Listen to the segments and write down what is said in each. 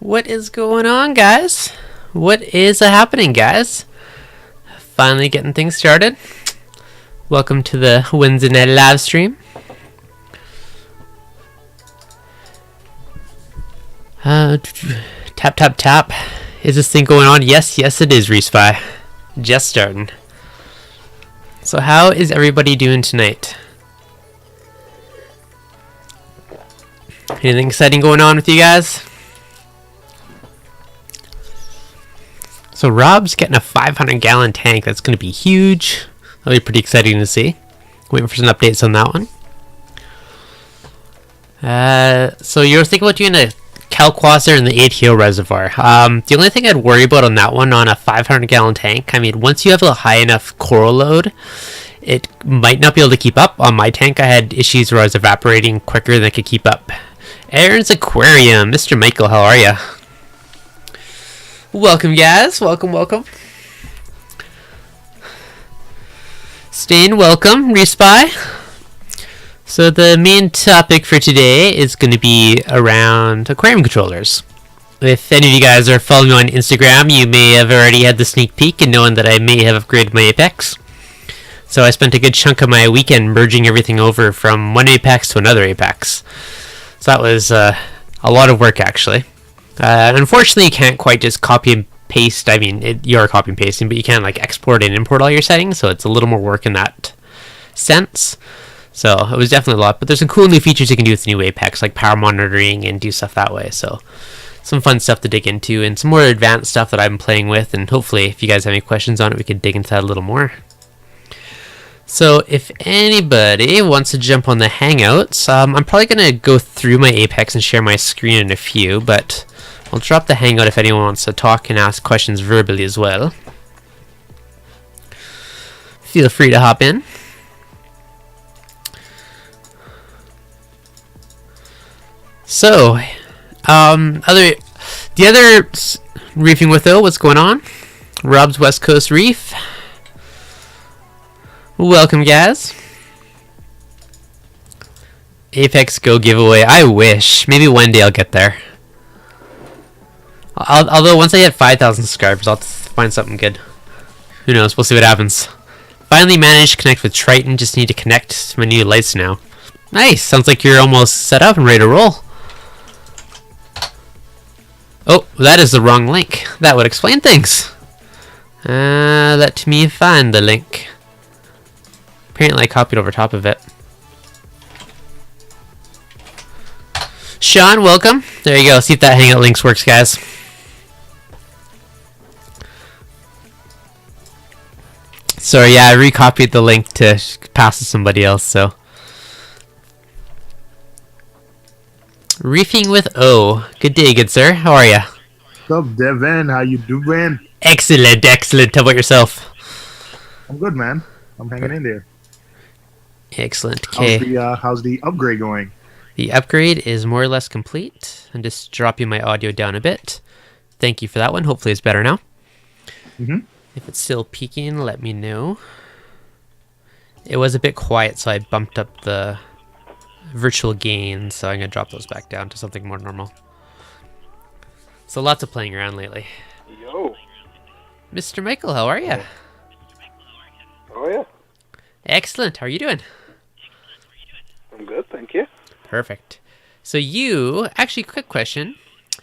What is going on, guys? What is happening, guys? Finally getting things started. Welcome to the Wednesday night live stream. Tap, tap, tap. Is this thing going on? Yes, it is, Respy. Just starting. So how is everybody doing tonight? Anything exciting going on with you guys? So Rob's getting a 500-gallon tank. That's going to be huge. That'll be pretty exciting to see. Waiting for some updates on that one. So you're thinking about doing a Calquasser in the ATO reservoir. The only thing I'd worry about on that one, on a 500-gallon tank, I mean, once you have a high enough coral load, it might not be able to keep up. On my tank, I had issues where I was evaporating quicker than I could keep up. Aaron's Aquarium. Mr. Michael, how are ya? Welcome, guys. Welcome. Staying welcome, Respy. So the main topic for today is going to be around aquarium controllers. If any of you guys are following me on Instagram, you may have already had the sneak peek and knowing that I may have upgraded my Apex. So I spent a good chunk of my weekend merging everything over from one Apex to another Apex. So that was a lot of work, actually. Unfortunately, you can't quite just copy and paste. I mean, you are copy and pasting, but you can't like export and import all your settings, so it's a little more work in that sense. So it was definitely a lot, but there's some cool new features you can do with the new Apex, like power monitoring and do stuff that way. So some fun stuff to dig into and some more advanced stuff that I'm playing with, and hopefully if you guys have any questions on it, we could dig into that a little more. So if anybody wants to jump on the Hangouts, I'm probably going to go through my Apex and share my screen in a few, but I'll drop the Hangout if anyone wants to talk and ask questions verbally as well. Feel free to hop in. So, the other reefing with though, what's going on? Rob's West Coast Reef. Welcome, guys. Apex Go giveaway. I wish. Maybe one day I'll get there. Although once I hit 5,000 subscribers, I'll find something good. Who knows? We'll see what happens. Finally managed to connect with Triton. Just need to connect to my new lights now. Nice. Sounds like you're almost set up and ready to roll. Oh, that is the wrong link. That would explain things. Let me find the link. Apparently I copied over top of it. Sean, welcome. There you go. See if that Hangout links works, guys. Sorry, yeah, I recopied the link to pass to somebody else, so. Reefing with O. Good day, good sir. How are ya? What's up, Devin? How you doing? Excellent. How about yourself? I'm good, man. I'm hanging in there. Excellent. Okay. How's the upgrade going? The upgrade is more or less complete. I'm just dropping my audio down a bit. Thank you for that one. Hopefully it's better now. If it's still peaking, let me know. It was a bit quiet, so I bumped up the virtual gain, so I'm going to drop those back down to something more normal. So lots of playing around lately. Yo. Mr. Michael, how are you? Oh, yeah. Excellent. How are you doing? I'm good, thank you. Perfect. So you, actually, quick question.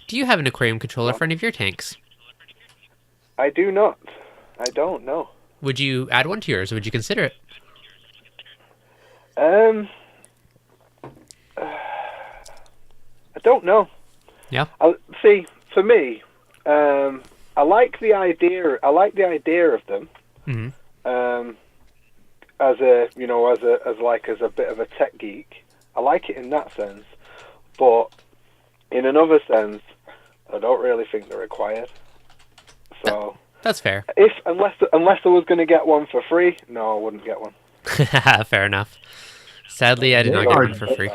Do you have an aquarium controller for any of your tanks? I do not. I don't know. Would you add one to yours, or would you consider it? I don't know. Yeah. See, for me, I like the idea. I like the idea of them. As a bit of a tech geek, I like it in that sense. But in another sense, I don't really think they're required. So that's fair. Unless I was going to get one for free, no, I wouldn't get one. Fair enough. Sadly, I did not get one for free.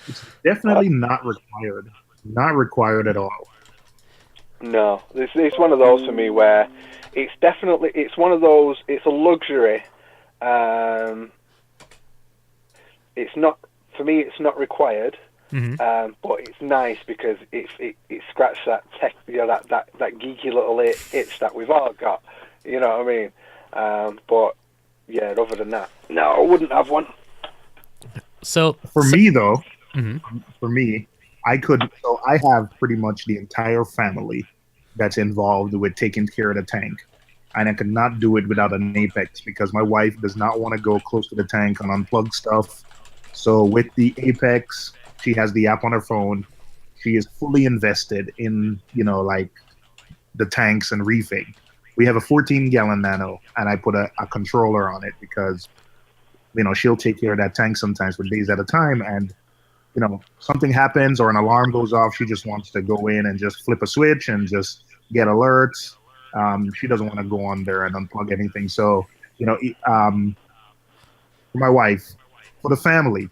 It's definitely not required. Not required at all. No, it's one of those for me where it's one of those. It's a luxury. It's not for me. It's not required, But it's nice because it scratched that tech, that geeky little itch that we've all got. You know what I mean? But yeah, other than that, no, I wouldn't have one. So me though, for me, so I have pretty much the entire family that's involved with taking care of the tank. And I could not do it without an Apex because my wife does not want to go close to the tank and unplug stuff. So with the Apex, she has the app on her phone. She is fully invested in, like the tanks and reefing. We have a 14-gallon Nano, and I put a controller on it because, she'll take care of that tank sometimes for days at a time. And, something happens or an alarm goes off, she just wants to go in and just flip a switch and just get alerts. She doesn't want to go on there and unplug anything. So, for my wife, for the family,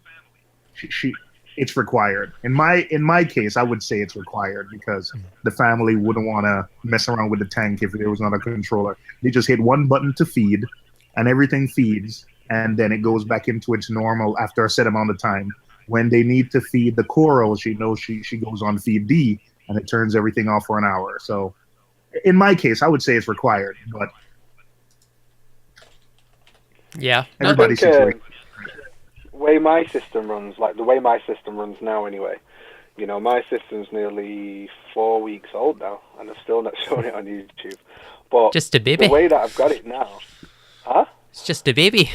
she it's required. In my case, I would say it's required because the family wouldn't want to mess around with the tank if there was not a controller. They just hit one button to feed, and everything feeds, and then it goes back into its normal after a set amount of time. When they need to feed the coral, she knows she goes on feed D, and it turns everything off for an hour. So, in my case, I would say it's required, but yeah, everybody's situation. Way my system runs, like the way my system runs now anyway, my system's nearly 4 weeks old now, and I've still not shown it on YouTube. But just a baby. The way that I've got it now, It's just a baby.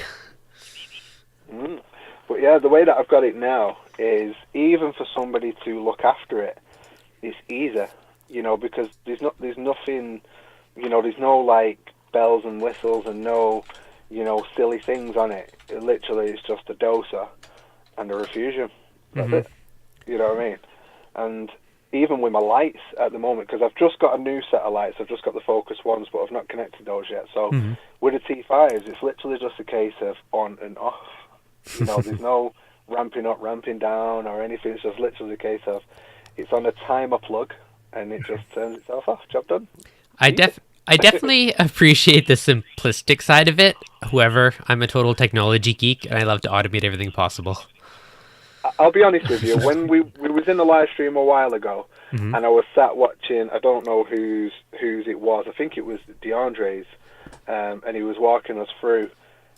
But yeah, the way that I've got it now is even for somebody to look after it, it's easier, because there's nothing, there's no like bells and whistles and no, silly things on it. It literally is just a doser and a refusion. That's it. You know what I mean? And even with my lights at the moment, because I've just got a new set of lights, I've just got the focus ones, but I've not connected those yet. So with the T5s, it's literally just a case of on and off. There's no ramping up, ramping down, or anything. It's just literally a case of it's on a timer plug, and it just turns itself off. Job done. I definitely appreciate the simplistic side of it. However, I'm a total technology geek, and I love to automate everything possible. I'll be honest with you. When we was in the live stream a while ago, and I was sat watching, I don't know whose it was. I think it was DeAndre's, and he was walking us through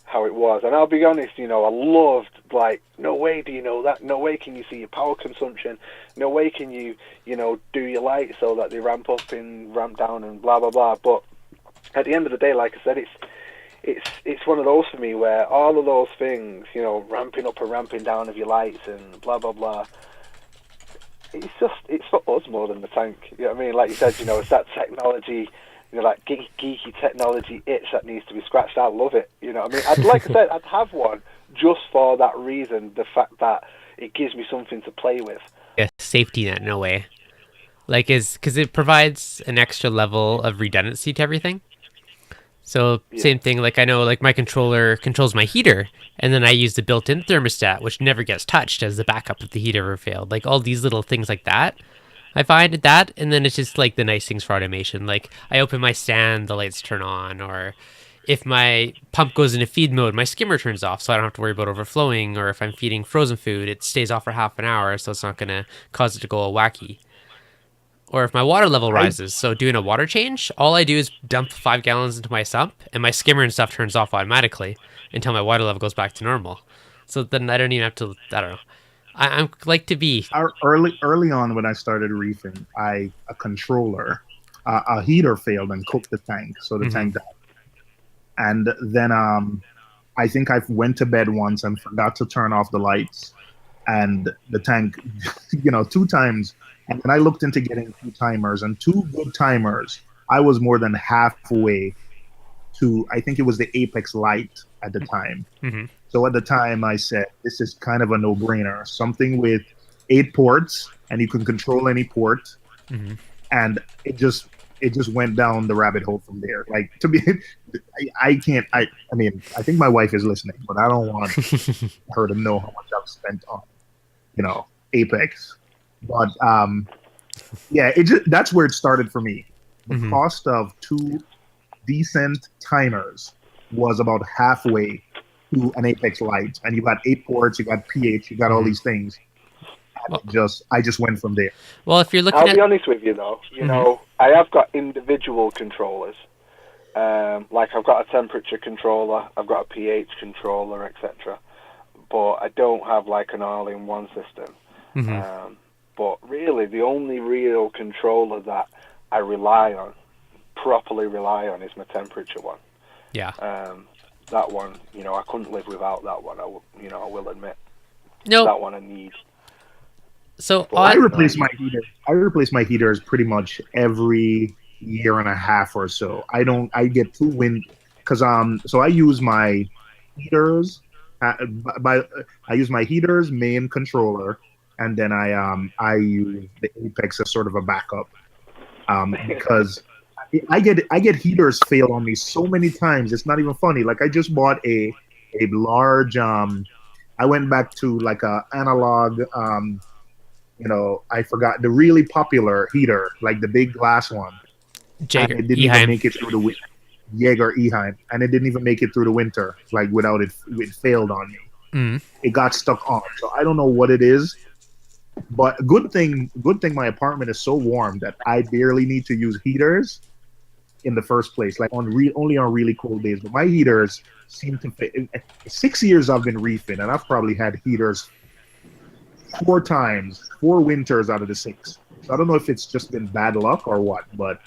how it was. And I'll be honest, I loved, like, no way do you know that. No way can you see your power consumption. No way can you, do your lights so that they ramp up and ramp down and blah, blah, blah. But at the end of the day, like I said, it's one of those for me where all of those things, ramping up and ramping down of your lights and blah, blah, blah, it's for us more than the tank. You know what I mean? Like you said, it's that technology, like geeky technology itch that needs to be scratched. I love it. You know what I mean? Like I said, I'd have one just for that reason, the fact that it gives me something to play with. A safety net in a way. Like, because it provides an extra level of redundancy to everything. So same thing, like I know like my controller controls my heater, and then I use the built-in thermostat, which never gets touched as the backup if the heater ever failed. Like all these little things like that. I find that, and then it's just like the nice things for automation. Like I open my stand, the lights turn on, or if my pump goes into feed mode, my skimmer turns off, so I don't have to worry about overflowing. Or if I'm feeding frozen food, it stays off for half an hour, so it's not going to cause it to go all wacky. Or if my water level rises, so doing a water change, all I do is dump 5 gallons into my sump, and my skimmer and stuff turns off automatically until my water level goes back to normal. So then I don't even have to, I don't know. I'm like to be early on when I started reefing, a heater failed and cooked the tank, so the tank died. And then I think I went to bed once and forgot to turn off the lights, and the tank, 2 times. And then I looked into getting 2 timers, and 2 good timers. I was more than halfway to, I think it was the Apex Lite at the time. So at the time I said, this is kind of a no-brainer. Something with 8 ports, and you can control any port. And it just went down the rabbit hole from there. Like, to me, I mean, I think my wife is listening, but I don't want her to know how much I've spent on, Apex. But that's where it started for me. The cost of 2 decent timers was about halfway to an Apex Lite, and you got 8 ports, you got pH, you got all these things, I just went from there. Well, if you're looking I'll at be honest with you though. You know, I have got individual controllers. Like I've got a temperature controller, I've got a pH controller, etc. But I don't have like an all-in-one system. But really, the only real controller that I properly rely on, is my temperature one. Yeah. That one, you know, I couldn't live without that one. I will admit. No. That one I need. So I replace my heater. I replace my heaters pretty much every year and a half or so. I get two wind because so I use my heaters. I use my heaters main controller, and then I use the Apex as sort of a backup because I get heaters fail on me so many times. It's not even funny. Like I just bought a large I went back to like a analog I forgot the really popular heater, like the big glass one. And it didn't even make it through the Jaeger Eheim, and it didn't even make it through the winter. Like without it failed on me. It got stuck on. So I don't know what it is, but good thing my apartment is so warm that I barely need to use heaters in the first place. Like only on really cold days. But my heaters seem to fit. 6 years I've been reefing, and I've probably had heaters 4 winters out of the 6. So I don't know if it's just been bad luck or what, but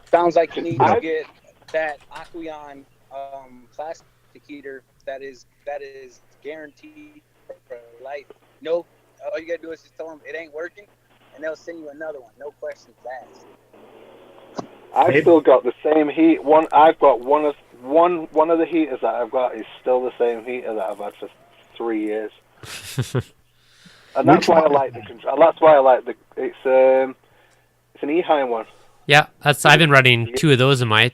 sounds like you need to get that Aquarium plastic heater that is guaranteed for life. No, all you gotta do is just tell them it ain't working, and they'll send you another one. No questions asked. I've still got the same heat. I've got one of the heaters that I've got is still the same heater that I've had for 3 years. And that's why I like the control. That's why I like it's an Eheim one. Yeah, I've been running 2 of those in my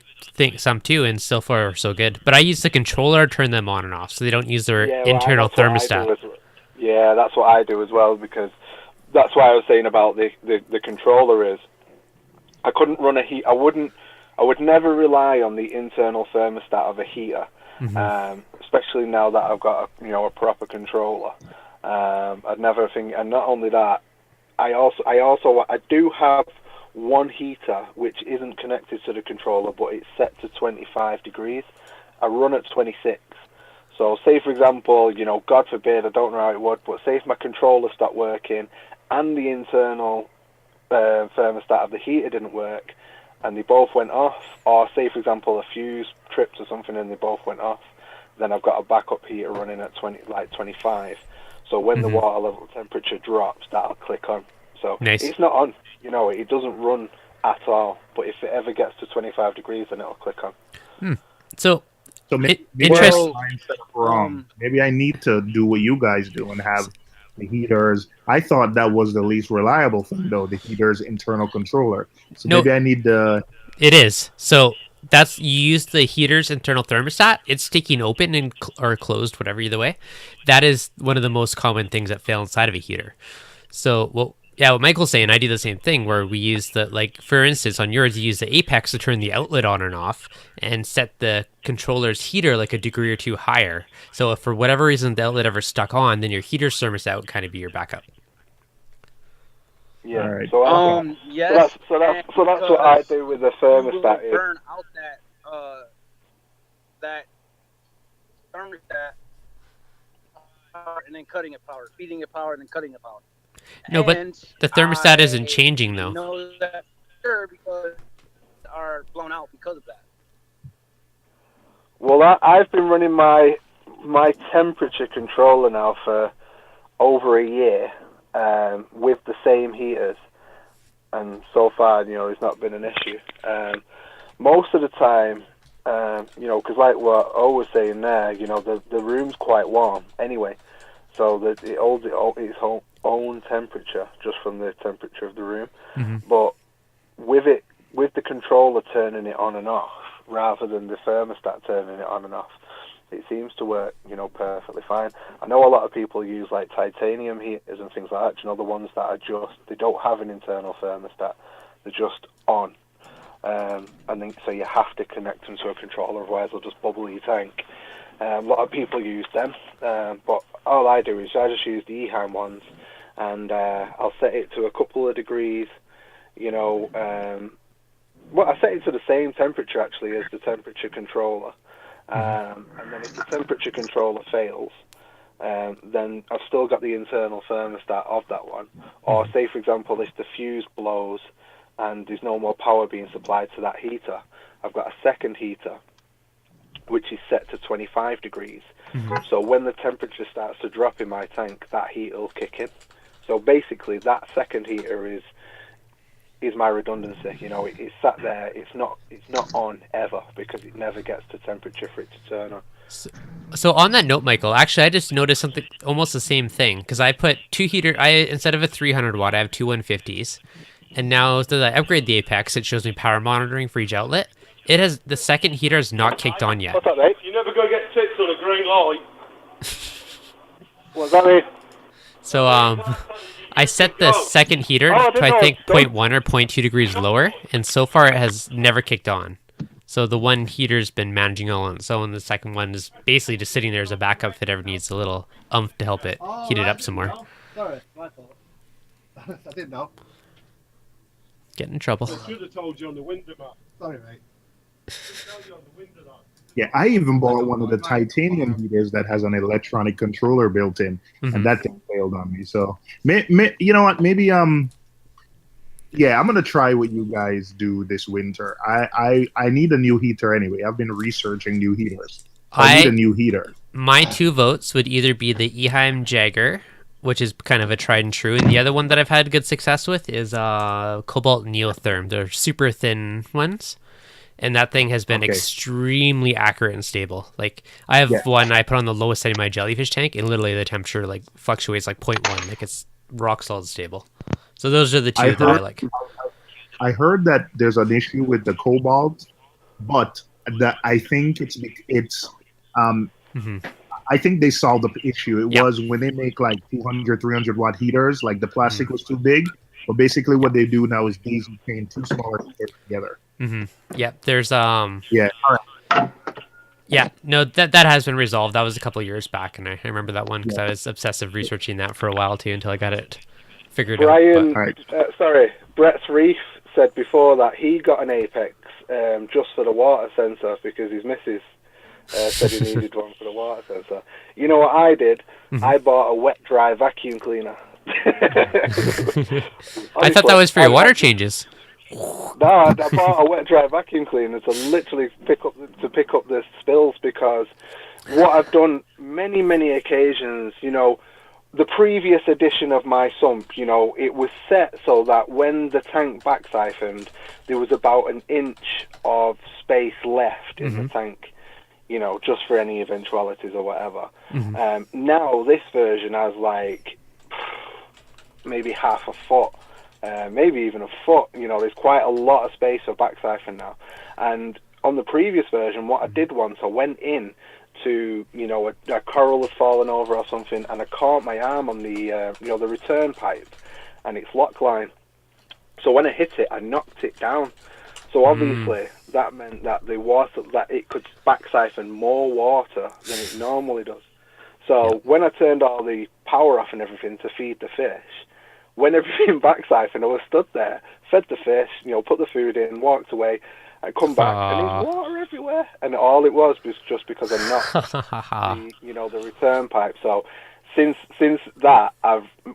some too, and so far so good. But I use the controller to turn them on and off, so they don't use their internal thermostat. Yeah, that's what I do as well, because that's why I was saying about the controller is I couldn't run a heat. I would never rely on the internal thermostat of a heater, especially now that I've got a proper controller. I'd never think, and not only that, I do have one heater which isn't connected to the controller, but it's set to 25 degrees. I run at 26. So say for example, God forbid, I don't know how it would, but say if my controller stopped working and the internal thermostat of the heater didn't work and they both went off, or say for example a fuse tripped or something and they both went off, then I've got a backup heater running at 25. So when the water level temperature drops, that'll click on. So It's not on, it doesn't run at all. But if it ever gets to 25 degrees, then it'll click on. So maybe I'm set up wrong. Maybe I need to do what you guys do and have the heaters. I thought that was the least reliable thing, though, the heater's internal controller. So maybe I need the... It is. So you use the heater's internal thermostat. It's sticking open or closed, whatever, either way. That is one of the most common things that fail inside of a heater. So, what Michael's saying, I do the same thing where we use for instance, on yours, you use the Apex to turn the outlet on and off and set the controller's heater like a degree or 2 higher. So if for whatever reason the outlet ever stuck on, then your heater's thermostat would kind of be your backup. Yeah. All right. So yes. So that's what I do with the thermostat. Will burn out that thermostat and then cutting it power, feeding it power, and then cutting it power. No, but the thermostat isn't changing though. Know that because are blown out because of that. Well, I've been running my temperature controller now for over a year with the same heaters, and so far, it's not been an issue. Most of the time, because like what O was saying there, the room's quite warm anyway, so that it holds its own temperature just from the temperature of the room. But with the controller turning it on and off rather than the thermostat turning it on and off, it seems to work, perfectly fine. I know a lot of people use like titanium heaters and things like that, the ones that are they don't have an internal thermostat, they're just on. And then so you have to connect them to a controller, otherwise they'll just bubble your tank. A lot of people use them, but all I do is I just use the Eheim ones, and I'll set it to a couple of degrees. You know, well, I set it to the same temperature actually as the temperature controller, and then if the temperature controller fails, then I've still got the internal thermostat of that one. Or say, for example, if the fuse blows and there's no more power being supplied to that heater, I've got a second heater which is set to 25 degrees. So when the temperature starts to drop in my tank, that heater will kick in. So basically, that second heater is my redundancy. You know, it's sat there. It's not on ever because it never gets to temperature for it to turn on. So on that note, Michael, actually, I just noticed something almost the same thing because I put two heater. Instead of a 300 watt, I have two 150s, and now as I upgrade the Apex, it shows me power monitoring for each outlet. It has the second heater is not kicked on yet. What's that, mate? You never go get tits on a green light. What's that mean? So I set the second heater to I think 0.1 or 0.2 degrees lower, and so far it has never kicked on. So the one heater's been managing all on its own. The second one is basically just sitting there as a backup if it ever needs a little oomph to help it heat it up some more. Sorry, my fault. I didn't know. Get in trouble. I should have told you on the window, Matt. Sorry, mate. Yeah, I even bought one of the titanium heaters that has an electronic controller built in, and that thing failed on me. So, you know what? Maybe yeah, I'm gonna try what you guys do this winter. I need a new heater anyway. I've been researching new heaters. I need a new heater. My two votes would either be the Eheim Jagger, which is kind of a tried and true, and the other one that I've had good success with is Cobalt Neotherm. They're super thin ones. And that thing has been extremely accurate and stable. Like, I have one I put on the lowest setting of my jellyfish tank, and literally the temperature like fluctuates like 0.1. Like, it's rock solid stable. So those are the two that I like. I heard that there's an issue with the Cobalt, but I think it's I think they solved the issue. It was when they make like 200, 300 watt heaters, like the plastic was too big. But basically what they do now is daisy chain two smaller heaters together. Yeah, there's yeah. All right. Yeah, no, that has been resolved. That was a couple of years back, and I remember that one because I was obsessive researching that for a while too until I got it figured out. Sorry, Brett's Reef said before that he got an Apex just for the water sensor because his missus said he needed one for the water sensor. You know what I did? I bought a wet dry vacuum cleaner. I thought that was for your water changes. No, I bought a wet dry vacuum cleaner to literally pick up the spills because what I've done many occasions, you know, the previous edition of my sump, you know, it was set so that when the tank back siphoned, there was about an inch of space left in the tank, you know, just for any eventualities or whatever. Now this version has like maybe half a foot. Maybe even a foot. You know, there's quite a lot of space for back siphon now. And on the previous version, what I did once, I went in to, you know, a coral had fallen over or something, and I caught my arm on the, you know, the return pipe and its lock line. So when I hit it, I knocked it down. So obviously that meant that the water, that it could back siphon more water than it normally does. So when I turned all the power off and everything to feed the fish, when everything back siphoned, I was stood there, fed the fish, you know, put the food in, walked away, and come back, and there's water everywhere. And all it was just because I knocked the return pipe. So since that,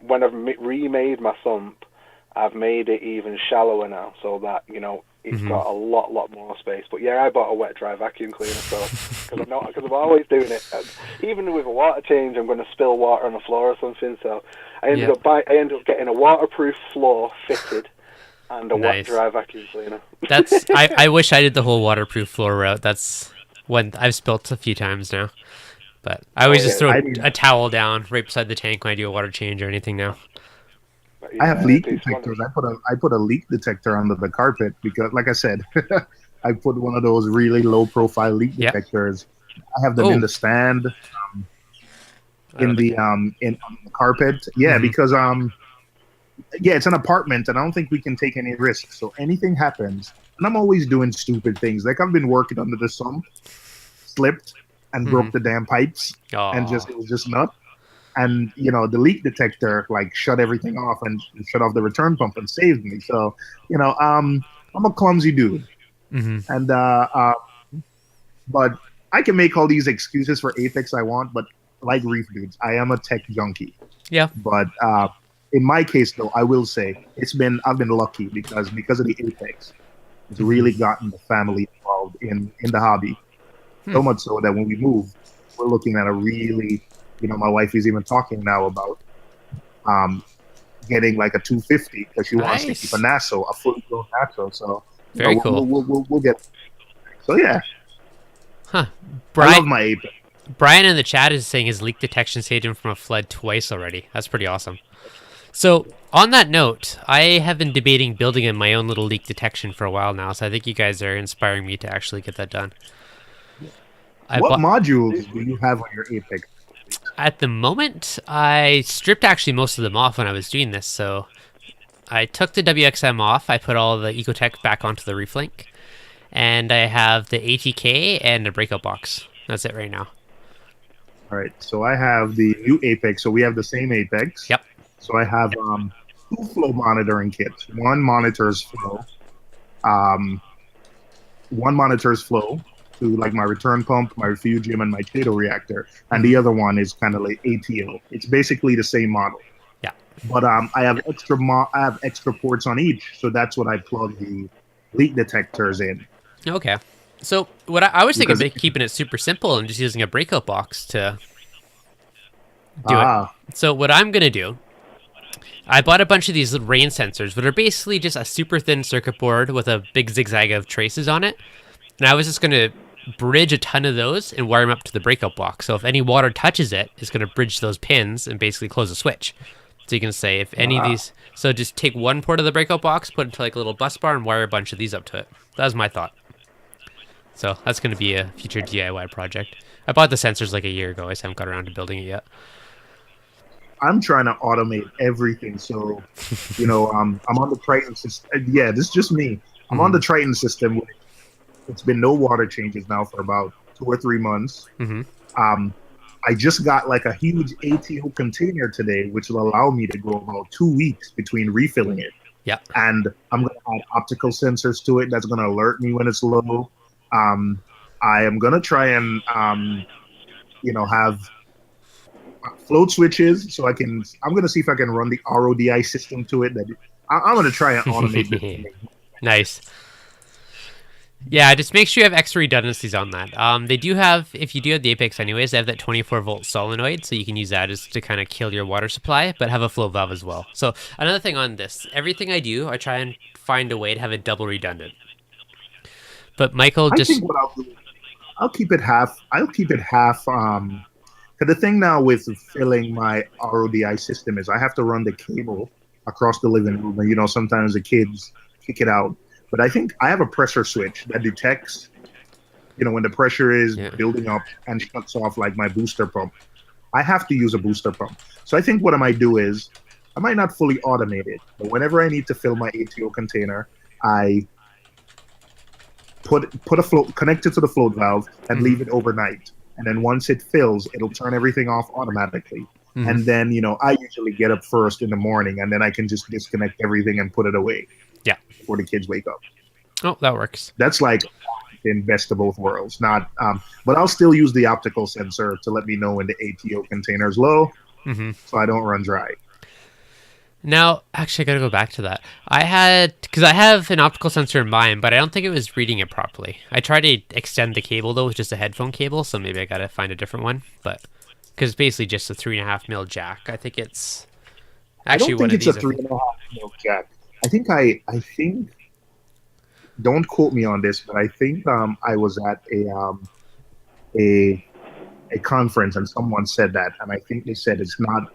when I've remade my sump, I've made it even shallower now, so that, you know, it's got a lot more space. But yeah, I bought a wet dry vacuum cleaner, so because I'm always doing it. Even with a water change, I'm going to spill water on the floor or something. So I ended up getting a waterproof floor fitted and a wet dry vacuum cleaner. That's I wish I did the whole waterproof floor route. That's when I've spilt a few times now. But I always just throw a towel down right beside the tank when I do a water change or anything now. I have leak detectors. I put a leak detector under the carpet because, like I said, I put one of those really low profile leak detectors. I have them in the stand, in the carpet. Yeah, because it's an apartment, and I don't think we can take any risks. So anything happens, and I'm always doing stupid things. Like I've been working under the sump, slipped, and broke the damn pipes, and it was just nuts. and the leak detector like shut everything off and shut off the return pump and saved me. So I'm a clumsy dude, Hmm. and but I can make all these excuses for Apex I want, but like ReefDudes, I am a tech junkie. Yeah. But in my case, though, I will say I've been lucky because of the Apex, it's really gotten the family involved in the hobby. So much so that when we move, we're looking at a really, my wife is even talking now about um, getting like a 250 because she wants to keep a Nice. Nassau, a fully grown Nassau. So Very cool. we'll get. So yeah, Huh. I love my Apex. Brian in the chat is saying his leak detection saved him from a flood twice already. That's pretty awesome. So, on that note, I have been debating building in my own little leak detection for a while now, so I think you guys are inspiring me to actually get that done. What modules do you have on your Apex? At the moment, I stripped actually most of them off when I was doing this, so I took the WXM off, I put all the Ecotech back onto the ReefLink, and I have the ATK and a breakout box. That's it right now. All right, so I have the new Apex, so we have the same Apex. Yep. So I have two flow monitoring kits. One monitors flow to like my return pump, my refugium, and my Chaeto reactor, and the other one is kind of like ATO. It's basically the same model. Yeah. But I have extra ports on each, so that's what I plug the leak detectors in. Okay. So what I was thinking of keeping it super simple and just using a breakout box to do it. So what I'm gonna do, I bought a bunch of these rain sensors, that are basically just a super thin circuit board with a big zigzag of traces on it, and I was just gonna bridge a ton of those and wire them up to the breakout box. So if any water touches it, it's gonna bridge those pins and basically close a switch. So you can say if any of these, so just take one port of the breakout box, put it into like a little bus bar, and wire a bunch of these up to it. That was my thought. So that's going to be a future DIY project. I bought the sensors like a year ago. I just haven't got around to building it yet. I'm trying to automate everything. So, I'm on the Triton system. Yeah, this is just me. I'm on the Triton system. It's been no water changes now for about 2 or 3 months. I just got like a huge ATO container today, which will allow me to go about 2 weeks between refilling it. Yeah. And I'm going to add optical sensors to it. That's going to alert me when it's low. I am gonna try and have float switches so I'm gonna see if I can run the RODI system to it. I'm gonna try and automate this. Nice. Yeah, just make sure you have extra redundancies on that. They do have, if you do have the Apex anyways, they have that 24-volt solenoid, so you can use that as to kind of kill your water supply, but have a flow valve as well. So another thing on this, everything I do, I try and find a way to have it double redundant. But Michael, I think what I'll do, I'll keep it half. Cause the thing now with filling my RODI system is I have to run the cable across the living room, and sometimes the kids kick it out. But I think I have a pressure switch that detects, when the pressure is building up and shuts off like my booster pump. I have to use a booster pump. So I think what I might do is I might not fully automate it, but whenever I need to fill my ATO container, I put a float, connect it to the float valve, and leave it overnight. And then once it fills, it'll turn everything off automatically. And then, I usually get up first in the morning, and then I can just disconnect everything and put it away. Yeah. Before the kids wake up. Oh, that works. That's like in best of both worlds. Not, but I'll still use the optical sensor to let me know when the ATO container is low, so I don't run dry. Now, actually, I gotta go back to that. Because I have an optical sensor in mine, but I don't think it was reading it properly. I tried to extend the cable, though, with just a headphone cable, so maybe I gotta find a different one. But, because it's basically just a 3.5mm jack. I think it's actually one of these. I don't think it's a 3.5mm jack. I think, don't quote me on this, but I think I was at a conference and someone said that, and I think they said it's not.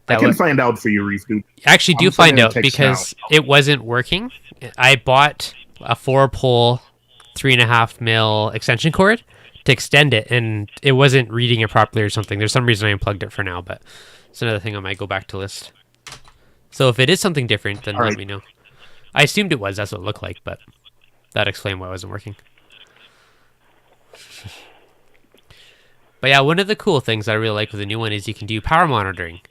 I can find out for you, ReefDude. Actually, do find out because it wasn't working. I bought a 4-pole 3.5mm extension cord to extend it, and it wasn't reading it properly or something. There's some reason I unplugged it for now, but it's another thing I might go back to list. So if it is something different, then let me know. I assumed it was. That's what it looked like, but that explained why it wasn't working. But yeah, one of the cool things I really like with the new one is you can do power monitoring.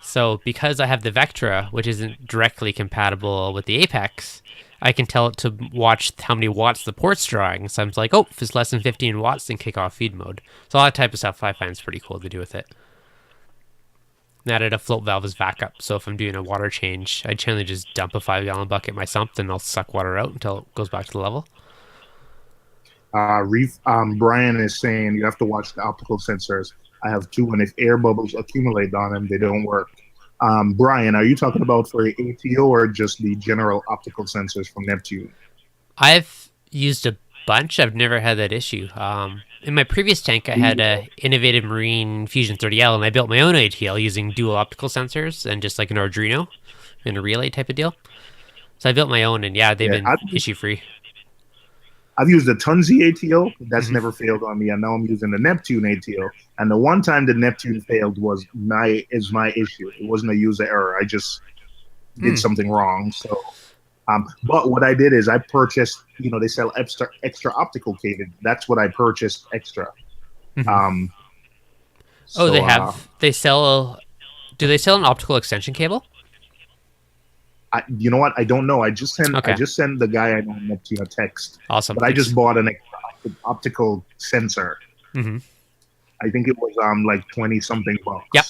So because I have the Vectra, which isn't directly compatible with the Apex, I can tell it to watch how many watts the port's drawing. So I'm like, oh, if it's less than 15 watts, then kick off feed mode. So all that type of stuff I find is pretty cool to do with it. And added a float valve as backup. So if I'm doing a water change, I generally just dump a 5-gallon bucket in my sump, and I'll suck water out until it goes back to the level. Brian is saying you have to watch the optical sensors. I have 2, and if air bubbles accumulate on them, they don't work. Brian, are you talking about for ATO or just the general optical sensors from Neptune? I've used a bunch. I've never had that issue. In my previous tank, I had a Innovative Marine Fusion 30L, and I built my own ATL using dual optical sensors and just like an Arduino and a relay type of deal. So I built my own, and yeah, they've been issue-free. I've used a Tunzi ATO. That's never failed on me. And now I'm using the Neptune ATO. And the one time the Neptune failed was my issue. It wasn't a user error. I just did something wrong. So, but what I did is I purchased, they sell extra optical cable. That's what I purchased extra. Do they sell an optical extension cable? You know what? I don't know. I just sent the guy I know Neptune a text. Awesome. But I just bought an optical sensor. Mm-hmm. I think it was like 20-something bucks. Yep.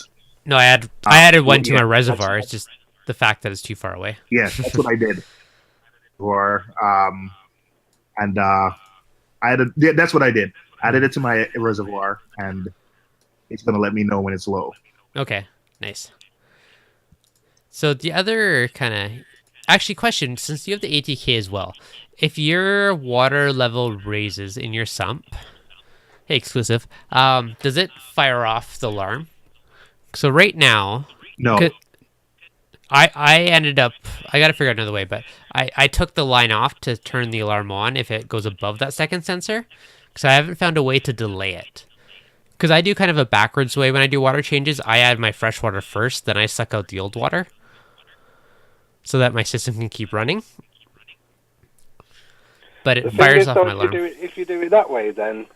No, I added one to my reservoir. It's just the fact that it's too far away. Yeah, that's what I did. That's what I did. Added it to my reservoir, and it's gonna let me know when it's low. Okay, nice. So the other question, since you have the ATK as well, if your water level raises in your sump, hey, exclusive, does it fire off the alarm? So right now, no. I ended up, I got to figure out another way, but I took the line off to turn the alarm on if it goes above that second sensor, because I haven't found a way to delay it. Because I do kind of a backwards way when I do water changes. I add my fresh water first, then I suck out the old water, so that my system can keep running. But it fires off my alarm. If you do it that way, then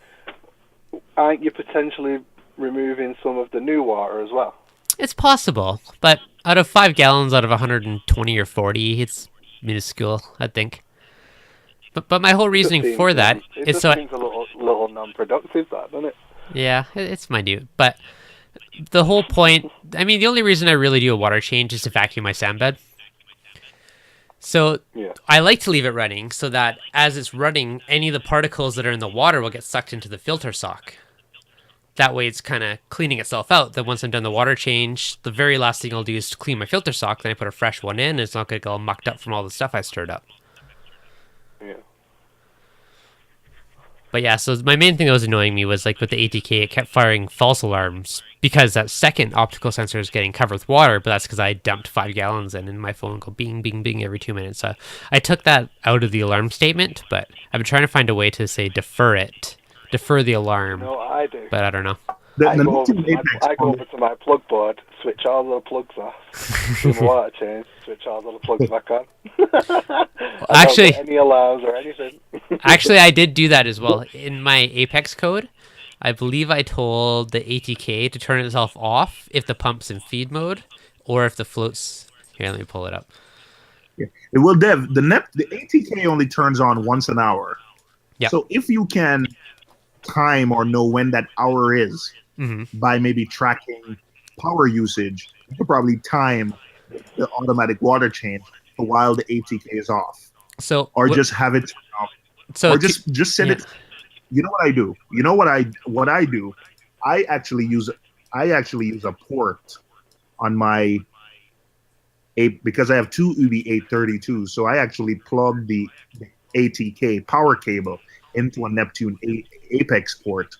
aren't you potentially removing some of the new water as well? It's possible, but out of 5 gallons out of 120 or 40, it's minuscule, I think. But my whole reasoning for that is so... It seems a little non-productive, that, doesn't it? Yeah, it's minute. But the whole point... I mean, the only reason I really do a water change is to vacuum my sand bed. So I like to leave it running so that as it's running, any of the particles that are in the water will get sucked into the filter sock. That way it's kind of cleaning itself out. Then once I'm done the water change, the very last thing I'll do is to clean my filter sock. Then I put a fresh one in, and it's not going to get all mucked up from all the stuff I stirred up. Yeah. But yeah, so my main thing that was annoying me was like with the ATK, it kept firing false alarms because that second optical sensor is getting covered with water, but that's because I dumped 5 gallons in and my phone would go bing, bing, bing every 2 minutes. So I took that out of the alarm statement, but I've been trying to find a way to say defer the alarm. No, I do. But I don't know. I go over to my plug board, switch all the plugs off, do the water change, switch all the plugs back on. Actually, any alarms or anything. Actually, I did do that as well. In my Apex code, I believe I told the ATK to turn itself off if the pump's in feed mode, or if the floats... Here, let me pull it up. Yeah. It will, Dev. The ATK only turns on once an hour. Yep. So if you can time or know when that hour is by maybe tracking power usage, you could probably time the automatic water change for while the ATK is off. So just have it off. So or just set it. You know what I do? You know what I do? I actually use a port on my because I have 2 UB832, so I actually plug the ATK power cable into a Neptune Apex port.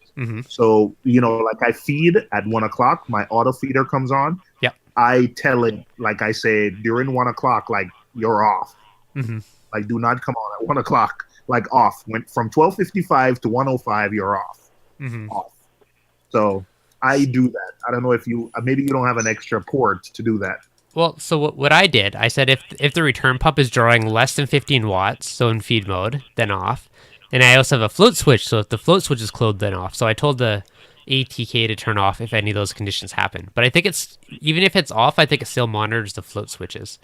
So, like I feed at 1 o'clock, my auto feeder comes on. Yep. I tell it, like I say, during 1 o'clock, like you're off. Like do not come on at 1 o'clock, like off. Went from 12:55 to 1:05, you're off. Off. So I do that. I don't know if maybe you don't have an extra port to do that. Well, so what I did, I said if the return pump is drawing less than 15 watts, so in feed mode, then off. And I also have a float switch, so if the float switch is closed, then off. So I told the ATK to turn off if any of those conditions happen. But I think it's, even if it's off, I think it still monitors the float switches.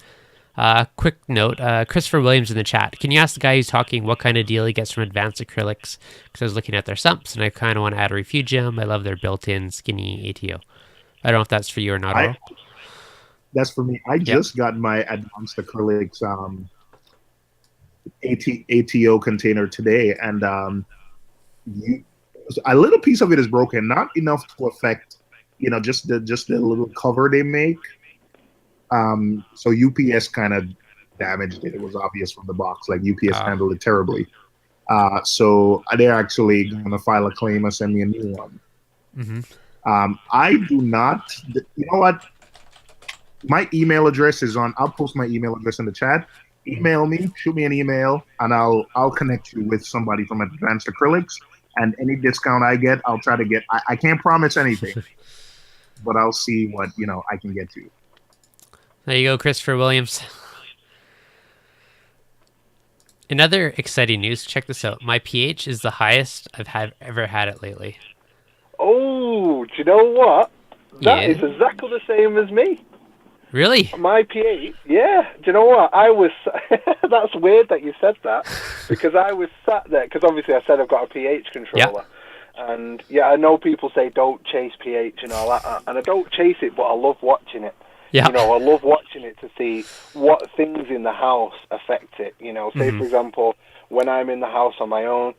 Quick note, Christopher Williams in the chat. Can you ask the guy who's talking what kind of deal he gets from Advanced Acrylics? Because I was looking at their sumps and I kind of want to add a refugium. I love their built-in skinny ATO. I don't know if that's for you or not. That's for me. I just got my Advanced Acrylics ATO container today, and a little piece of it is broken, not enough to affect, just the little cover they make. So UPS kind of damaged it. It was obvious from the box. Like UPS handled it terribly. So they're actually going to file a claim and send me a new one. Mm-hmm. I do not. You know what? My email address is on. I'll post my email address in the chat. Email me, shoot me an email, and I'll connect you with somebody from Advanced Acrylics. And any discount I get, I'll try to get. I can't promise anything, but I'll see what I can get you. There you go, Christopher Williams. In other exciting news, check this out. My pH is the highest I've ever had it lately. Oh, do you know what? That is exactly the same as me. Really? My pH, yeah. Do you know what? That's weird that you said that, because I was sat there, because obviously I said I've got a pH controller. Yeah. And yeah, I know people say don't chase pH and all that, and I don't chase it, but I love watching it. Yeah. I love watching it to see what things in the house affect it. Say for example, when I'm in the house on my own,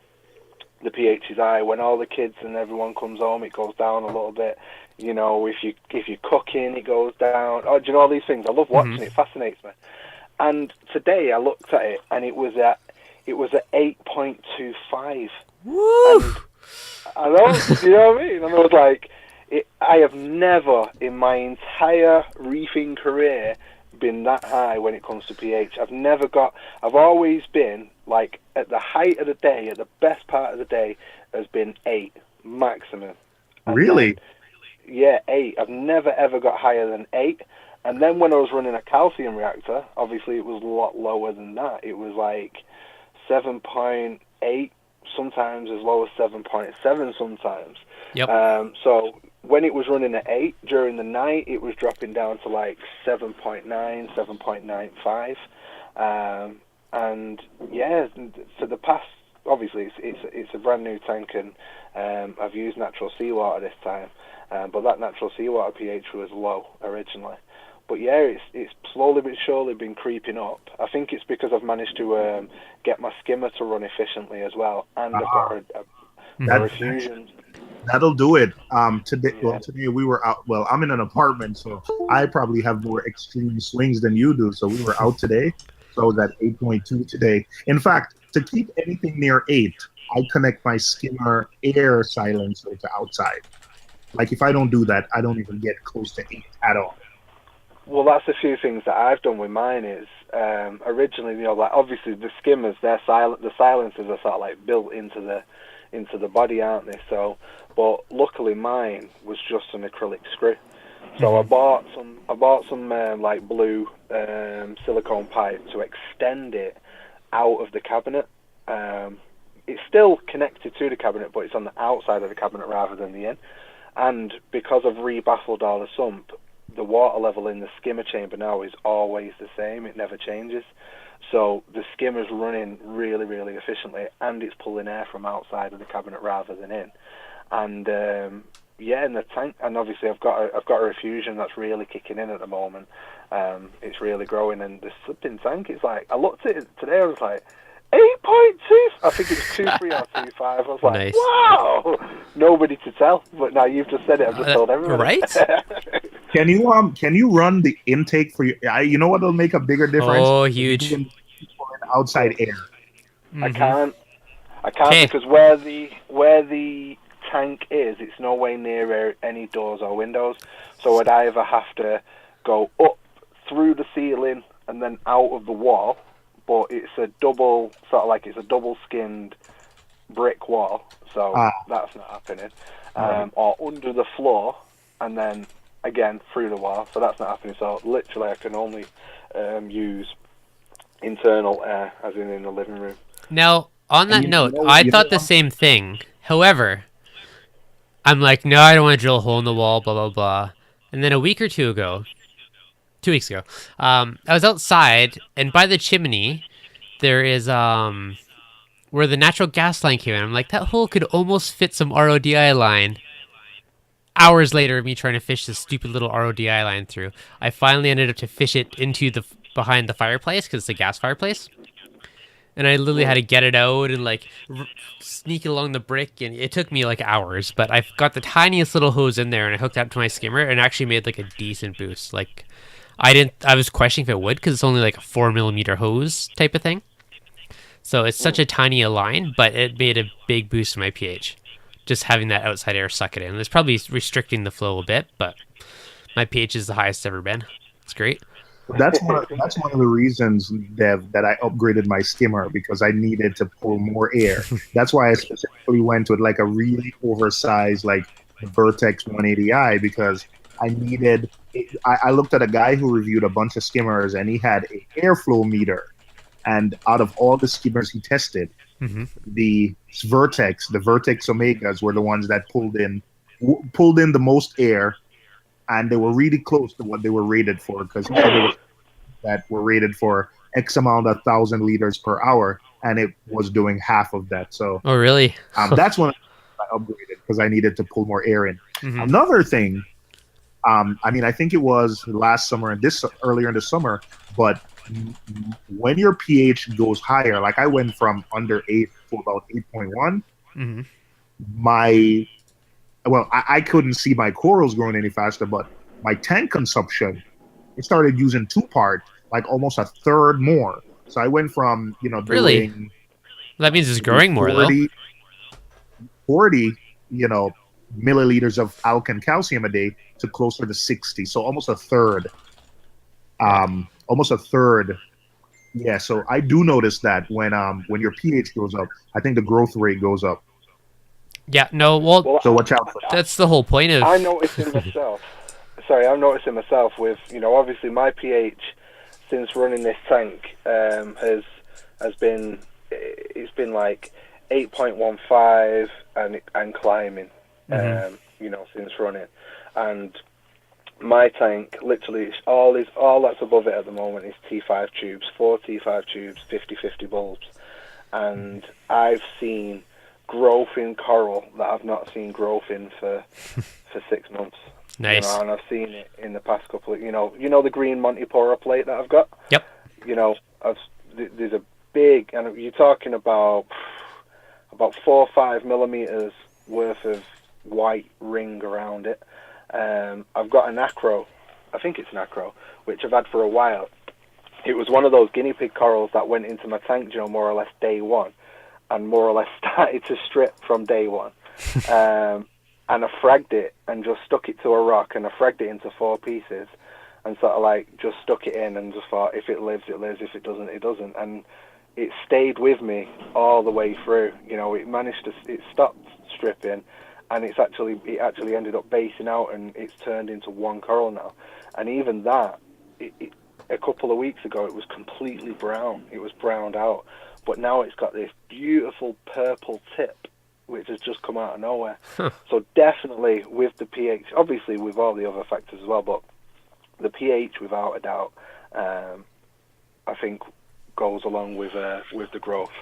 the pH is high. When all the kids and everyone comes home, it goes down a little bit. If you're cooking, it goes down. Oh, do you know all these things? I love watching it. It fascinates me. And today I looked at it, and it was at 8.25. Woo! And I know, you know what I mean? And I was like, I have never in my entire reefing career been that high when it comes to pH. I've always been like at the height of the day, at the best part of the day, has been 8 maximum. And really? Then, yeah, 8. I've never ever got higher than 8. And then when I was running a calcium reactor, obviously it was a lot lower than that. It was like 7.8, sometimes as low as 7.7 sometimes. Yep. So when it was running at 8 during the night, it was dropping down to like 7.9, 7.95. And yeah, for the past, obviously it's a brand new tank, and I've used natural seawater this time, but that natural seawater pH was low originally. But yeah, it's slowly but surely been creeping up. I think it's because I've managed to get my skimmer to run efficiently as well, and I've got a refusion. That'll do it. Today we were out. Well, I'm in an apartment, so I probably have more extreme swings than you do. So we were out today. So I was at 8.2 today. In fact, to keep anything near 8, I connect my skimmer air silencer to outside. Like if I don't do that, I don't even get close to 8 at all. Well, that's a few things that I've done with mine. Is originally, like obviously the skimmers, the silencers are sort of like built into the body, aren't they? So, but luckily mine was just an acrylic screw. So I bought some like blue silicone pipe to extend it out of the cabinet. It's still connected to the cabinet, but it's on the outside of the cabinet rather than the in. And because I've rebaffled all the sump, the water level in the skimmer chamber now is always the same. It never changes. So the skimmer's running really, really efficiently, and it's pulling air from outside of the cabinet rather than in. And in the tank, and obviously I've got a refusion that's really kicking in at the moment. It's really growing, and the slipping tank is like, I looked at it today, I was like 8.2. I think it's 2.3 or 2.5. I was like, nice. Wow, nobody to tell. But now you've just said it. I've just told everyone. Right? Can you run the intake for your? You know what will make a bigger difference? Oh, huge! Outside air. I can't because where the tank is, it's nowhere near any doors or windows. So I'd either have to go up through the ceiling and then out of the wall, but it's a double skinned brick wall, so that's not happening. Or under the floor and then again through the wall, so that's not happening. So literally I can only use internal air, as in the living room. Now, on that note, I thought the same thing. However, I'm like, no, I don't want to drill a hole in the wall, blah, blah, blah. And then a week or 2 weeks ago, I was outside, and by the chimney, there is, where the natural gas line came in. I'm like, that hole could almost fit some RODI line. Hours later, me trying to fish this stupid little RODI line through, I finally ended up to fish it into the behind the fireplace because it's a gas fireplace. And I literally had to get it out and like sneak it along the brick, and it took me like hours. But I've got the tiniest little hose in there, and I hooked up to my skimmer, and actually made like a decent boost. Like I was questioning if it would because it's only like a 4mm hose type of thing. So it's such a tiny line, but it made a big boost in my pH. Just having that outside air suck it in. It's probably restricting the flow a bit, but my pH is the highest it's ever been. It's great. That's one of the reasons, Dev, that I upgraded my skimmer, because I needed to pull more air. That's why I specifically went with like a really oversized like Vertex 180i, because I needed. I looked at a guy who reviewed a bunch of skimmers, and he had an airflow meter, and out of all the skimmers he tested, the Vertex Omegas were the ones that pulled in the most air, and they were really close to what they were rated for, because he said that were rated for X amount of 1,000 liters per hour, and it was doing half of that. So, oh really? That's when I upgraded, because I needed to pull more air in. Another thing, I mean, I think it was last summer and earlier in the summer, but when your pH goes higher, like I went from under 8 to about 8.1, I couldn't see my corals growing any faster, but my tank consumption, it started using 2-part, like almost a third more. So I went from, Really? That means it's growing more, though. 40, milliliters of alkaline calcium a day to closer to 60. So almost a third. Yeah, so I do notice that when your pH goes up, I think the growth rate goes up. Yeah, no, well so watch out for that. That's the whole point of... I'm noticing myself with, obviously my pH since running this tank has been, it's been like 8.15 and climbing, since running. And my tank, literally, all that's above it at the moment is T5 tubes, 4 T5 tubes, 50/50 bulbs. And I've seen growth in coral that I've not seen growth in for 6 months. Nice. And I've seen it in the past couple of, the green Montipora plate that I've got? Yep. There's a big, and you're talking about 4 or 5 millimeters worth of white ring around it. I've got an acro, I think it's an acro, which I've had for a while. It was one of those guinea pig corals that went into my tank, more or less day one, and more or less started to strip from day one. And I fragged it and just stuck it to a rock, and I fragged it into 4 pieces and sort of like just stuck it in and just thought, if it lives, it lives, if it doesn't, it doesn't. And it stayed with me all the way through. It stopped stripping, and it actually ended up basing out, and it's turned into one coral now. And even that, a couple of weeks ago, it was completely brown. It was browned out. But now it's got this beautiful purple tip, which has just come out of nowhere. So definitely with the pH, obviously with all the other factors as well, but the pH, without a doubt, I think goes along with the growth,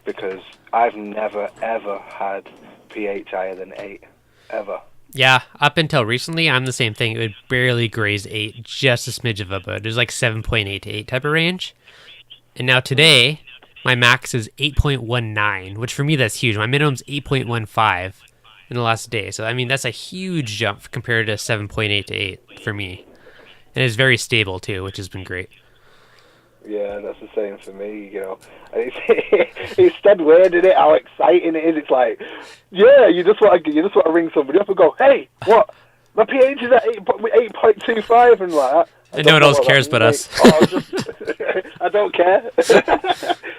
because I've never, ever had pH higher than 8, ever. Yeah, up until recently, I'm the same thing. It would barely graze 8, just a smidge of a bit. It was like 7.8 to 8 type of range. And now today, my max is 8.19, which for me, that's huge. My minimum's 8.15 in the last day. So, I mean, that's a huge jump compared to 7.8 to 8 for me. And it's very stable, too, which has been great. Yeah, that's the same for me, It's dead weird, isn't it? How exciting it is. It's like, yeah, you just want to ring somebody up and go, hey, what? My pH is at 8.25 and like that. And no one else cares but us. I don't care.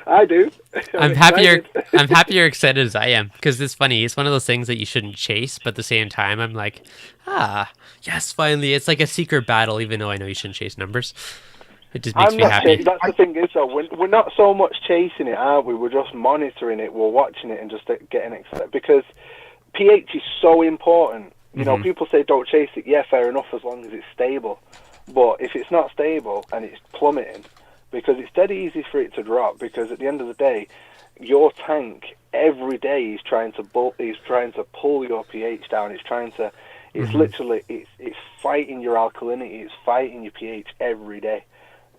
I do. I'm happier excited as I am, because it's funny. It's one of those things that you shouldn't chase, but at the same time, I'm like, yes, finally. It's like a secret battle, even though I know you shouldn't chase numbers. It just makes me happy. That's the thing is, though, we're not so much chasing it, aren't we? We're just monitoring it. We're watching it and just getting excited, because pH is so important. You know, people say don't chase it. Yeah, fair enough, as long as it's stable. But if it's not stable and it's plummeting, because it's dead easy for it to drop, because at the end of the day, your tank every day is trying to pull your pH down. It's literally it's fighting your alkalinity. It's fighting your pH every day.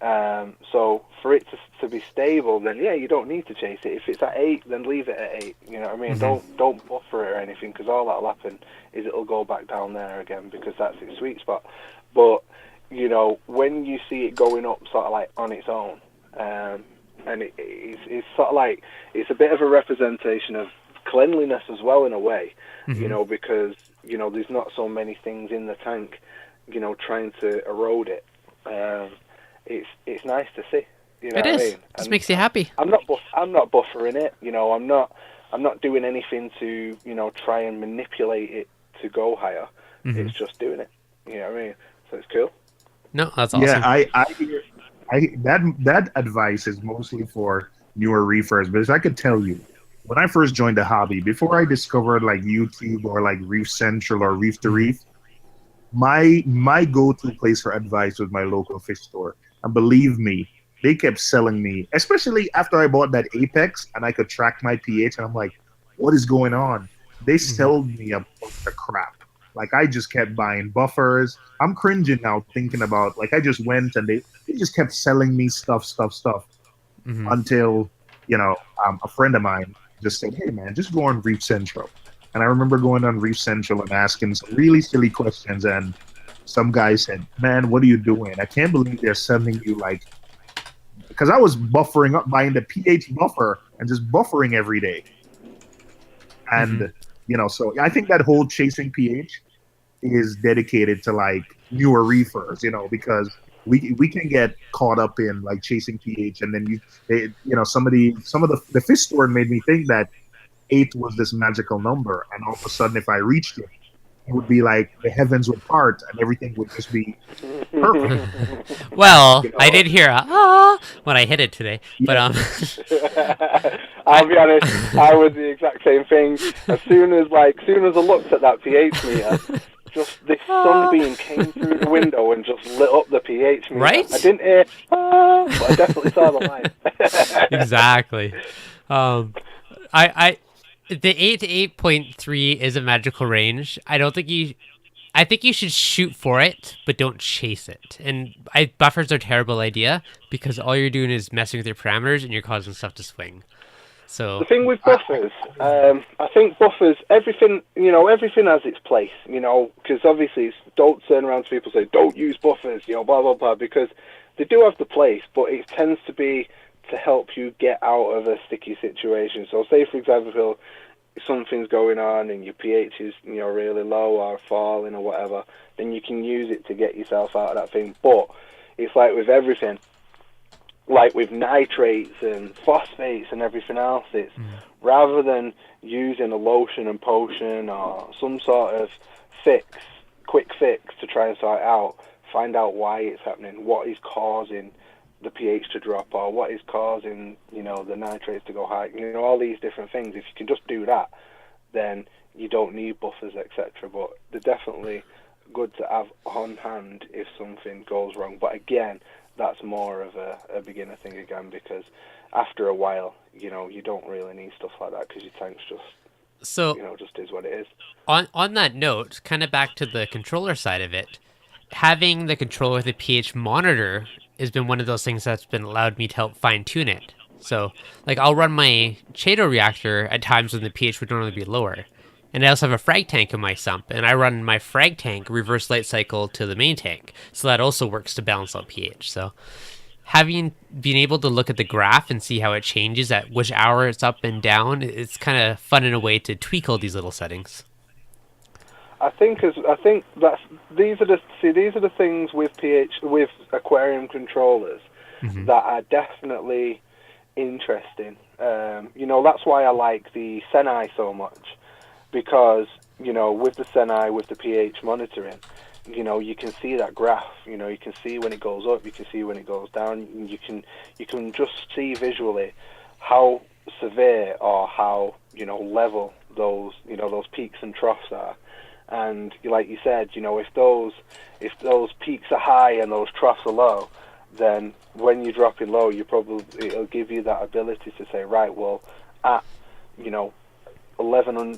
So for it to be stable, then yeah, you don't need to chase it. If it's at 8, then leave it at 8. You know what I mean? Don't buffer it or anything, because all that'll happen is it'll go back down there again, because that's its sweet spot. But you know, when you see it going up sort of like on its own, and it's sort of like, it's a bit of a representation of cleanliness as well, in a way, you know, because, you know, there's not so many things in the tank, you know, trying to erode it. It's nice to see. You know it what is. I mean? Just makes you happy. I'm not buffering it. You know, I'm not doing anything to, you know, try and manipulate it to go higher. It's just doing it. You know what I mean? So it's cool. No, that's awesome. Yeah, that advice is mostly for newer reefers. But as I could tell you, when I first joined the hobby, before I discovered like YouTube or like Reef Central or Reef to Reef, my go-to place for advice was my local fish store. And believe me, they kept selling me, especially after I bought that Apex and I could track my pH. And I'm like, what is going on? They sold me a bunch of crap. Like, I just kept buying buffers. I'm cringing now thinking about, like, I just went and they just kept selling me stuff until, you know, a friend of mine just said, hey, man, just go on Reef Central. And I remember going on Reef Central and asking some really silly questions. And some guy said, man, what are you doing? I can't believe they're sending you, like, because I was buffering up, buying the pH buffer and just buffering every day. And, you know, so I think that whole chasing pH is dedicated to like newer reefers, you know, because we can get caught up in like chasing pH, and then some of the fish store made me think that 8 was this magical number, and all of a sudden if I reached it, it would be like the heavens would part and everything would just be perfect. Well, You know? I did hear when I hit it today, but I'll be honest, I was the exact same thing. As soon as I looked at that pH meter, just this sunbeam came through the window and just lit up the pH meter. Right? I didn't hear, but I definitely saw the light. Exactly. The 8 to 8.3 is a magical range. I think you should shoot for it, but don't chase it. And buffers are a terrible idea, because all you're doing is messing with your parameters and you're causing stuff to swing. So the thing with buffers, I think buffers, everything has its place, you know, because obviously don't turn around to people and say, don't use buffers, you know, blah, blah, blah, because they do have the place, but it tends to be to help you get out of a sticky situation. So say, for example, something's going on and your pH is, you know, really low or falling or whatever, then you can use it to get yourself out of that thing. But it's like with everything, like with nitrates and phosphates and everything else, it's rather than using a lotion and potion or some sort of quick fix to try and sort it out, find out why it's happening, what is causing the pH to drop, or what is causing, you know, the nitrates to go high, you know, all these different things. If you can just do that, then you don't need buffers, etc. But they're definitely good to have on hand if something goes wrong. But again, that's more of a beginner thing again, because after a while, you know, you don't really need stuff like that, because your tank's just, you know, just is what it is. On that note, kind of back to the controller side of it, having the controller with a pH monitor has been one of those things that's been allowed me to help fine tune it. So, like, I'll run my Chaeto reactor at times when the pH would normally be lower. And I also have a frag tank in my sump, and I run my frag tank reverse light cycle to the main tank. So that also works to balance out pH. So having been able to look at the graph and see how it changes at which hour it's up and down, it's kind of fun in a way to tweak all these little settings. I think these are the things with with aquarium controllers that are definitely interesting. You know, that's why I like the Senai so much, because, you know, with the Senai, with the pH monitoring, you know, you can see that graph. You know, you can see when it goes up, you can see when it goes down. You can just see visually how severe or how, you know, level those peaks and troughs are. And like you said, if those peaks are high and those troughs are low, then when you're dropping low, it'll give you that ability to say, right, well, at 11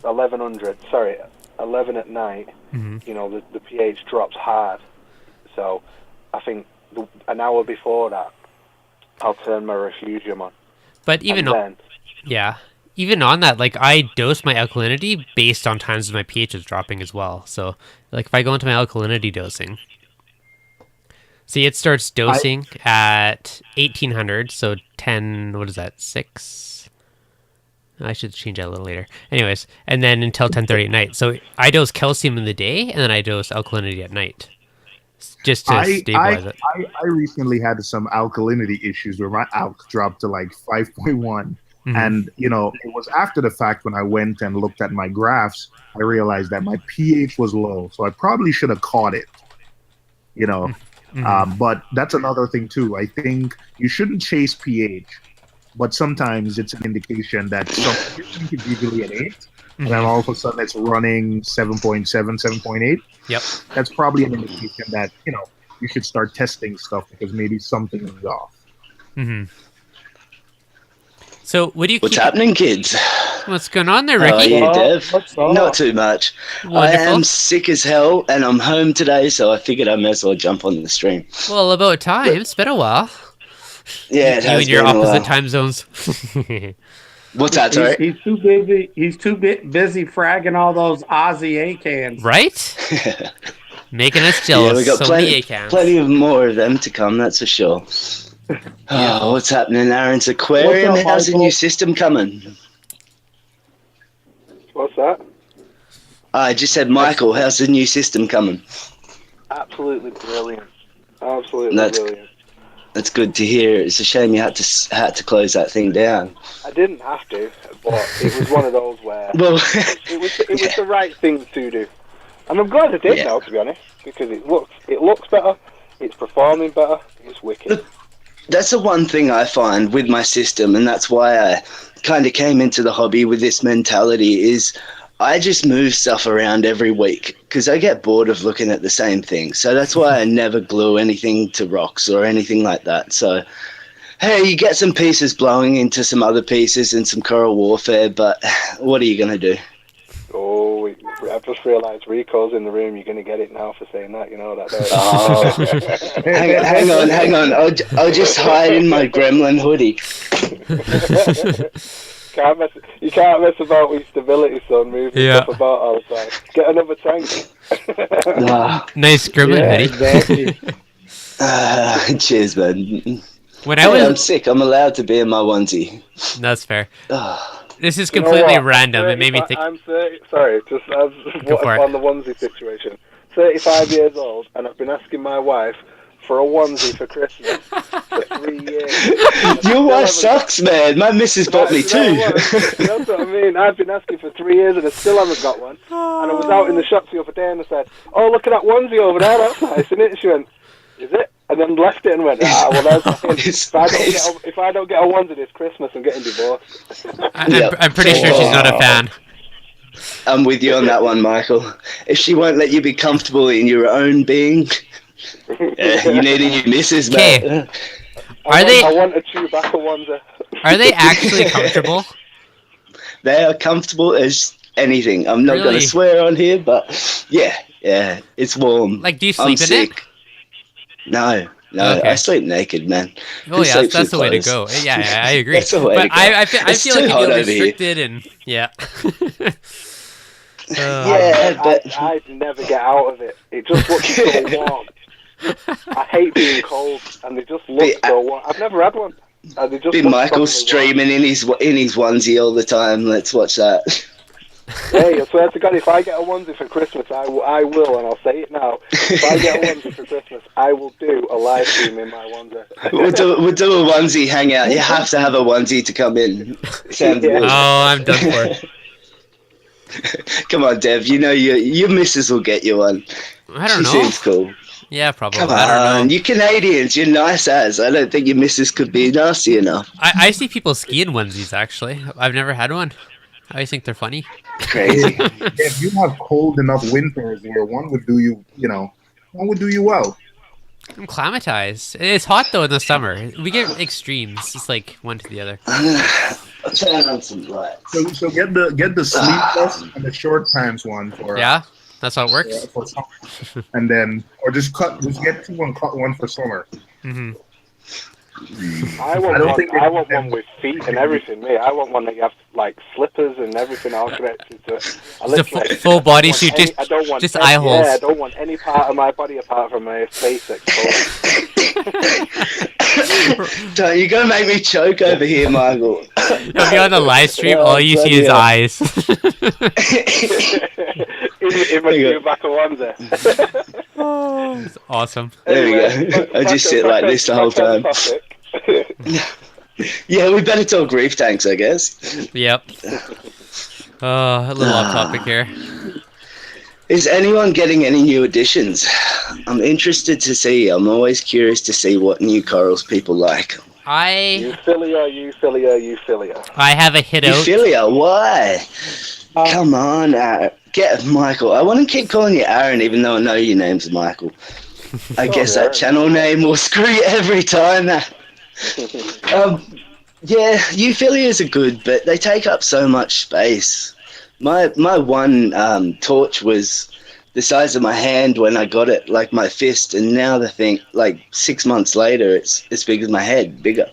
at night, the pH drops hard. So I think an hour before that, I'll turn my refugium on. But even on that, like, I dose my alkalinity based on times when my pH is dropping as well. So, like, if I go into my alkalinity dosing, see, it starts dosing at 1800, so 10, what is that, 6? I should change that a little later. Anyways, and then until 10:30 at night. So I dose calcium in the day, and then I dose alkalinity at night, just to stabilize it. I recently had some alkalinity issues where my alk dropped to like 5.1. And, it was after the fact when I went and looked at my graphs, I realized that my pH was low. So I probably should have caught it, but that's another thing too. I think you shouldn't chase pH, but sometimes it's an indication that you think it's usually an 8, and then all of a sudden it's running 7.7, 7.8. Yep. That's probably an indication that, you should start testing stuff because maybe something is off. So, what's happening, kids? What's going on there, Ricky? How are you, Dev? Not too much. Wonderful. I am sick as hell, and I'm home today, so I figured I may as well jump on the stream. Well, about time. It's been a while. Yeah, you and your opposite time zones. What's that, sorry? He's too busy. He's too busy fragging all those Aussie A-cans. Right? Making us jealous. Yeah, we got so many A-cans. Plenty of more of them to come, that's for sure. Oh, what's happening, Aaron's Aquarium? What's up, How's the Michael? new system coming? What's that? I just said, Michael, how's the new system coming? Absolutely brilliant. Absolutely brilliant. That's good to hear. It's a shame you had to close that thing down. I didn't have to, but it was one of those where Well, it was the right thing to do, and I'm glad I did now, to be honest, because it looks better, it's performing better, it's wicked. That's the one thing I find with my system, and that's why I kind of came into the hobby with this mentality, is I just move stuff around every week because I get bored of looking at the same thing. So that's why I never glue anything to rocks or anything like that. So, hey, you get some pieces blowing into some other pieces in some Coral Warfare, but what are you going to do? Oh, I just realised Rico's in the room. You're going to get it now for saying that, that. Hang on. I'll just hide in my gremlin hoodie. You can't mess about with stability, son. Moving stuff about all the time. Get another tank. Nice gremlin hoodie. Exactly. Cheers, man. I'm sick. I'm allowed to be in my onesie. That's fair. This is completely random. It made me think. I'm 30. Sorry, just as on the onesie situation. 35 years old, and I've been asking my wife for a onesie for Christmas for 3 years. Your wife sucks, man. My missus bought me two. That's what I mean. I've been asking for 3 years, and I still haven't got one. And I was out in the shop the other day, and I said, "Oh, look at that onesie over there. That's nice, isn't it?" She went, "Is it?" And then left it and went, well, that's if I don't get a onesie this Christmas, I'm getting divorced. I'm pretty sure she's not a fan. I'm with you on that one, Michael. If she won't let you be comfortable in your own being, you need a new missus, man. I want a Chewbacca onesie. Are they actually comfortable? They are comfortable as anything. I'm not going to swear on here, but yeah, it's warm. Like, do you sleep in it? No, okay. I sleep naked, man. Oh yeah, that's the way to go. Yeah, I agree. That's the way to go. I feel like you feel restricted and but I'd never get out of it. It just looks so warm. I hate being cold, and they just look so warm. I've never had one. And they just be Michael streaming in his onesie all the time. Let's watch that. Hey, I swear to God, if I get a onesie for Christmas, I will, and I'll say it now. If I get a onesie for Christmas, I will do a live stream in my onesie. We'll do a onesie hangout. You have to have a onesie to come in. Oh, I'm done for. Come on, Dev. You know your missus will get you one. I don't know. She seems cool. Yeah, probably. Come on, I don't know. You Canadians, you're nice as. I don't think your missus could be nasty enough. I see people ski in onesies, actually. I've never had one. I always think they're funny. Crazy. If you have cold enough winters where one would do you, one would do you well. I'm climatized. It's hot though in the summer. We get extremes. It's like one to the other. I'll turn on some lights. So get the sleeveless and the short pants one for Yeah, that's how it works. for summer, and then or just get two and cut one for summer. Mm-hmm. I want one with feet and everything. Me, I want one that you have like slippers and everything all connected to it. Just a full bodysuit, just eye holes. Yeah, I don't want any part of my body apart from my face exposed. You're gonna make me choke over here, Michael. If you're on the live stream, all you see is eyes. in my Chewbacca onesie. Oh, it's awesome. There we go. I just sit like this the whole time. Yeah, we better talk reef tanks, I guess. Yep. A little off topic here. Is anyone getting any new additions? I'm interested to see. I'm always curious to see what new corals people like. Euphilia. I have a hit out. Euphilia, why? Come on, get Michael. I want to keep calling you Aaron, even though I know your name's Michael. I guess that channel name will screw you every time. Yeah, Euphilias are good, but they take up so much space. My one torch was the size of my hand when I got it, like my fist, and now the thing, like 6 months later, it's as big as my head, bigger.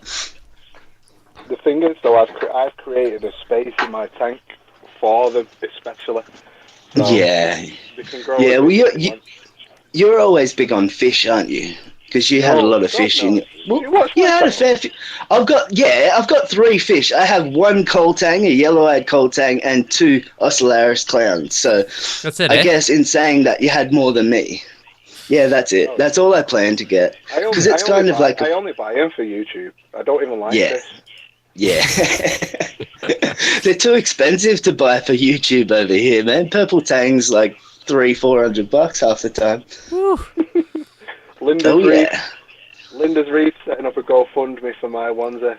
The thing is, though, I've created a space in my tank for them, especially. So yeah. They can grow. Yeah, well, you're always big on fish, aren't you? Because you had a lot of fish in. Well, you had a fair. I've got 3 fish. I have 1 coal tang, a yellow-eyed coal tang, and 2 Ocellaris clowns. So that's it. I guess in saying that, you had more than me. Yeah, that's it. That's all I plan to get. Because it's kind of like I only buy them for YouTube. I don't even like fish. Yeah. They're too expensive to buy for YouTube over here, man. Purple tang's like $300-400 half the time. Linda's Reef setting up a GoFundMe for my onesie.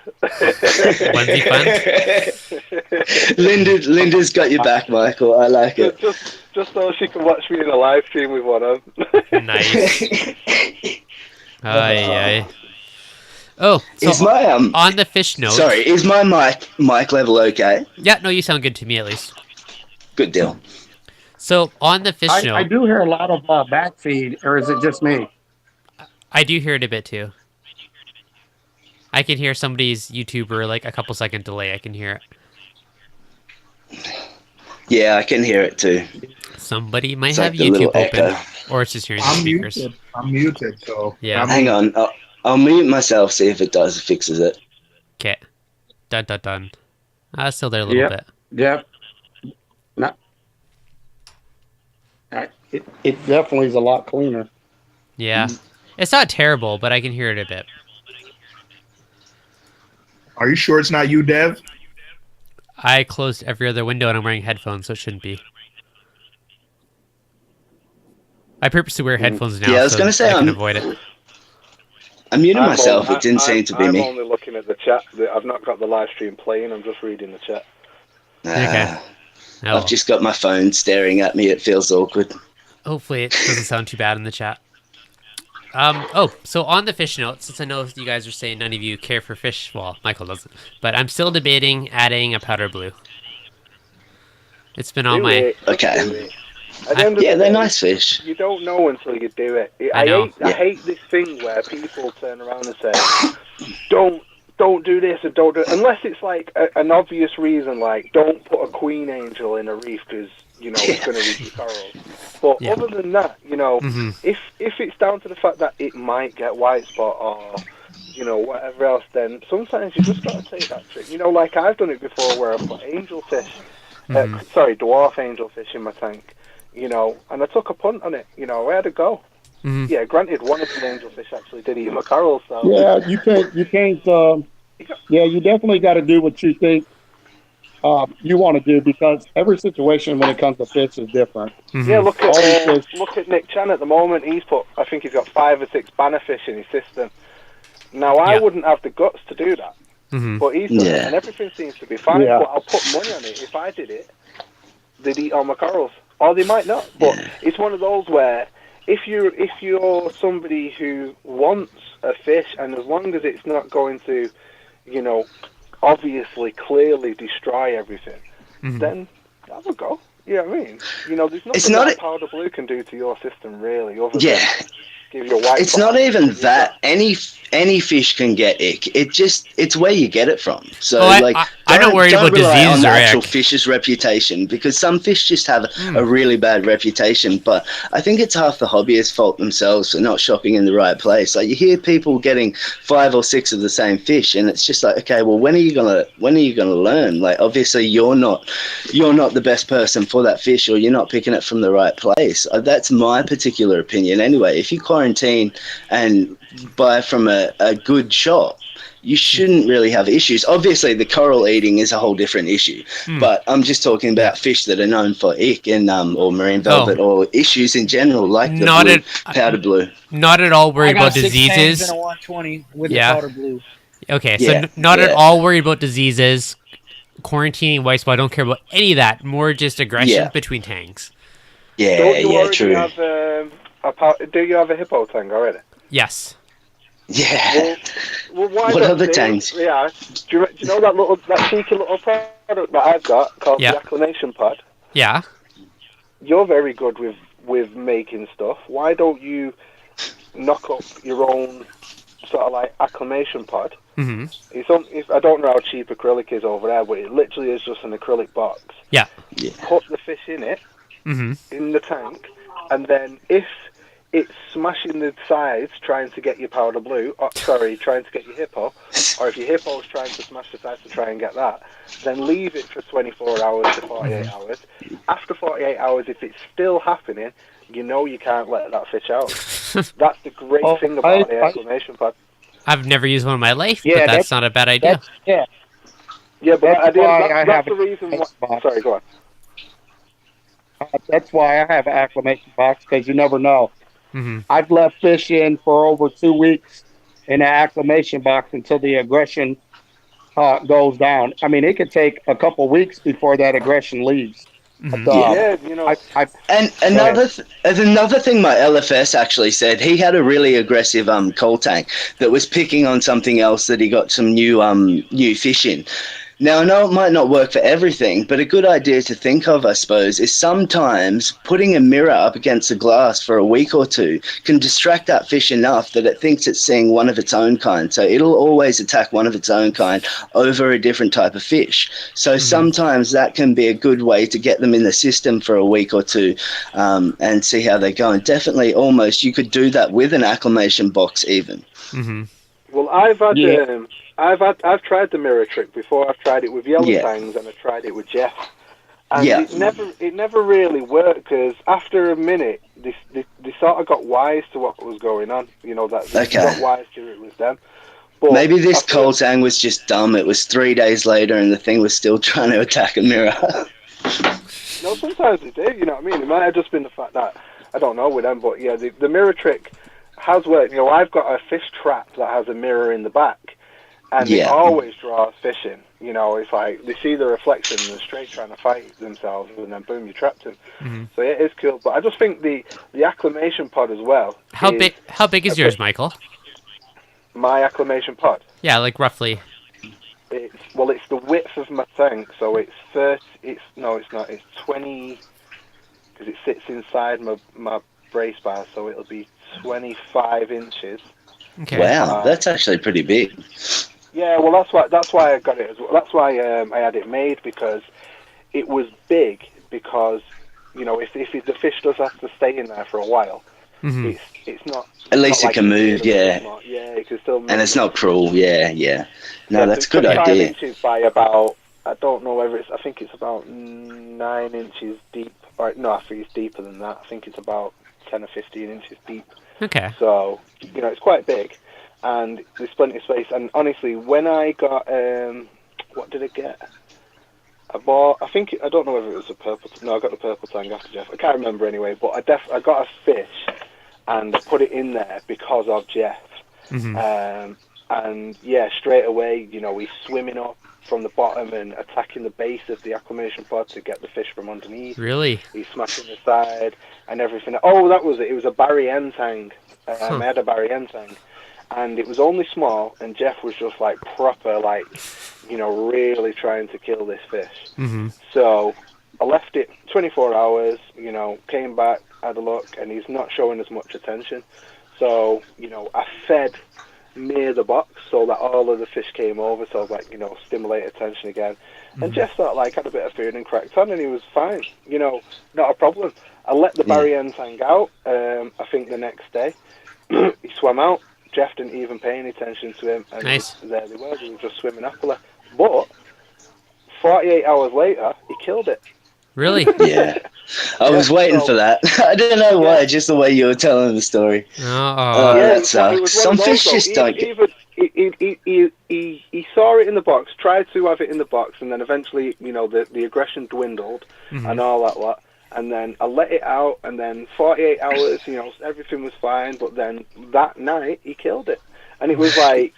Onesie fund? Linda's got your back, Michael. I like it. Just so she can watch me in a live stream with one on. Nice. Aye. Oh, so is my on the fish note. Sorry, is my mic level okay? Yeah, no, you sound good to me at least. Good deal. So on the fish note, I do hear a lot of backfeed, or is it just me? I do hear it a bit too. I can hear somebody's YouTuber like a couple second delay. I can hear it. Yeah, I can hear it too. Somebody might It's have like the YouTube little open, echo. or it's just hearing the speakers. I'm muted, so yeah. Hang on, I'll mute myself. See if it fixes it. Okay. Dun. Still there a little bit. Yep. No. It definitely is a lot cleaner. Yeah. It's not terrible, but I can hear it a bit. Are you sure it's not you, Dev? I closed every other window and I'm wearing headphones, so it shouldn't be. I purposely wear headphones now, Yeah, I was gonna say I can avoid it. I muted myself. It didn't seem to be me. I'm only looking at the chat. I've not got the live stream playing. I'm just reading the chat. Okay. Oh. I've just got my phone staring at me. It feels awkward. Hopefully it doesn't sound too bad in the chat. So on the fish note, since I know you guys are saying none of you care for fish, well, Michael doesn't, but I'm still debating adding a powder blue. It's been on my... Okay. Yeah, they're nice fish. You don't know until you do it. I hate this thing where people turn around and say, don't do this and don't do it. Unless it's like an obvious reason, like don't put a queen angel in a reef because, it's going to reach your corals. But other than that, if it's down to the fact that it might get white spot or, whatever else, then sometimes you just got to take that trick. Like I've done it before where I put angelfish, dwarf angelfish in my tank. And I took a punt on it. I had to go. Mm-hmm. Yeah, granted, one of the angelfish actually did eat my corals. So yeah, you can't. You definitely got to do what you think you want to do because every situation when it comes to fish is different. Mm-hmm. Yeah, look at Nick Chan at the moment. I think he's got 5 or 6 bannerfish in his system. Now I wouldn't have the guts to do that. But he's done it, and everything seems to be fine. Yeah. But I'll put money on it. If I did it, they'd eat all my corals, or they might not. But it's one of those where if you're somebody who wants a fish, and as long as it's not going to, obviously clearly destroy everything, then have a go. You know what I mean? There's nothing that powder blue can do to your system really, other than give you a white. It's not even that. Any fish can get ick. It's where you get it from. So I don't worry about rely disease on the or actual ick. fish's reputation, because some fish just have a really bad reputation. But I think it's half the hobbyist's fault themselves for not shopping in the right place. Like, you hear people getting 5 or 6 of the same fish, and it's just like, okay, well, when are you gonna learn? Like, obviously you're not the best person for that fish, or you're not picking it from the right place. That's my particular opinion anyway. If you quarantine and buy from a good shop, you shouldn't really have issues. Obviously, the coral eating is a whole different issue, but I'm just talking about fish that are known for ick and or marine velvet or issues in general, like the powder blue. Not at all worried about diseases. I got 6 tangs and a 120 with the powder blue. Okay, so not at all worried about diseases, quarantining, white spot. I don't care about any of that. More just aggression between tanks. Don't you already have do you have a hippo tank already? Yes. Yeah. Well, why what don't other they- tanks? Yeah. Do you know that cheeky little product that I've got called the Acclimation Pod? Yeah. You're very good with making stuff. Why don't you knock up your own sort of like acclimation pod? It's I don't know how cheap acrylic is over there, but it literally is just an acrylic box. Yeah. Put the fish in it, in the tank, and then if it's smashing the sides trying to get your powder blue, trying to get your hippo, or if your hippo's trying to smash the sides to try and get that, then leave it for 24 hours to 48 hours. After 48 hours, if it's still happening, you can't let that fish out. That's the great thing about the acclimation pod. I've never used one in my life, but that's not a bad idea. Yeah, but that's the reason why. Sorry, go on. That's why I have an acclimation box, because you never know. I've left fish in for over 2 weeks in an acclimation box until the aggression goes down. I mean, it could take a couple weeks before that aggression leaves. But, And another thing my LFS actually said, he had a really aggressive coal tank that was picking on something else that he got some new fish in. Now, I know it might not work for everything, but a good idea to think of, I suppose, is sometimes putting a mirror up against the glass for a week or two can distract that fish enough that it thinks it's seeing one of its own kind. So it'll always attack one of its own kind over a different type of fish. So sometimes that can be a good way to get them in the system for a week or two and see how they go. And definitely almost you could do that with an acclimation box even. Well, I've had I've tried the mirror trick before. I've tried it with yellow tangs and I tried it with Jeff, and it never really worked, because after a minute they sort of got wise to what was going on. That they got wise to it was them. But maybe this coal tang was just dumb. It was 3 days later and the thing was still trying to attack a mirror. No, sometimes they do. You know what I mean? It might have just been the fact that I don't know with them, but yeah, the mirror trick has worked. I've got a fish trap that has a mirror in the back. And it always draws fish in. It's like they see the reflection and they're straight trying to fight themselves, and then boom, you trapped them. So it is cool. But I just think the acclimation pod as well. How big is yours, Michael? My acclimation pod? Yeah, like roughly. It's the width of my tank, so it's 30. It's not. It's 20, because it sits inside my brace bar, so it'll be 25 inches. Okay. Wow, that's actually pretty big. Yeah, well, that's why I got it as well. That's why I had it made, because it was big. Because if the fish does have to stay in there for a while, it's not. At least it can move, it can still move. And it's not cruel, No, that's a good idea. 5 inches by about, I don't know whether I think it's about 9 inches deep. Or no, I think it's deeper than that. I think it's about 10 or 15 inches deep. Okay. So it's quite big. And there's plenty of space. And honestly, when I got, what did I get? I don't know whether it was a purple. No, I got the purple tang after Jeff. I can't remember anyway. But I got a fish, and I put it in there because of Jeff. And And yeah, straight away, you know, he's swimming up from the bottom and attacking the base of the acclimation pod to get the fish from underneath. Really? He's smashing the side and everything. Oh, that was it. It was a Barry N tang. I had a Barry N tang. And it was only small, and Jeff was just like proper, like, you know, really trying to kill this fish. Mm-hmm. So I left it 24 hours, you know, came back, had a look, and he's not showing as much attention. So, you know, I fed near the box so that all of the fish came over, so like, you know, stimulate attention again. And Jeff sort of like had a bit of food and cracked on, and he was fine, you know, not a problem. I let the Barry N tang out, I think the next day. He swam out. Jeff didn't even pay any attention to him, and Nice. there they were just swimming happily. But 48 hours later, he killed it. Really? Yeah. I was waiting for that. I don't know why, just the way you were telling the story. Oh, that sucks. Some fish just don't get... He saw it in the box, tried to have it in the box, and then eventually, you know, the aggression dwindled and all that lot. And then I let it out, and then 48 hours, you know, everything was fine. But then that night, he killed it. And it was like,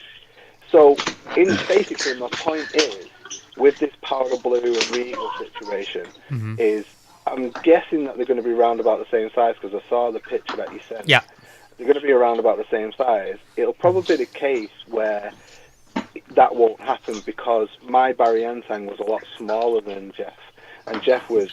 so basically my point is, with this powder blue and regal situation, is I'm guessing that they're going to be around about the same size, because I saw the picture that you sent. Yeah. They're going to be around about the same size. It'll probably be the case where that won't happen, because my Barry N tang was a lot smaller than Jeff. And Jeff is,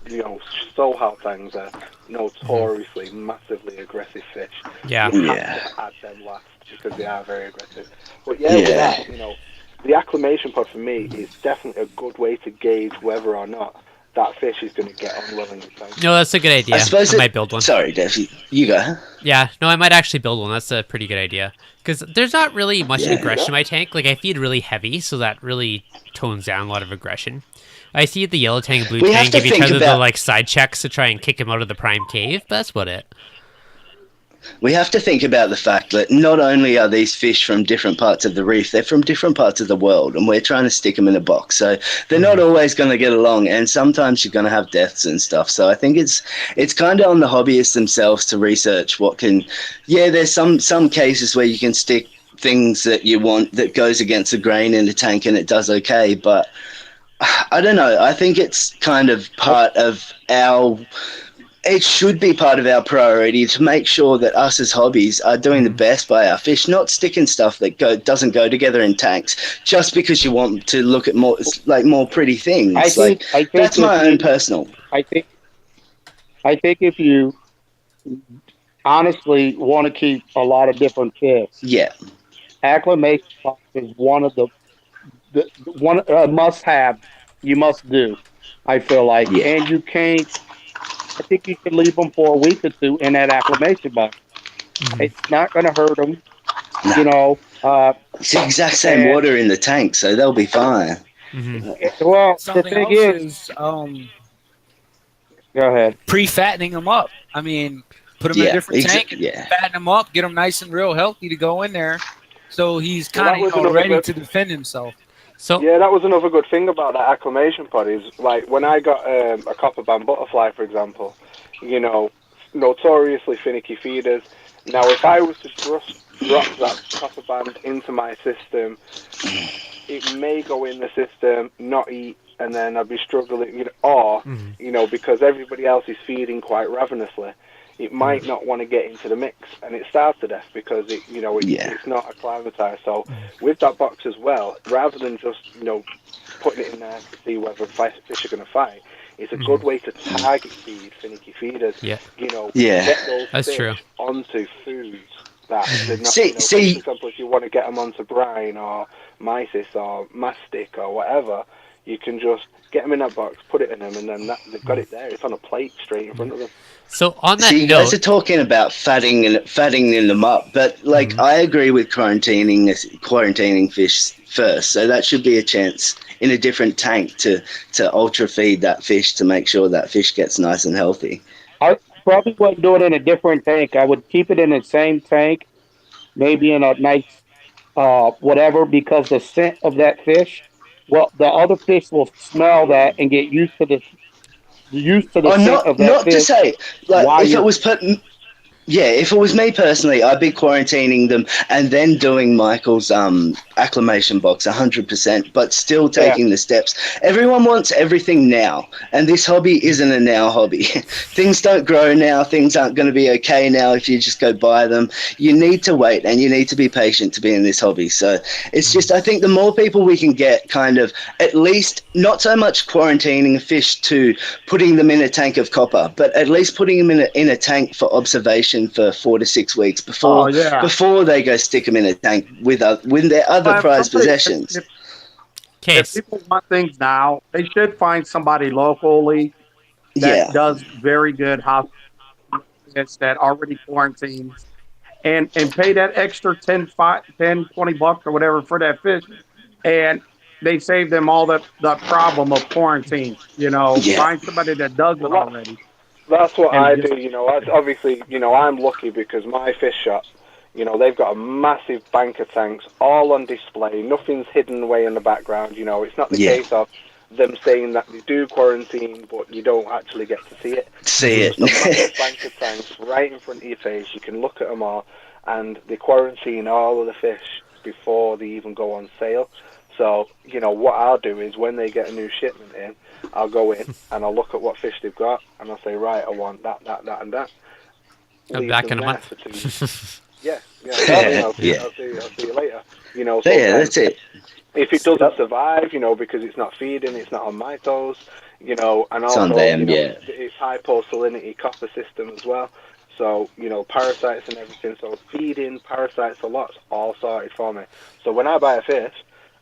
you know, sohal tangs are notoriously massively aggressive fish. Yeah. You have to add them last, because they are very aggressive. But with that, you know, the acclimation pod for me is definitely a good way to gauge whether or not that fish is going to get on well in the tank. No, that's a good idea. I might build one. Sorry, Dave, you go. Yeah, no, I might actually build one. That's a pretty good idea. Because there's not really much aggression in my tank. Like, I feed really heavy, so that really tones down a lot of aggression. I see the yellow tank and blue tank give each other the like side checks to try and kick him out of the prime cave, but that's about it. We have to think about the fact that not only are these fish from different parts of the reef, they're from different parts of the world, and we're trying to stick them in a box. So they're not always going to get along, and sometimes you're going to have deaths and stuff. So I think it's kind of on the hobbyists themselves to research what can... Yeah, there's some cases where you can stick things that you want that goes against the grain in the tank and it does okay, but I don't know. I think it's kind of part of our... It should be part of our priority to make sure that us as hobbies are doing the best by our fish, not sticking stuff that doesn't go together in tanks just because you want to look at more pretty things. I think that's my own personal. I think if you honestly want to keep a lot of different fish, acclimation box is one of the must have. You must do. I feel like, and you can't. I think you can leave them for a week or two in that acclimation box. It's not going to hurt them. No. You know, it's the exact same water in the tank, so they'll be fine. Well, something the thing is, go ahead. Pre-fattening them up. I mean, put them in a different tank and fatten them up, get them nice and real healthy to go in there. So he's kind of ready to defend himself. So yeah, that was another good thing about that acclimation pod is, like, when I got a copper band butterfly, for example, you know, notoriously finicky feeders. Now, if I was to just drop that copper band into my system, it may go in the system, not eat, and then I'd be struggling, you know, or, you know, because everybody else is feeding quite ravenously, it might not want to get into the mix, and it starves to death because it's not acclimatized. So with that box as well, rather than just, you know, putting it in there to see whether fish are going to fight, it's a good way to target feed finicky feeders. You know, get those fish onto foods that they're not. For example, if you want to get them onto brine or mysis or mastic or whatever, you can just get them in that box, put it in them, and then they've got it there. It's on a plate straight in front of them. So on that you guys are talking about fattening them up, but like I agree with quarantining fish first. So that should be a chance in a different tank to ultra feed that fish to make sure that fish gets nice and healthy. I probably wouldn't do it in a different tank. I would keep it in the same tank, maybe in a nice whatever, because the scent of that fish. Well, the other fish will smell that and get used to the scent of that not fish. To say, like, if it was put Yeah, if it was me personally, I'd be quarantining them and then doing Michael's acclimation box 100%, but still taking the steps. Everyone wants everything now, and this hobby isn't a now hobby. Things don't grow now. Things aren't going to be okay now if you just go buy them. You need to wait, and you need to be patient to be in this hobby. So it's just, I think the more people we can get kind of, at least, not so much quarantining fish to putting them in a tank of copper, but at least putting them in a tank for observation for 4 to 6 weeks before they go stick them in a tank with their other prized possessions. If people want things now, they should find somebody locally that does very good house that already quarantines and pay that extra 10, 20 bucks or whatever for that fish. And they save them all the problem of quarantine. Find somebody that does it already. That's what I do, obviously, I'm lucky because my fish shop, they've got a massive bank of tanks all on display. Nothing's hidden away in the background. It's not the case of them saying that they do quarantine, but you don't actually get to see it. It's a massive bank of tanks right in front of your face. You can look at them all, and they quarantine all of the fish before they even go on sale. So, what I'll do is when they get a new shipment in, I'll go in and I'll look at what fish they've got, and I'll say, right, I want that, and that. I'm back in a month. I'll see you later. That's it. If it doesn't survive, because it's not feeding, it's not on my toes, and also, on them, it's hyposalinity copper system as well. So, parasites and everything. So feeding, parasites, a lot's all sorted for me. So when I buy a fish,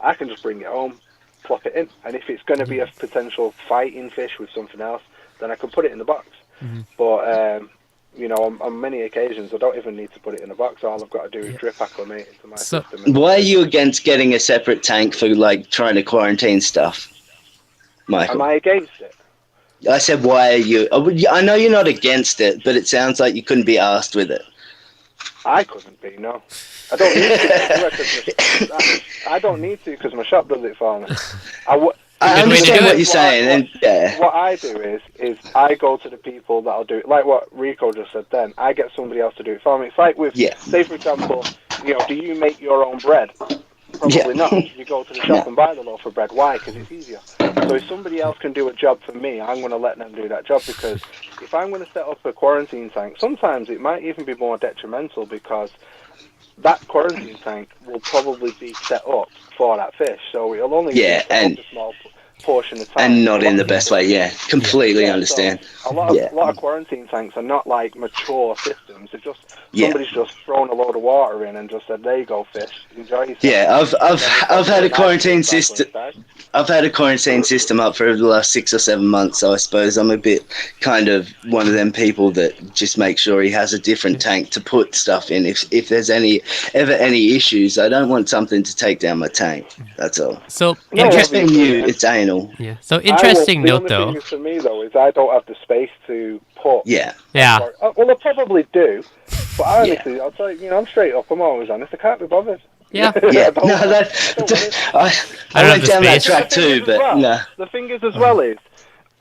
I can just bring it home, plop it in, and if it's going to be a potential fighting fish with something else, then I can put it in the box. But on many occasions, I don't even need to put it in a box. All I've got to do is drip acclimate into my system. Why are you against getting a separate tank for trying to quarantine stuff, Michael? Am I against it? I said, why are you? I know you're not against it, but it sounds like you couldn't be asked with it. I couldn't be, no. I don't need to. I don't need to because my shop does it for me. I understand what you're saying. What I do is I go to the people that'll do it, like what Rico just said then. I get somebody else to do it for me. It's like with, say for example, do you make your own bread? Probably not. You go to the shop and buy the loaf of bread. Why? Because it's easier. So if somebody else can do a job for me, I'm going to let them do that job, because if I'm going to set up a quarantine tank, sometimes it might even be more detrimental because that quarantine tank will probably be set up for that fish, so it'll only be set up a small portion of time. And not in the best way, completely understand. So a lot of quarantine tanks are not like mature systems. It's just somebody's just thrown a load of water in and just said, there you go, fish, enjoy yourself. Yeah, I've had a quarantine system. I've had a quarantine system up for the last 6 or 7 months, so I suppose I'm a bit kind of one of them people that just make sure he has a different tank to put stuff in. If there's ever any issues, I don't want something to take down my tank. That's all. So interesting. It's anal. Yeah. So interesting note though. The only thing for me though is I don't have the space to put. Yeah. Well, I probably do, but honestly, I'll tell you, I'm straight up. I'm always honest. I can't be bothered. Yeah. I went down that track too, but no. The thing is as well is,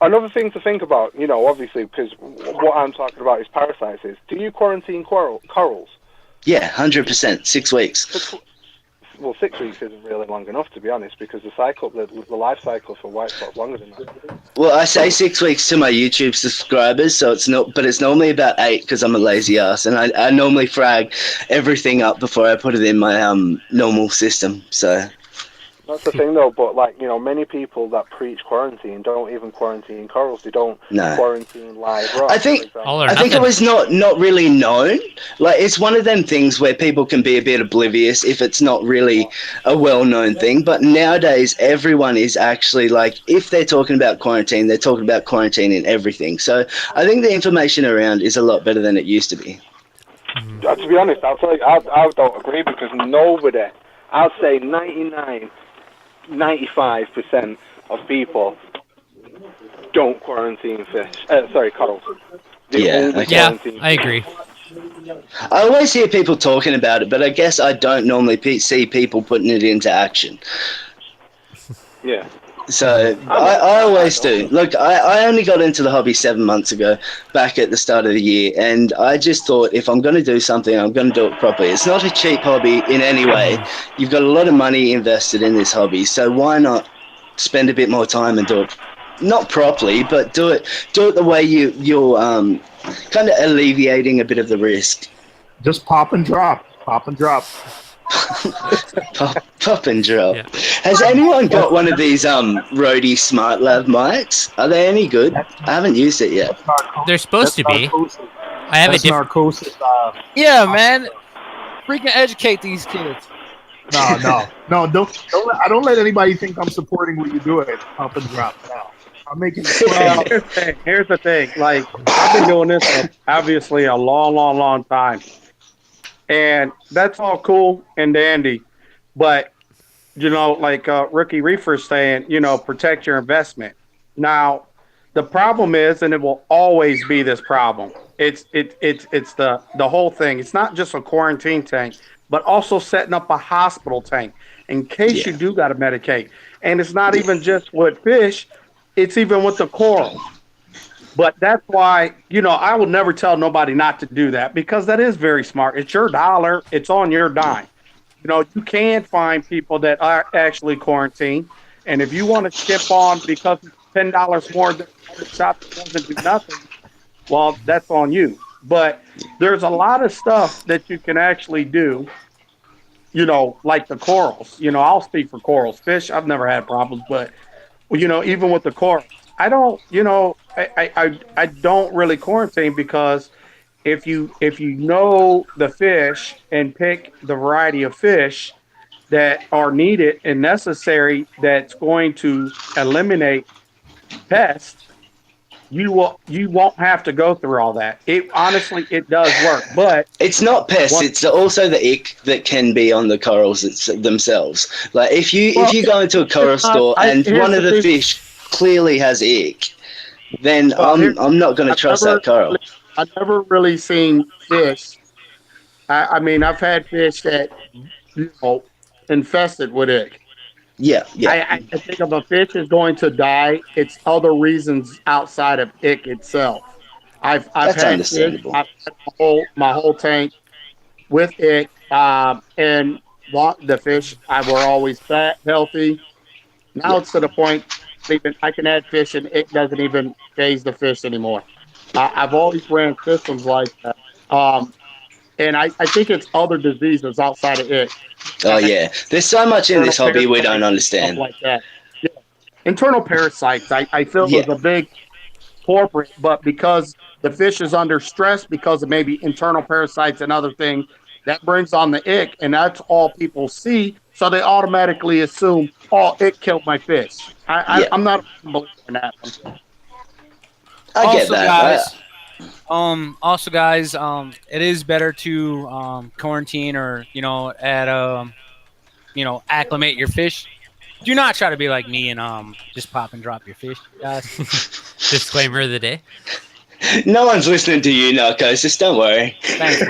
another thing to think about, obviously, because what I'm talking about is parasites, is, do you quarantine corals? Yeah, 100%, 6 weeks. Well, 6 weeks isn't really long enough, to be honest, because the life cycle for white spot's longer than that. Well, I say 6 weeks to my YouTube subscribers, so it's normally about 8 because I'm a lazy ass, and I normally frag everything up before I put it in my normal system. So that's the thing, though. But many people that preach quarantine don't even quarantine corals. They don't quarantine live rocks. I think it was not really known. Like, it's one of them things where people can be a bit oblivious if it's not really a well-known thing. But nowadays, everyone is actually, like, if they're talking about quarantine, they're talking about quarantine in everything. So I think the information around is a lot better than it used to be. To be honest, I'll tell you, I don't agree, because nobody, I'll say 95% of people don't quarantine corals. I agree. I always hear people talking about it, but I guess I don't normally see people putting it into action. Yeah. So I always do. Look, I only got into the hobby 7 months ago, back at the start of the year, and I just thought if I'm going to do something, I'm going to do it properly. It's not a cheap hobby in any way. You've got a lot of money invested in this hobby, so why not spend a bit more time and do it, not properly, but do it the way you're kind of alleviating a bit of the risk. Just pop and drop. Pop and drop. Pop and drop. Yeah. Has anyone got one of these Rode Smart Lab mics? Are they any good? I haven't used it yet. They're supposed to be. I have a different. Narcosis. Yeah, man. Freaking educate these kids. No. Don't. I don't let anybody think I'm supporting what you do. It pop and drop. No, I'm making. Well, here's the thing. Like, I've been doing this for obviously a long time. And that's all cool and dandy. But, like Rookie Reefer's saying, protect your investment. Now, the problem is, and it will always be this problem, it's the whole thing. It's not just a quarantine tank, but also setting up a hospital tank in case you do got to medicate. And it's not even just with fish. It's even with the coral. But that's why, I will never tell nobody not to do that because that is very smart. It's your dollar. It's on your dime. You can find people that are actually quarantined. And if you want to skip on because it's $10 more than a shop that doesn't do nothing, well, that's on you. But there's a lot of stuff that you can actually do, like the corals. I'll speak for corals. Fish, I've never had problems. But, even with the corals, I don't, I don't really quarantine because if you know the fish and pick the variety of fish that are needed and necessary that's going to eliminate pests, you won't have to go through all that. It honestly it does work, but it's not pests. It's also the ick that can be on the corals themselves. Like if you go into a coral store and one of the fish clearly has ick, then I'm not going to trust that coral. I've never really seen fish. I mean, I've had fish that infested with ick. Yeah. I think if a fish is going to die, it's other reasons outside of ick itself. I've had fish, I've had my whole tank with ick, and the fish were always fat, healthy. Now it's to the point I can add fish and it doesn't even phase the fish anymore. I've always ran systems like that. And I think it's other diseases outside of it. Oh, yeah. There's so much in this hobby we don't understand. Like that. Yeah. Internal parasites, I feel is a big corporate, but because the fish is under stress because of maybe internal parasites and other things, that brings on the ick, and that's all people see. So they automatically assume, oh, it killed my fish. I'm not a believer in that one. I get that. Guys, it is better to quarantine or acclimate your fish. Do not try to be like me and just pop and drop your fish, guys. Disclaimer of the day. No one's listening to you, Narcos. Just don't worry. Thanks,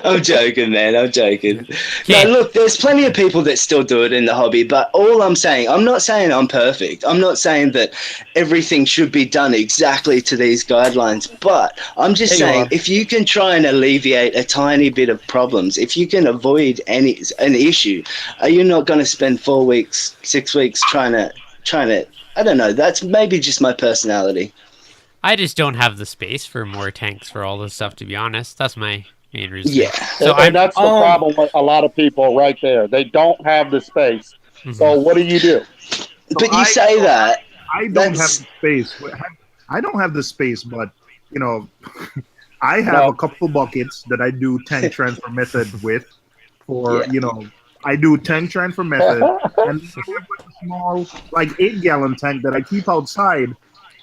I'm joking, man. I'm joking. No, look, there's plenty of people that still do it in the hobby, but all I'm not saying I'm perfect. I'm not saying that everything should be done exactly to these guidelines, but I'm just saying if you can try and alleviate a tiny bit of problems, if you can avoid an issue, are you not going to spend 4 weeks, 6 weeks trying to? I don't know. That's maybe just my personality. I just don't have the space for more tanks for all this stuff, to be honest. That's my main reason. Yeah. So that's the problem with a lot of people right there. They don't have the space. Mm-hmm. So what do you do? But you say that. I don't have the space. I don't have the space, but, I have a couple buckets that I do tank transfer method with I do tank transfer method and a small, 8-gallon tank that I keep outside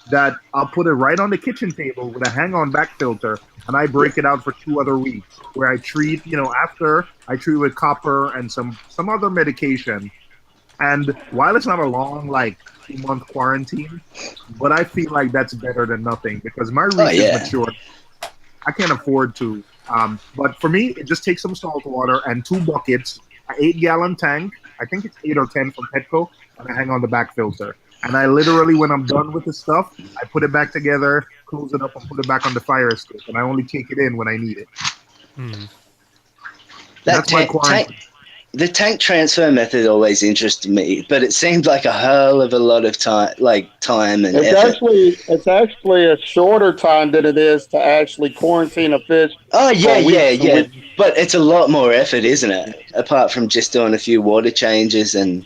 that I'll put it right on the kitchen table with a hang-on back filter, and I break it out for 2 other weeks where I treat, after I treat with copper and some other medication. And while it's not a long, 2-month quarantine, but I feel like that's better than nothing because my reef is matured. I can't afford to. But for me, it just takes some salt water and 2 buckets, an 8-gallon tank, I think it's 8 or 10 from Petco, and I hang on the back filter. And I literally, when I'm done with the stuff, I put it back together, close it up, and put it back on the fire escape. And I only take it in when I need it. That's my quarantine. The tank transfer method always interested me, but it seemed like a hell of a lot of time, and effort. It's actually a shorter time than it is to actually quarantine a fish. Oh yeah. But it's a lot more effort, isn't it? Apart from just doing a few water changes and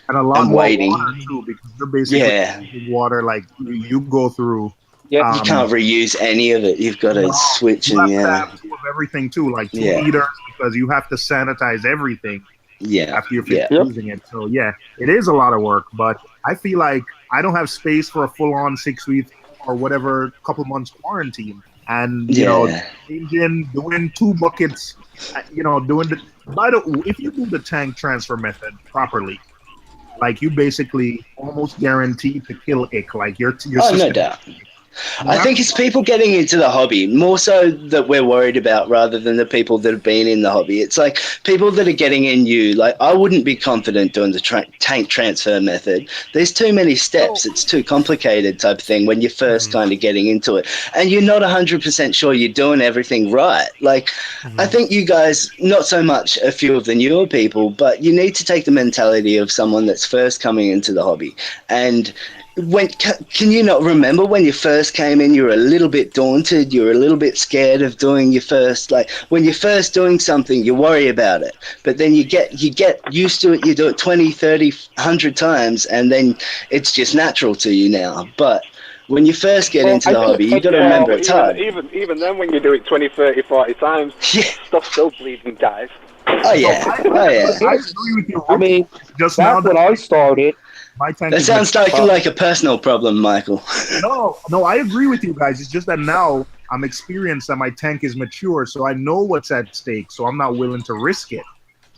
a lot more waiting. Water too, because you're basically water like you go through. Yeah, you can't reuse any of it. You've got to switch you have to have two of everything too, like 2 liters, because you have to sanitize everything. After you're using it. So it is a lot of work, but I feel like I don't have space for a full-on 6 weeks or whatever couple months quarantine. And you know, doing 2 buckets, if you do the tank transfer method properly, like you basically almost guaranteed to kill ick. Like your no doubt. I think it's people getting into the hobby more so that we're worried about rather than the people that have been in the hobby. It's like people that are getting in new. Like I wouldn't be confident doing the tank transfer method. There's too many steps. It's too complicated type of thing when you're first kind of getting into it. And you're not 100% sure you're doing everything right. Like I think you guys, not so much a few of the newer people, but you need to take the mentality of someone that's first coming into the hobby. And can you not remember when you first came in, you were a little bit daunted, you were a little bit scared of doing your first, like when you're first doing something, you worry about it, but then you get used to it, you do it 20, 30, 100 times, and then it's just natural to you now. But when you first get into the hobby, you got to remember it's hard. Even then, when you do it 20, 30, 40 times, stuff still bleeding dies. Oh yeah. I agree with you. I mean, just that's when I started. My tank that sounds like a personal problem, Michael. No, I agree with you guys. It's just that now I'm experienced and my tank is mature, so I know what's at stake, so I'm not willing to risk it.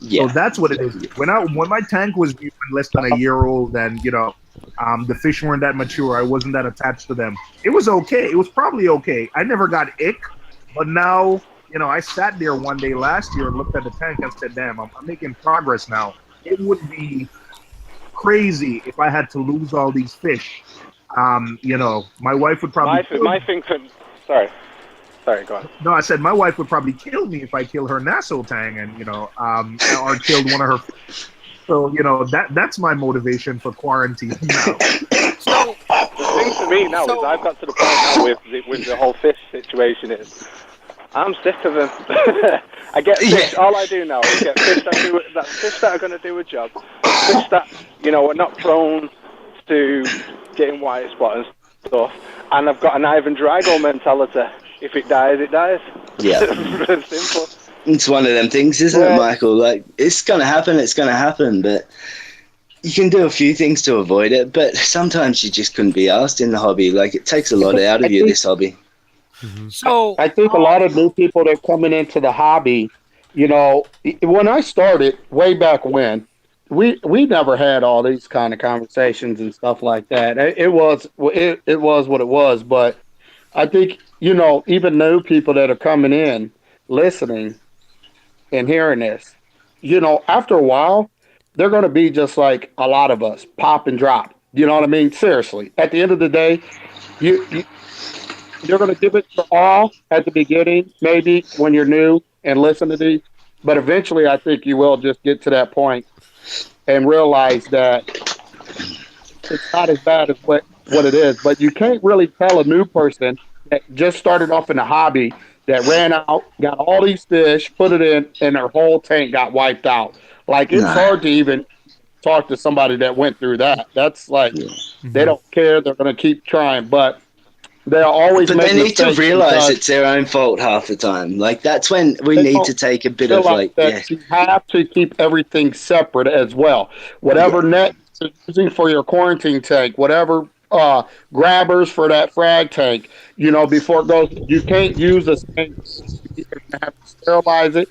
So that's what it is. When my tank was even less than a year old, and the fish weren't that mature, I wasn't that attached to them. It was okay. It was probably okay. I never got ick, but now I sat there one day last year and looked at the tank and said, "Damn, I'm making progress now." It would be crazy if I had to lose all these fish. My wife would probably sorry, go on. No, I said my wife would probably kill me if I kill her Nassau tang and or killed one of her fish. So that's my motivation for quarantine now. So the thing for me now is I've got to the point now with the whole fish situation is I'm sick of them. I get fish. All I do now is get fish that are going to do a job. Fish that are not prone to getting white spot and stuff. And I've got an Ivan Drago mentality. If it dies, it dies. Yeah. Simple. It's one of them things, isn't it, Michael? Like it's gonna happen, but you can do a few things to avoid it. But sometimes you just couldn't be asked in the hobby. Like it takes a lot out of you, this hobby. So I think a lot of new people that are coming into the hobby, when I started way back when, we never had all these kind of conversations and stuff like that. It was what it was. But I think even new people that are coming in, listening and hearing this, after a while, they're going to be just like a lot of us, pop and drop. You know what I mean? Seriously, at the end of the day, you're going to give it your all at the beginning, maybe when you're new and listen to these. But eventually, I think you will just get to that point and realize that it's not as bad as what it is. But you can't really tell a new person that just started off in a hobby that ran out, got all these fish, put it in, and their whole tank got wiped out. Like, it's hard to even talk to somebody that went through that. That's like, they don't care. They're going to keep trying. But they'll always But they need to realize it's their own fault half the time. Like, that's when we need to take a bit of You have to keep everything separate as well. Whatever net you're using for your quarantine tank, whatever grabbers for that frag tank, before it goes, you can't use a tank. You have to sterilize it.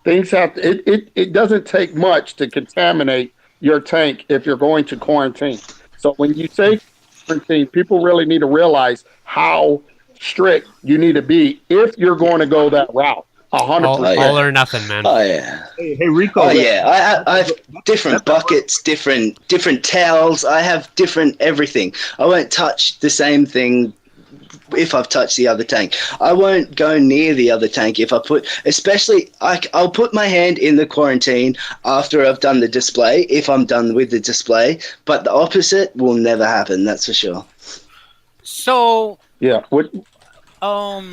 Things have to, it doesn't take much to contaminate your tank if you're going to quarantine. So when you say quarantine, people really need to realize how strict you need to be if you're going to go that route. 100%. All or nothing, man. Oh yeah. Hey Rico. Oh yeah. I have different buckets, different towels. I have different everything. I won't touch the same thing if I've touched the other tank. I won't go near the other tank if I put, especially, I'll put my hand in the quarantine after I've done the display, if I'm done with the display, but the opposite will never happen, that's for sure. So, yeah. I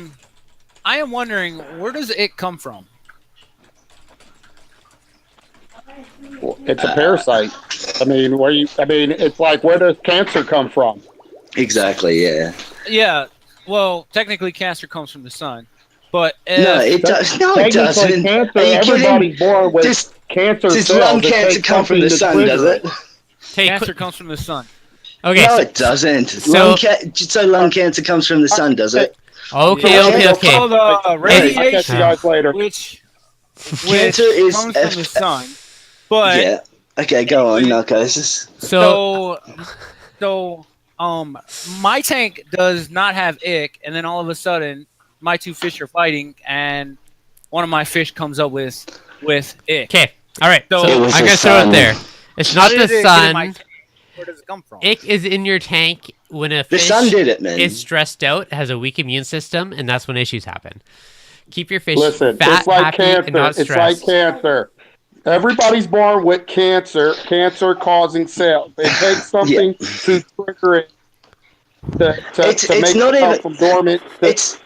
am wondering, where does it come from? It's a parasite. I mean, it's like, where does cancer come from? Exactly, yeah. Yeah, well, technically cancer comes from the sun, but No, it does. No, it doesn't. Cancer, everybody's born with cancer does cells. lung cancer come from the sun, does it? Cancer comes from the sun. Okay. No, it doesn't. So lung cancer comes from the sun, does it? Okay. So the radiation, later. which cancer is comes from the sun, but yeah. Okay, go on, Narcosis. So my tank does not have ick, and then all of a sudden, my two fish are fighting, and one of my fish comes up with ick. Okay, all right. So I'm gonna throw it there. It's not the sun. Where does it come from? Ick is in your tank when a The fish sun did it, man. is stressed out, has a weak immune system, and that's when issues happen. Keep your fish Listen, fat, it's like happy, cancer. and not stressed. It's like cancer. Everybody's born with cancer-causing cells. It takes something to trigger it to make it come from dormant. It's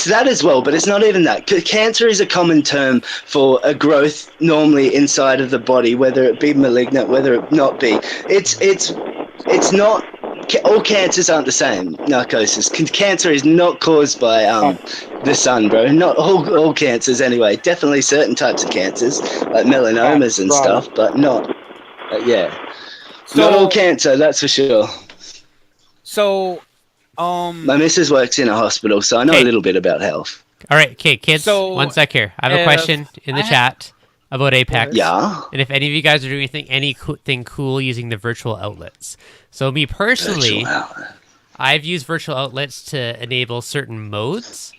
that as well, but it's not even that. Cancer is a common term for a growth normally inside of the body, whether it be malignant, whether it not be. It's not. All cancers aren't the same. Narcosis. Cancer is not caused by the sun, bro. Not all cancers, anyway. Definitely certain types of cancers, like melanomas and stuff, but not. Not all cancer. That's for sure. So, my missus works in a hospital, so I know a little bit about health. All right, okay, kids. So, one sec here. I have a question in the chat about Apex. Yeah. And if any of you guys are doing anything cool using the virtual outlets. So me personally, I've used virtual outlets to enable certain modes.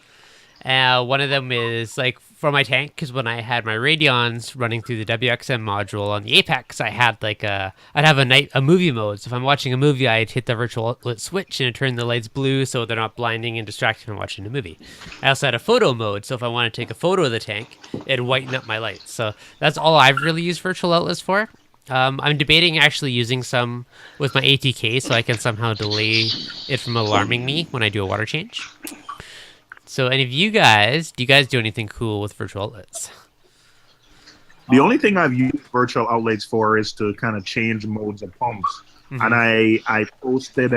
One of them is like for my tank, because when I had my Radions running through the WXM module on the Apex, I had like I'd have a movie mode. So if I'm watching a movie, I'd hit the virtual outlet switch and it turned the lights blue so they're not blinding and distracting from watching the movie. I also had a photo mode, so if I want to take a photo of the tank, it'd whiten up my lights. So that's all I've really used virtual outlets for. I'm debating actually using some with my ATK so I can somehow delay it from alarming me when I do a water change. So any of you guys, do you guys do anything cool with virtual outlets? The only thing I've used virtual outlets for is to kind of change modes of pumps. Mm-hmm. And I posted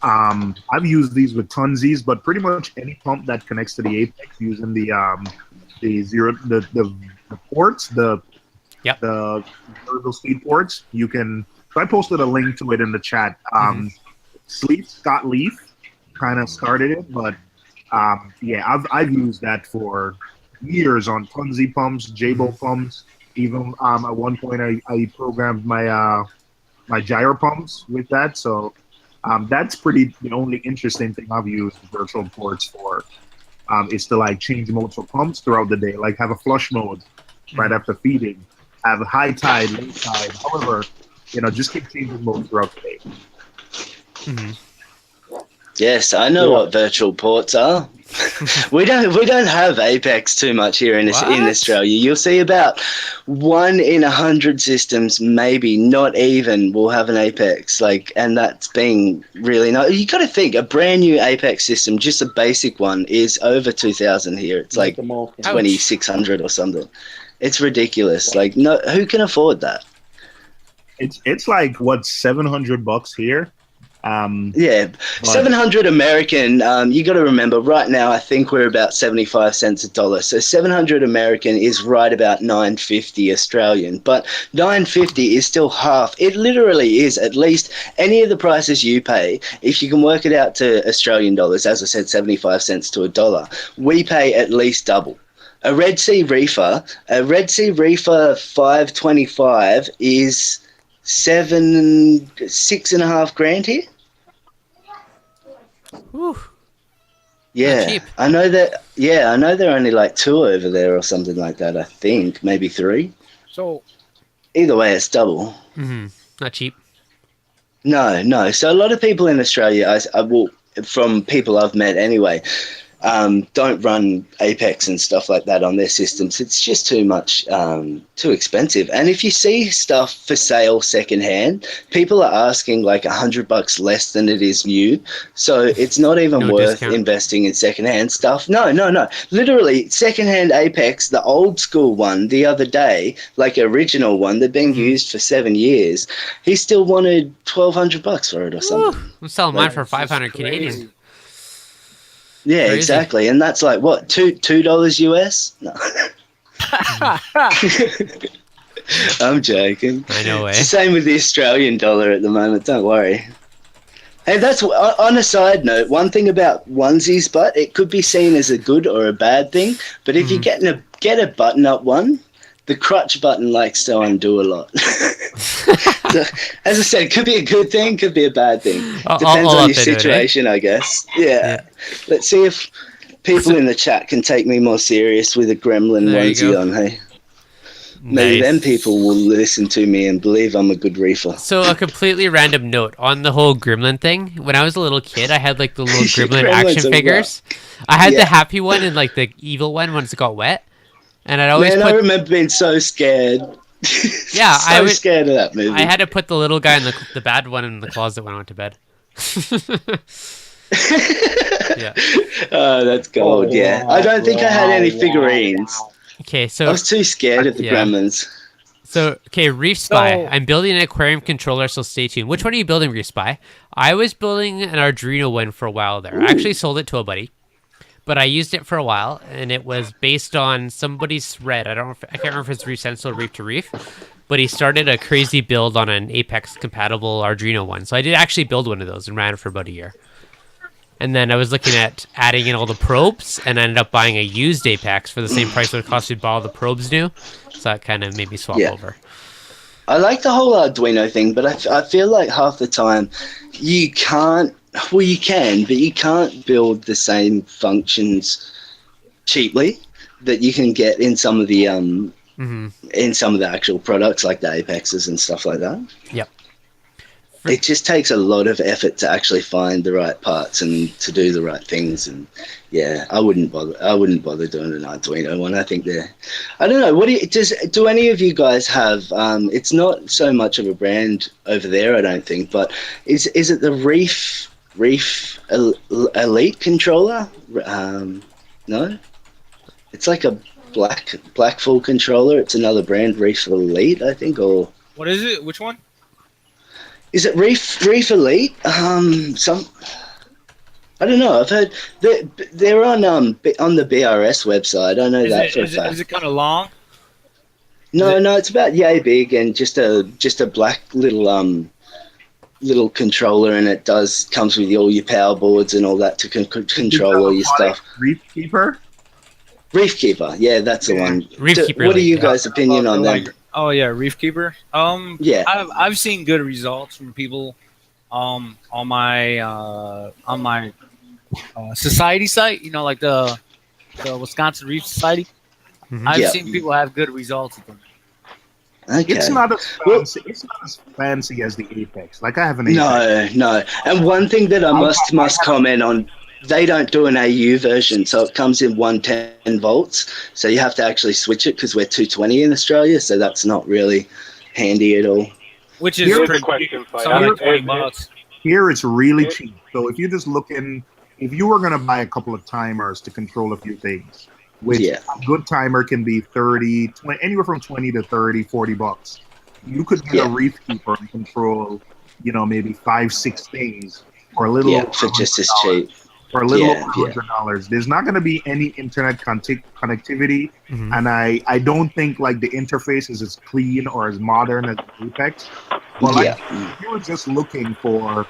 I've used these with Tunsies, but pretty much any pump that connects to the Apex using the ports, the variable speed ports, you can. So I posted a link to it in the chat. Scott Leaf kind of started it, but I've used that for years on Tunsi pumps, Jabo pumps. Even at one point, I programmed my my gyro pumps with that. So that's the only interesting thing I've used virtual ports for is to like change modes for pumps throughout the day, like have a flush mode right after feeding, have a high tide, low tide. However, just keep changing modes throughout the day. Mm-hmm. Yes, I know what virtual ports are. we don't have Apex too much here in Australia. You'll see about 1 in 100 systems, maybe not even, will have an Apex. And that's being really nice. You got to think a brand new Apex system, just a basic one, is over 2,000 here. It's like 2,600 or something. It's ridiculous. Who can afford that? It's like what, $700 here. 700 American. You got to remember, right now I think we're about 75 cents a dollar. So 700 American is right about 950 Australian, but 950 is still half. It literally is at least any of the prices you pay. If you can work it out to Australian dollars, as I said, 75 cents to a dollar, we pay at least double. A Red Sea Reefer 525 is $6.5 grand here. Whew. Yeah, cheap. I know that. Yeah, I know there are only like 2 over there or something like that. I think maybe 3. So Either way, it's double. Not cheap. No, no. So a lot of people in Australia, well, from people I've met anyway, don't run Apex and stuff like that on their systems. It's just too much, too expensive. And if you see stuff for sale secondhand, people are asking like $100 less than it is new. So it's not even No worth discount. investing in secondhand stuff. No, no, no. Literally, secondhand Apex, the old school one, the other day, like original one, they've been used for 7 years. He still wanted $1,200 for it or something. I'm selling mine for It's just 500 crazy. Canadian. Yeah, Crazy. exactly. And that's like what, $2 US? No. I'm joking. I know, It's the eh? same with the Australian dollar at the moment. Don't worry. Hey, that's on a side note. One thing about onesies, but it could be seen as a good or a bad thing. But if you get a button-up one, the crutch button likes to undo a lot. So, as I said, it could be a good thing, could be a bad thing. Depends on your situation, I guess. Yeah. Let's see if people in the chat can take me more serious with a gremlin There you onesie go. on. Hey, maybe then people will listen to me and believe I'm a good reefer. So a completely random note on the whole gremlin thing. When I was a little kid, I had like the little gremlin Gremlins action are figures. I had Yeah. the happy one and like the evil one once it got wet. And I'd always Man, I put remember being so scared. Yeah, so scared of that movie. I had to put the little guy in the bad one in the closet when I went to bed. Yeah. Oh, that's gold. Yeah, I don't think I had any figurines. Okay, so I was too scared of the gremlins. So, okay, Reef Spy. So- I'm building an aquarium controller, so stay tuned. Which one are you building, Reef Spy? I was building an Arduino one for a while there. I actually sold it to a buddy, but I used it for a while, and it was based on somebody's thread. I can't remember if it's Reef Sensible, Reef to Reef, but he started a crazy build on an Apex compatible Arduino one. So I did actually build one of those and ran it for about a year. And then I was looking at adding in all the probes, and I ended up buying a used Apex for the same price it would cost to buy all the probes new. So that kind of made me swap over. I like the whole Arduino thing, but I feel like half the time you can't. Well, you can, but you can't build the same functions cheaply that you can get in some of the in some of the actual products like the Apexes and stuff like that. Yep. It just takes a lot of effort to actually find the right parts and to do the right things. And yeah, I wouldn't bother doing an Arduino one. I think I don't know. Do any of you guys have? It's not so much of a brand over there, I don't think. But is it the Reef Elite controller? No, it's like a black full controller. It's another brand, Reef Elite, I think. Or what is it? Which one? Is it Reef Elite? I don't know. I've heard they're on the BRS website. I know that for a fact. Is it kind of long? No, it's about yay big and just a black little controller, and it comes with all your power boards and all that to control all your stuff. Reef Keeper, yeah, that's the one. Reef Keeper What are you Elite, guys' opinion on that? Oh yeah, Reef Keeper. Yeah. I've seen good results from people on my society site. You know, like the Wisconsin Reef Society. I've seen people have good results with them. Okay. It's not as fancy as the Apex. Like I have an Apex. No. And one thing that I must comment on, they don't do an AU version, so it comes in 110 volts. So you have to actually switch it because we're 220 in Australia, so that's not really handy at all. Which is Here's a question for you. like $20. Here it's really cheap. So if you're just looking, if you were going to buy a couple of timers to control a few things, which a good timer can be 20, anywhere from 20 to 30, $40. You could get a Reef Keeper and control, maybe 5-6 things for a little over for just as cheap. For a little over $100. There's not going to be any internet connectivity, and I don't think like the interface is as clean or as modern as the Apex. Well, if you were just looking for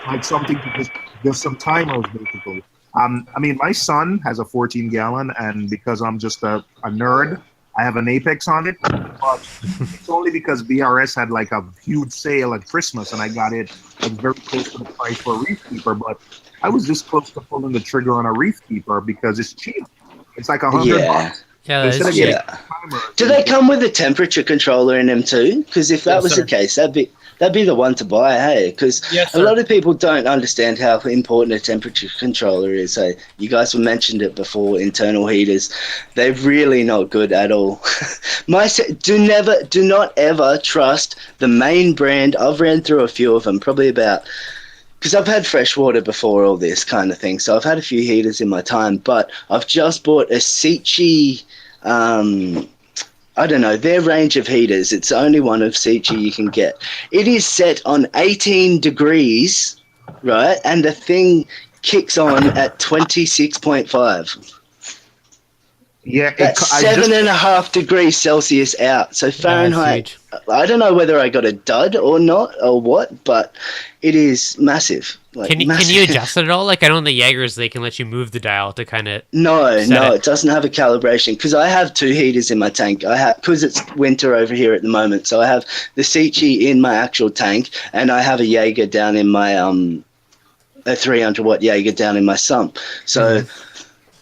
like something to just some timers basically. I mean, my son has a 14-gallon, and because I'm just a nerd, I have an Apex on it. But it's only because BRS had like a huge sale at Christmas, and I got it like very close to the price for a Reef Keeper. But I was this close to pulling the trigger on a Reef Keeper because it's cheap. It's like $100. Yeah. Yeah, So instead of getting a timer, Do they come with a temperature controller in them too? Because if that was the case, that'd be the one to buy. Hey, because a lot of people don't understand how important a temperature controller is. So you guys have mentioned it before. Internal heaters, they're really not good at all. Do not ever trust the main brand. I've ran through a few of them, probably about. Because I've had freshwater before all this kind of thing, so I've had a few heaters in my time, but I've just bought a Seachy, I don't know, their range of heaters. It's the only one of Seachy you can get. It is set on 18 degrees, right, and the thing kicks on at 26.5. Yeah, that's 7.5 degrees Celsius out. So Fahrenheit, I don't know whether I got a dud or not or what, but it is massive. Like, can you adjust it at all? Like I know in the Jaegers they can let you move the dial to kind of No, it doesn't have a calibration because I have two heaters in my tank. I have because it's winter over here at the moment, so I have the Seachy in my actual tank, and I have a Jaeger down in my a 300 watt Jaeger down in my sump. So.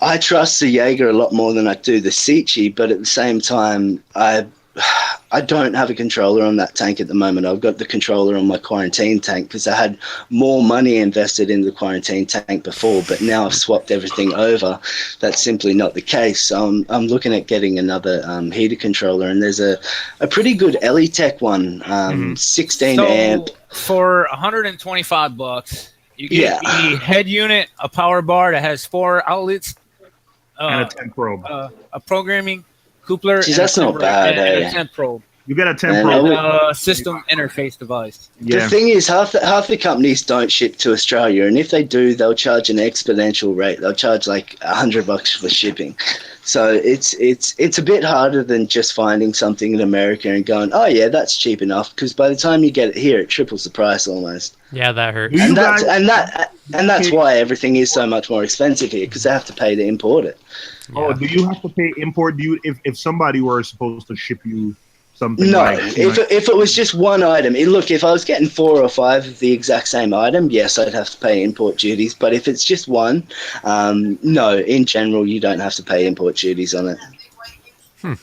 I trust the Jaeger a lot more than I do the Seachy, but at the same time, I don't have a controller on that tank at the moment. I've got the controller on my quarantine tank because I had more money invested in the quarantine tank before, but now I've swapped everything over. That's simply not the case. So I'm looking at getting another heater controller, and there's a pretty good Elitech one, 16 amp. For $125, you get the head unit, a power bar that has 4 outlets, and a temp probe, a programming coupler. Geez, that's not bad. And a temp probe. You get a temp probe. And a system interface device. The thing is, half the companies don't ship to Australia, and if they do, they'll charge an exponential rate. They'll charge like $100 for shipping. So it's a bit harder than just finding something in America and going, oh yeah, that's cheap enough. Because by the time you get it here, it triples the price almost. Yeah, that hurts. And that's why everything is so much more expensive here, because they have to pay to import it. Yeah. Oh, do you have to pay import? Do you if somebody were supposed to ship you something? No, like, if it was just one item, look, if I was getting 4 or 5 of the exact same item, yes, I'd have to pay import duties. But if it's just one, no, in general, you don't have to pay import duties on it. Well,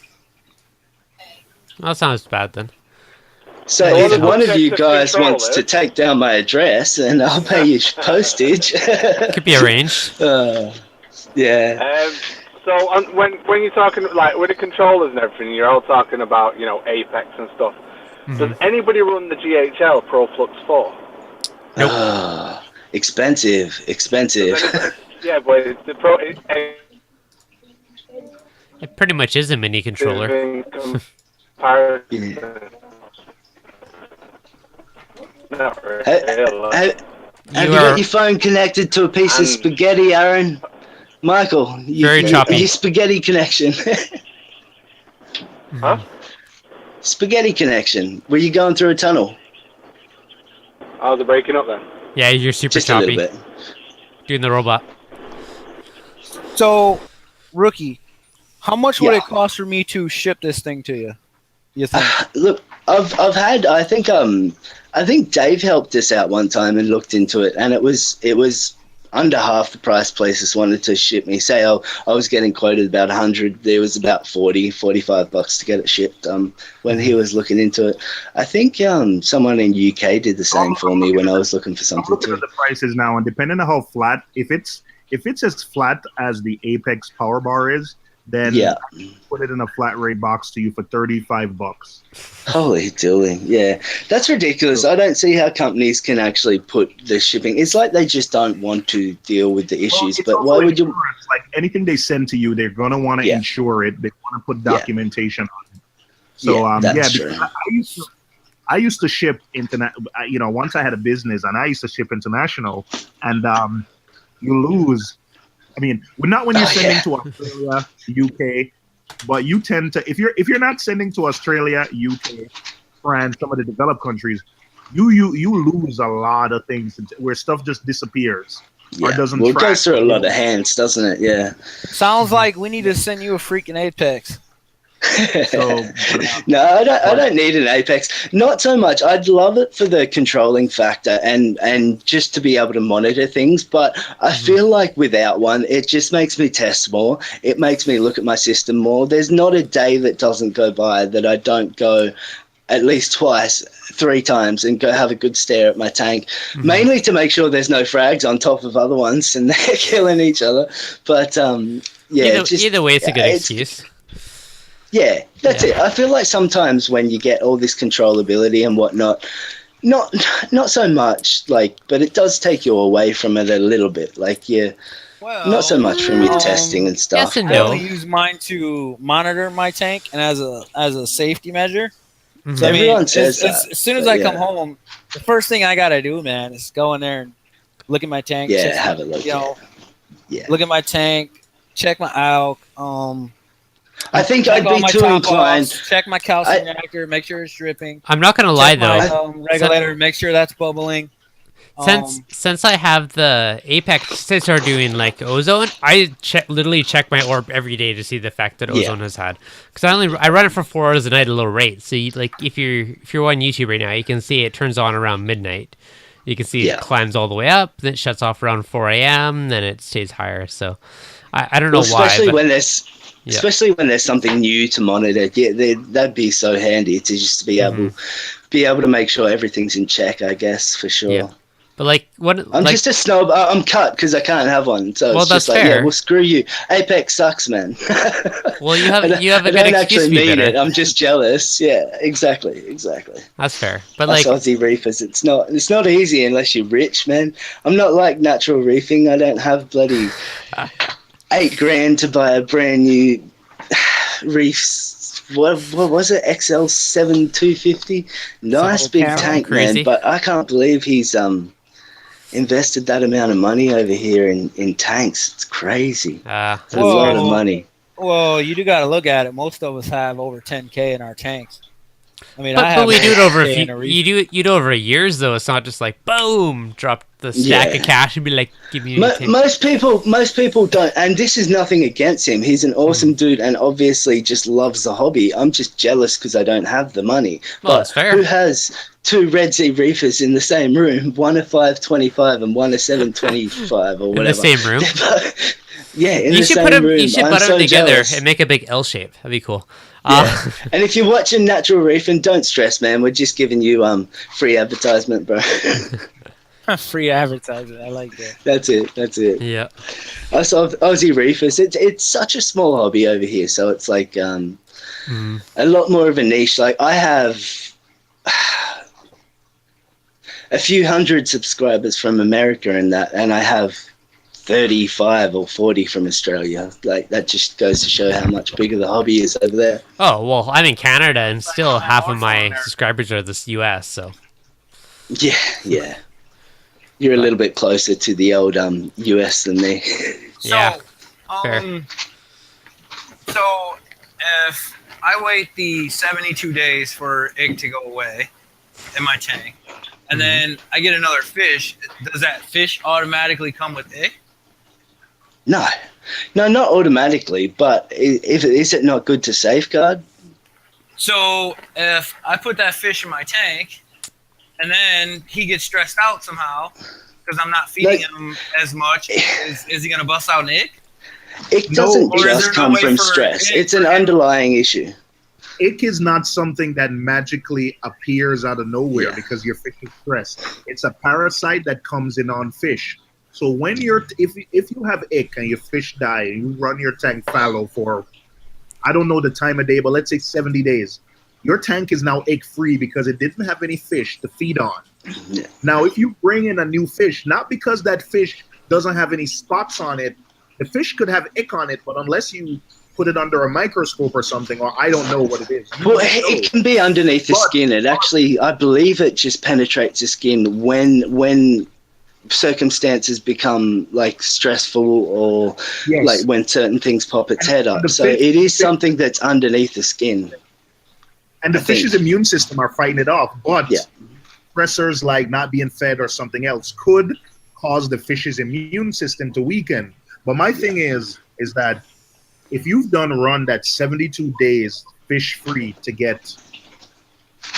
that sounds bad then. So if one of you guys wants to take down my address, and I'll pay you postage. Could be arranged. Yeah. So when you're talking like with the controllers and everything, you're all talking about Apex and stuff. Does anybody run the GHL ProFlux 4? Nope. Expensive. Yeah, but the Pro. It pretty much is a mini controller. Not really. Have you got your phone connected to a piece of spaghetti, Aaron? Michael, very choppy. Your spaghetti connection. Huh? Spaghetti connection. Were you going through a tunnel? Oh, they're breaking up then. Yeah, you're super Just choppy. a little bit. Doing the robot. So, Rookie, how much would it cost for me to ship this thing to you? You think? Look, I've had. I think Dave helped us out one time and looked into it, and it was under half the price places wanted to ship me. Say I was getting quoted about 100. There was about $45 to get it shipped. When he was looking into it, I think someone in UK did the same for me when I was looking for something. I'm looking at the prices now, and depending on how flat, if it's as flat as the Apex power bar is, then put it in a flat rate box to you for $35. Holy dooly. Yeah, that's ridiculous. I don't see how companies can actually put the shipping. It's like they just don't want to deal with the issues. But why would you? Like anything they send to you, they're going to want to insure it. They want to put documentation on it. So, that's true. I used to ship once I had a business, and I used to ship international, and you lose. I mean, not when you're sending to Australia, UK, but you tend to if you're not sending to Australia, UK, France, some of the developed countries, you lose a lot of things where stuff just disappears or doesn't. Well, it goes through a lot of hands, doesn't it? Yeah. Sounds like we need to send you a freaking Apex. So No, I don't need an Apex. Not so much. I'd love it for the controlling factor and just to be able to monitor things. But I feel like without one, it just makes me test more. It makes me look at my system more. There's not a day that doesn't go by that I don't go at least twice, 3 times, and go have a good stare at my tank, mainly to make sure there's no frags on top of other ones and they're killing each other. But yeah, either way, it's a good excuse. Yeah, that's it. I feel like sometimes when you get all this controllability and whatnot, not so much, like, but it does take you away from it a little bit. Like, not so much from your testing and stuff. Yes and I no. only use mine to monitor my tank and as a safety measure. So Everyone says that. As soon as I come home, the first thing I gotta do, man, is go in there and look at my tank. Yeah, have a look. Look at my tank, check my alk. I think I'd be too inclined. Check my calcium reactor, make sure it's dripping. I'm not gonna lie though. My, regulator, make sure that's bubbling. Since I have the Apex sensor doing like ozone, I literally check my orb every day to see the effect that ozone has had. Because I run it for 4 hours a night at a low rate. So if you're on YouTube right now, you can see it turns on around midnight. You can see it climbs all the way up, then it shuts off around 4 a.m. Then it stays higher. So I don't know why. Especially when there's something new to monitor, that'd be so handy to just be able to make sure everything's in check. I guess for sure. Yeah. But like, what? I'm just a snob. I'm cut because I can't have one. So it's just like, fair. Well, screw you. Apex sucks, man. Well, you have a good excuse. I don't actually mean it. I'm just jealous. Yeah, exactly. That's fair. But us like Aussie reefers, it's not easy unless you're rich, man. I'm not like natural reefing. I don't have bloody $8,000 to buy a brand new reefs. What was it? XL7 250. Nice big tank, man. But I can't believe he's invested that amount of money over here in tanks. It's crazy. It's a lot of money. Well, you do got to look at it. Most of us have over 10K in our tanks. I mean, but we do it over you do it over years though. It's not just like boom, drop the stack of cash and be like, give me. Most people don't, and this is nothing against him. He's an awesome dude, and obviously just loves the hobby. I'm just jealous because I don't have the money. Well, that's fair. Who has 2 Red Sea reefers in the same room? One a 525 and one a 725 or whatever. In the same room. Yeah, you should put them together and make a big L shape. That'd be cool. Yeah. And if you're watching Natural Reefing, don't stress, man. We're just giving you free advertisement, bro. Free advertisement. I like that. That's it. Yeah. Us Aussie reefers, it's such a small hobby over here, so it's like a lot more of a niche. Like I have a few hundred subscribers from America and I have 35 or 40 from Australia. Like that just goes to show how much bigger the hobby is over there. Oh well, I'm in Canada and still half of my subscribers are the US. So yeah, you're a little bit closer to the old US than me. Yeah. So if I wait the 72 days for egg to go away in my tank, and then I get another fish, does that fish automatically come with egg? No, not automatically. But is it not good to safeguard? So if I put that fish in my tank, and then he gets stressed out somehow because I'm not feeding him as much, is he going to bust out an egg? It doesn't just come from stress. It's an underlying issue. Ick is not something that magically appears out of nowhere because your fish is stressed. It's a parasite that comes in on fish. So when if you have ick and your fish die and you run your tank fallow for, I don't know the time of day, but let's say 70 days, your tank is now ick free because it didn't have any fish to feed on. Yeah. Now, if you bring in a new fish, not because that fish doesn't have any spots on it, the fish could have ick on it, but unless you put it under a microscope or something, or I don't know what it is. Well, it can be underneath the skin. It actually, I believe it just penetrates the skin when circumstances become like stressful or like when certain things pop its head up. So it is something that's underneath the skin. And the fish's immune system are fighting it off, but stressors like not being fed or something else could cause the fish's immune system to weaken. But my thing is that if you've done a run that's 72 days fish free to get,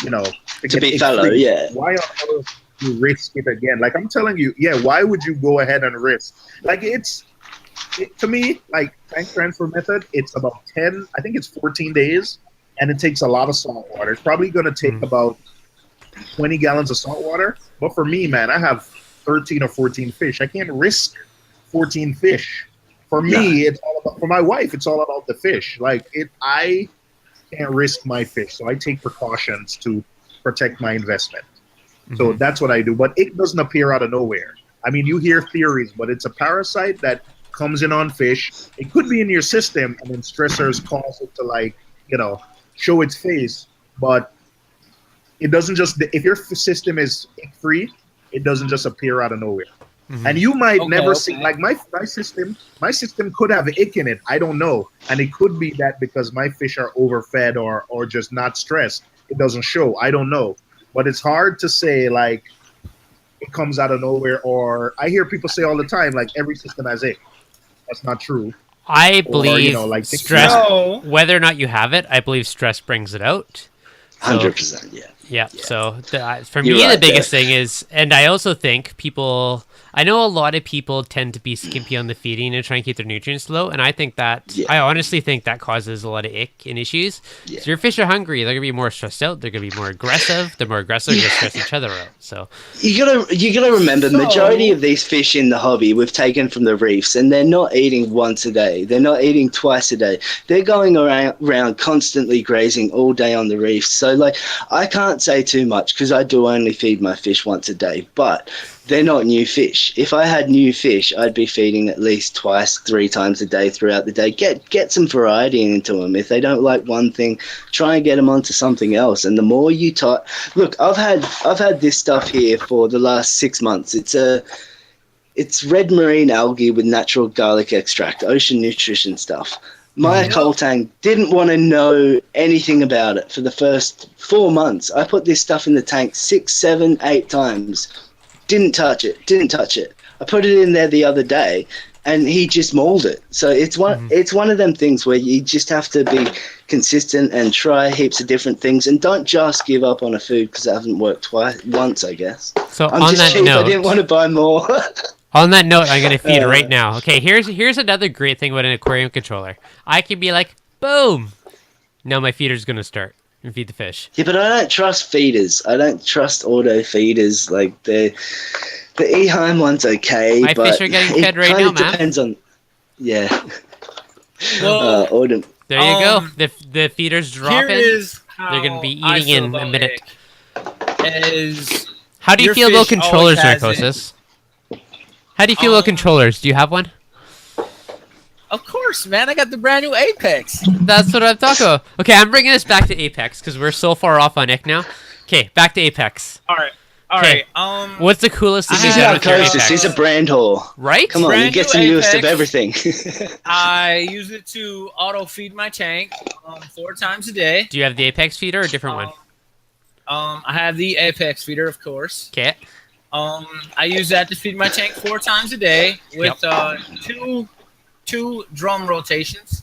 To be fallow, free, yeah. why on earth you risk it again? Like, I'm telling you, why would you go ahead and risk? Like, to me, like, tank transfer method, it's about 14 days, and it takes a lot of salt water. It's probably going to take about 20 gallons of salt water. But for me, man, I have 13 or 14 fish. I can't risk 14 fish. For me, it's all about, for my wife, it's all about the fish. Like, I can't risk my fish, so I take precautions to protect my investment. So that's what I do. But it doesn't appear out of nowhere. I mean, you hear theories, but it's a parasite that comes in on fish. It could be in your system, and then stressors cause it to, show its face. But it doesn't just, if your system is free, it doesn't just appear out of nowhere. And you might never see, like, my system could have ick in it. I don't know. And it could be that because my fish are overfed or just not stressed, it doesn't show. I don't know. But it's hard to say, like, it comes out of nowhere. Or I hear people say all the time, like, every system has ick. That's not true. I believe stress, whether or not you have it, I believe stress brings it out. 100%, yeah. Yeah. So for me, the biggest thing is, and I also think I know a lot of people tend to be skimpy on the feeding and try and keep their nutrients low, and I think that, I honestly think that causes a lot of ick and issues. Yeah. So your fish are hungry, they're gonna be more stressed out, they're gonna be more aggressive. They're more aggressive, they're gonna stress each other out. So you gotta remember, majority of these fish in the hobby we've taken from the reefs, and they're not eating once a day, they're not eating twice a day. They're going around constantly grazing all day on the reefs. So, like, I can't say too much because I do only feed my fish once a day, but they're not new fish. If I had new fish, I'd be feeding at least twice, 3 times a day throughout the day. Get some variety into them. If they don't like one thing, try and get them onto something else. And the more you look, I've had this stuff here for the last 6 months. It's red marine algae with natural garlic extract, ocean nutrition stuff. My coal tank didn't want to know anything about it for the first 4 months. I put this stuff in the tank 6, 7, 8 times. Didn't touch it. I put it in there the other day, and he just mauled it. So it's one of them things where you just have to be consistent and try heaps of different things, and don't just give up on a food because it hasn't worked once, I guess. So I'm on just that cheap. note, I didn't want to buy more. On that note, I'm gonna feed right now. Okay, here's another great thing about an aquarium controller. I can be like, boom. Now my feeder's gonna start and feed the fish. Yeah, but I don't trust feeders. I don't trust auto feeders. Like the Eheim one's okay. My but fish are getting fed right now, man. Depends on. Yeah. Well, autumn. There you go. The feeder's dropping. They're gonna be eating in a minute. How do you feel about controllers, Narcosis? How do you feel about controllers? Do you have one? Of course, man. I got the brand new Apex. That's what I'm talking about. Okay, I'm bringing this back to Apex because we're so far off on Ick now. Okay, back to Apex. All right. What's the coolest thing you've done with your Apex? He's a brand whore. Right? Come on, he gets the newest of everything. I use it to auto feed my tank 4 times a day. Do you have the Apex feeder or a different one? I have the Apex feeder, of course. Okay. I use that to feed my tank 4 times a day with two drum rotations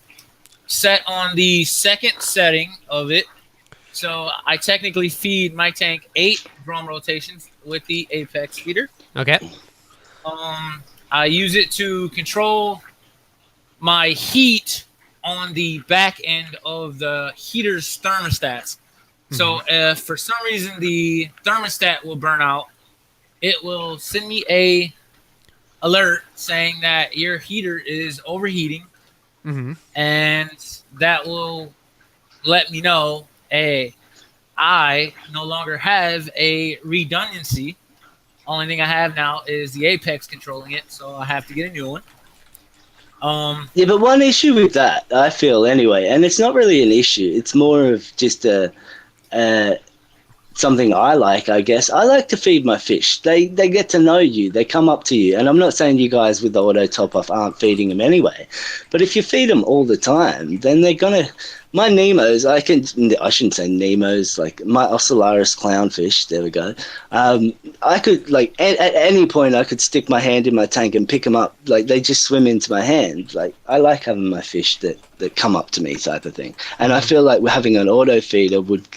set on the second setting of it. So I technically feed my tank 8 drum rotations with the Apex feeder. Okay. I use it to control my heat on the back end of the heater's thermostats. So if for some reason the thermostat will burn out, it will send me a alert saying that your heater is overheating, and that will let me know, hey, I no longer have a redundancy. Only thing I have now is the Apex controlling it, so I have to get a new one. Yeah, but one issue with that, I feel anyway, and it's not really an issue. It's more of just something I like, I guess. I like to feed my fish. They get to know you. They come up to you. And I'm not saying you guys with the auto top-off aren't feeding them anyway. But if you feed them all the time, then they're going to my Nemos, I shouldn't say Nemos, like my Ocellaris clownfish, there we go. I could, like, at any point, I could stick my hand in my tank and pick them up. Like, they just swim into my hand. Like, I like having my fish that come up to me type of thing. And I feel like having an auto feeder would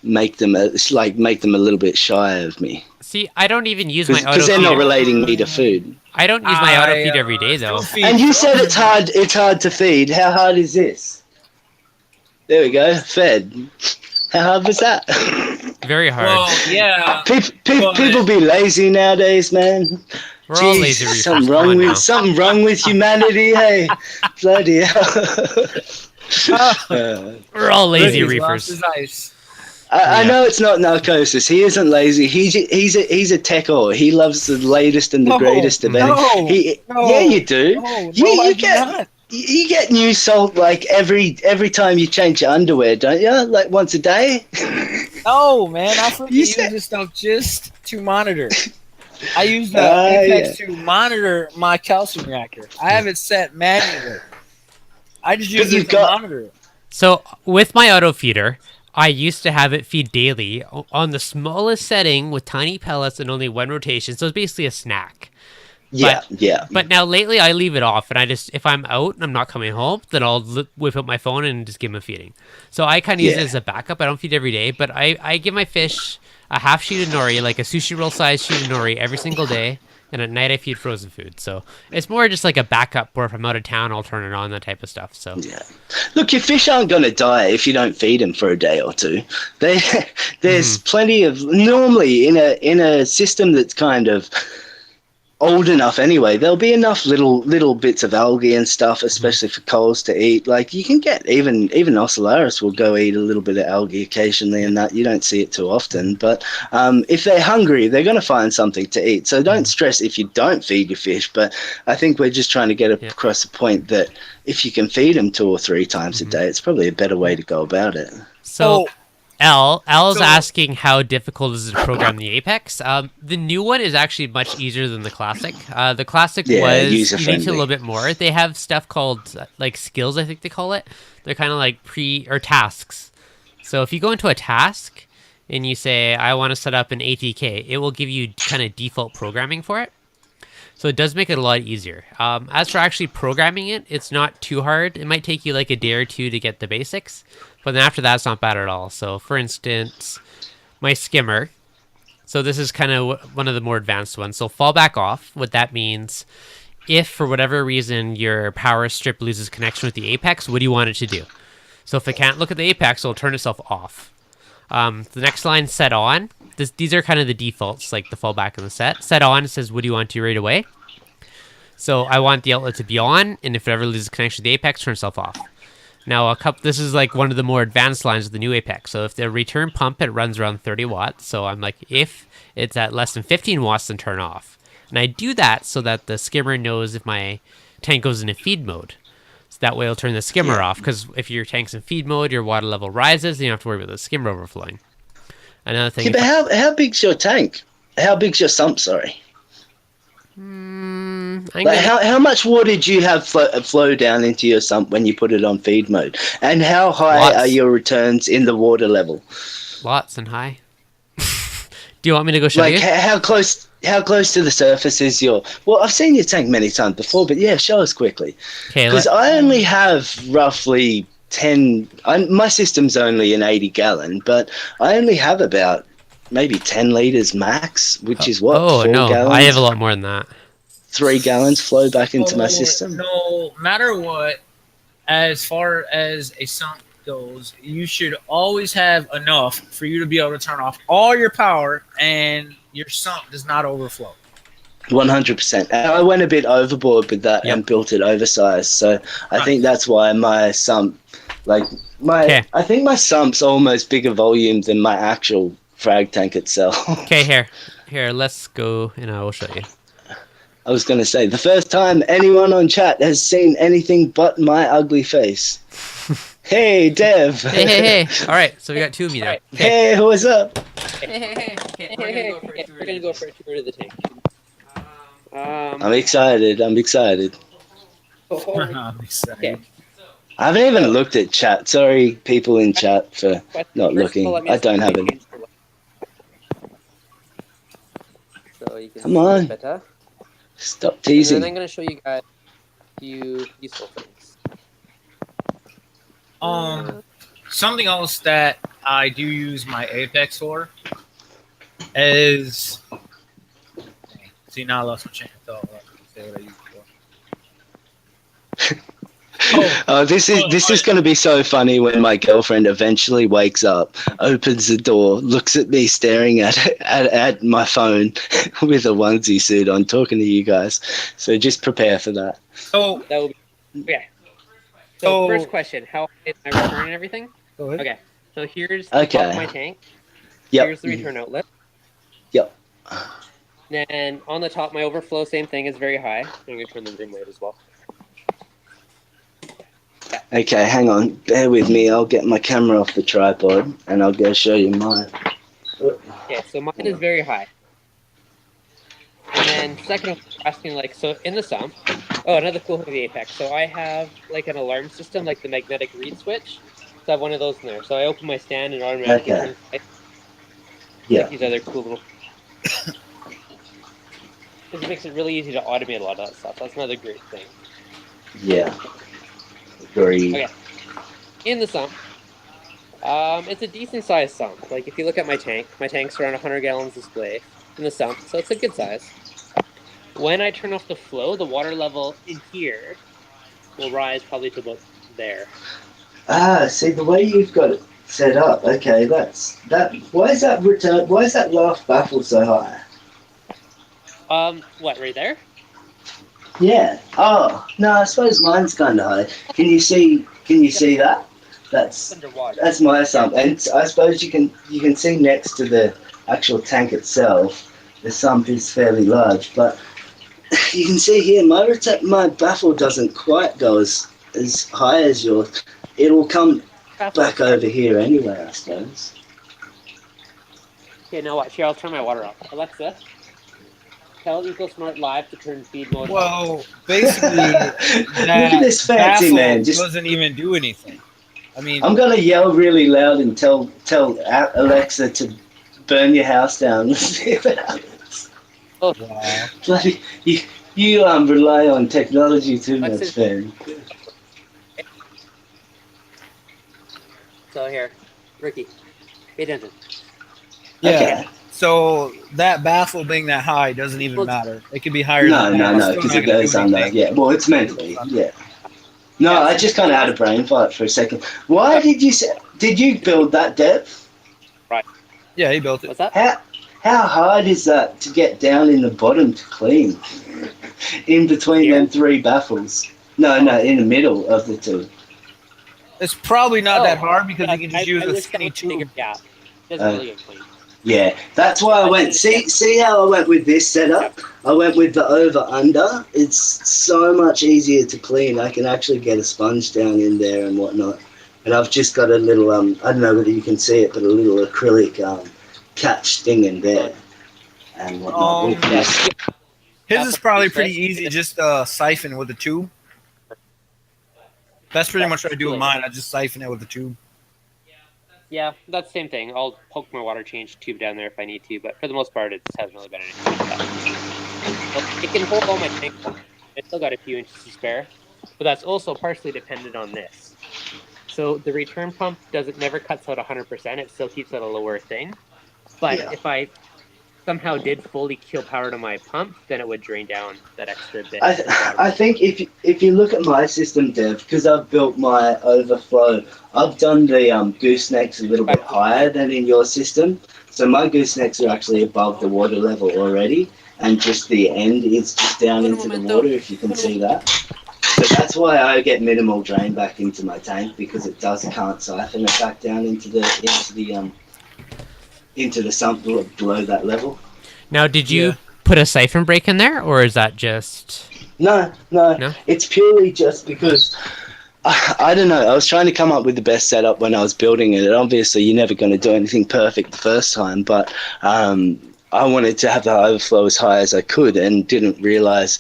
make them, a little bit shy of me. See, I don't even use my auto feeder. Because they're not relating me to food. I don't use my auto feed every day, though. And you said it's hard to feed. How hard is this? There we go, fed. How hard was that? Very hard. Well, yeah. People be lazy nowadays, man. We're all lazy reefers. Something wrong with humanity, hey. Bloody hell. We're all lazy reefers. I know it's not narcosis. He isn't lazy. He's a techor. He loves the latest and the greatest of anything. Yeah, you do. You get new salt like every time you change your underwear, don't you? Like once a day. No, man. I freaking use this stuff just to monitor. I use the Apex to monitor my calcium reactor. I have it set manually. I just use it to monitor it. So with my auto feeder, I used to have it feed daily on the smallest setting with tiny pellets and only one rotation. So it's basically a snack. Yeah. But now lately I leave it off, and if I'm out and I'm not coming home, then I'll whip up my phone and just give them a feeding. So I kind of use it as a backup. I don't feed every day, but I give my fish a half sheet of nori, like a sushi roll size sheet of nori every single day. And at night I feed frozen food. So it's more just like a backup where if I'm out of town, I'll turn it on, that type of stuff. So yeah. Look, your fish aren't going to die if you don't feed them for a day or two. There's plenty of, normally in a system that's kind of old enough anyway, there'll be enough little bits of algae and stuff, especially for corals to eat. Like you can get even Ocellaris will go eat a little bit of algae occasionally, and that you don't see it too often. But if they're hungry, they're going to find something to eat. So don't stress if you don't feed your fish. But I think we're just trying to get across the point that if you can feed them 2 or 3 times a day, it's probably a better way to go about it. So L is asking how difficult is it to program the Apex. The new one is actually much easier than the classic. The classic was you need to a little bit more. They have stuff called like skills, I think they call it. They're kind of like tasks. So if you go into a task and you say I want to set up an ATK, it will give you kind of default programming for it. So it does make it a lot easier. As for actually programming it, it's not too hard. It might take you like a day or 2 to get the basics, but then after that, it's not bad at all. So for instance, my skimmer. So this is kind of one of the more advanced ones. So fall back off. What that means, if for whatever reason your power strip loses connection with the Apex, what do you want it to do? So if it can't look at the Apex, it'll turn itself off. The next line, set on. These are kind of the defaults, like the fallback and the set. Set on says, what do you want to right away? So I want the outlet to be on, and if it ever loses connection to the Apex, turn itself off. Now, this is like one of the more advanced lines of the new Apex. So if the return pump, it runs around 30 watts. So I'm like, if it's at less than 15 watts, then turn off. And I do that so that the skimmer knows if my tank goes into feed mode. So that way it'll turn the skimmer off, because if your tank's in feed mode, your water level rises, and you don't have to worry about the skimmer overflowing. Another thing. Yeah, but how big's your tank? How big's your sump? Sorry. How much water do you have flow down into your sump when you put it on feed mode? And how high are your returns in the water level? Lots and high. Do you want me to go show you? How close to the surface is your... Well, I've seen your tank many times before, but yeah, show us quickly. Because I only have roughly 10... my system's only an 80-gallon, but I only have about maybe 10 litres max, which is what, 4 gallons? I have a lot more than that. 3 gallons flow back into my system. No matter what, as far as a sump goes, you should always have enough for you to be able to turn off all your power and your sump does not overflow. 100%. And I went a bit overboard with that and built it oversized. So I think that's why my sump, I think my sump's almost bigger volume than my actual frag tank itself. Okay, here, let's go and I will show you. I was going to say, the first time anyone on chat has seen anything but my ugly face. Hey, Dev. Hey. All right, so we got 2 of me there. Hey, what's up? Hey. We're going to go for a tour of the tank. I'm excited. I'm excited. Okay. I haven't even looked at chat. Sorry, people in chat, for not First of all, looking. let me I just don't have any. change the light so you can Come see it on. better. Stop And teasing. then I'm going to show you guys a few useful things. Something else that I do use my Apex for is. See, now I lost my chain of thought. Say what I used it for. This is going to be so funny when my girlfriend eventually wakes up, opens the door, looks at me staring at my phone with a onesie suit on, talking to you guys. So just prepare for that. So that will be So first question, how is my return and everything? Go ahead. Okay, so here's the top of my tank. Yep. Here's the return outlet. Yep. Then on the top, my overflow, same thing, is very high. I'm going to turn the room light as well. Okay, hang on. Bear with me. I'll get my camera off the tripod and I'll go show you mine. Okay, so mine is very high. And then second, asking like, so in the sump, oh, another cool thing with the Apex. So I have like an alarm system, like the magnetic reed switch. So I have one of those in there. So I open my stand and automatically turns light. Yeah. Like these other cool little. It makes it really easy to automate a lot of that stuff. That's another great thing. Yeah. Agreed. Okay. In the sump, it's a decent sized sump. Like if you look at my tank's around 100 gallons display in the sump, so it's a good size. When I turn off the flow, the water level in here will rise probably to about there. See the way you've got it set up. Okay, that's that. Why is that return? Why is that last baffle so high? What, right there? Yeah. Oh no, I suppose mine's kind of high. Can you see? Can you see that? That's underwater. That's my sump, and I suppose you can see next to the actual tank itself. The sump is fairly large, but you can see here my baffle doesn't quite go as high as yours. It'll come back over here anyway, I suppose. Okay, now watch. Here, I'll turn my water off. Alexa, tell EcoSmart Live to turn feed mode off. Well, basically, Look at this fancy man. Just doesn't even do anything. I mean, I'm gonna yell really loud and tell Alexa to burn your house down. See if it happens. Oh, wow. Bloody, you rely on technology too much, fan. So here, Ricky, pay attention. Yeah. Okay. So that baffle being that high doesn't even matter. It could be higher No, than that. no, because it goes under. Yeah, well, it's meant to be. Yeah. No, I just kind of had a brain fart for a second. Why did you say? Did you build that depth? Right. Yeah, he built it. What's that? How hard is that to get down in the bottom to clean? In between them three baffles. No, in the middle of the two. It's probably not that hard because you can just use a skinny tube. Yeah, it doesn't really get clean. Yeah, that's why I went. See how I went with this setup? I went with the over-under. It's so much easier to clean. I can actually get a sponge down in there and whatnot. And I've just got a little, I don't know whether you can see it, but a little acrylic catch thing in there. And whatnot. His is probably pretty easy, just siphon with a tube. That's pretty much what I do with mine. I just siphon it with a tube. Yeah, that's the same thing. I'll poke my water change tube down there if I need to, but for the most part, it just hasn't really been anything like that. It can hold all my tank water. I still got a few inches to spare, but that's also partially dependent on this. So the return pump never cuts out 100%. It still keeps at a lower thing. But if I somehow did fully kill power to my pump, then it would drain down that extra bit. I think if you look at my system, Dev, because I've built my overflow, I've done the goosenecks a little bit higher than in your system. So my goosenecks are actually above the water level already, and just the end is just down into the water, if you can see that. So that's why I get minimal drain back into my tank, because it can't siphon it back down into the sump below that level. Now, did you put a siphon break in there, or is that just... No. It's purely just because, I don't know, I was trying to come up with the best setup when I was building it, and obviously you're never going to do anything perfect the first time, but I wanted to have the overflow as high as I could, and didn't realise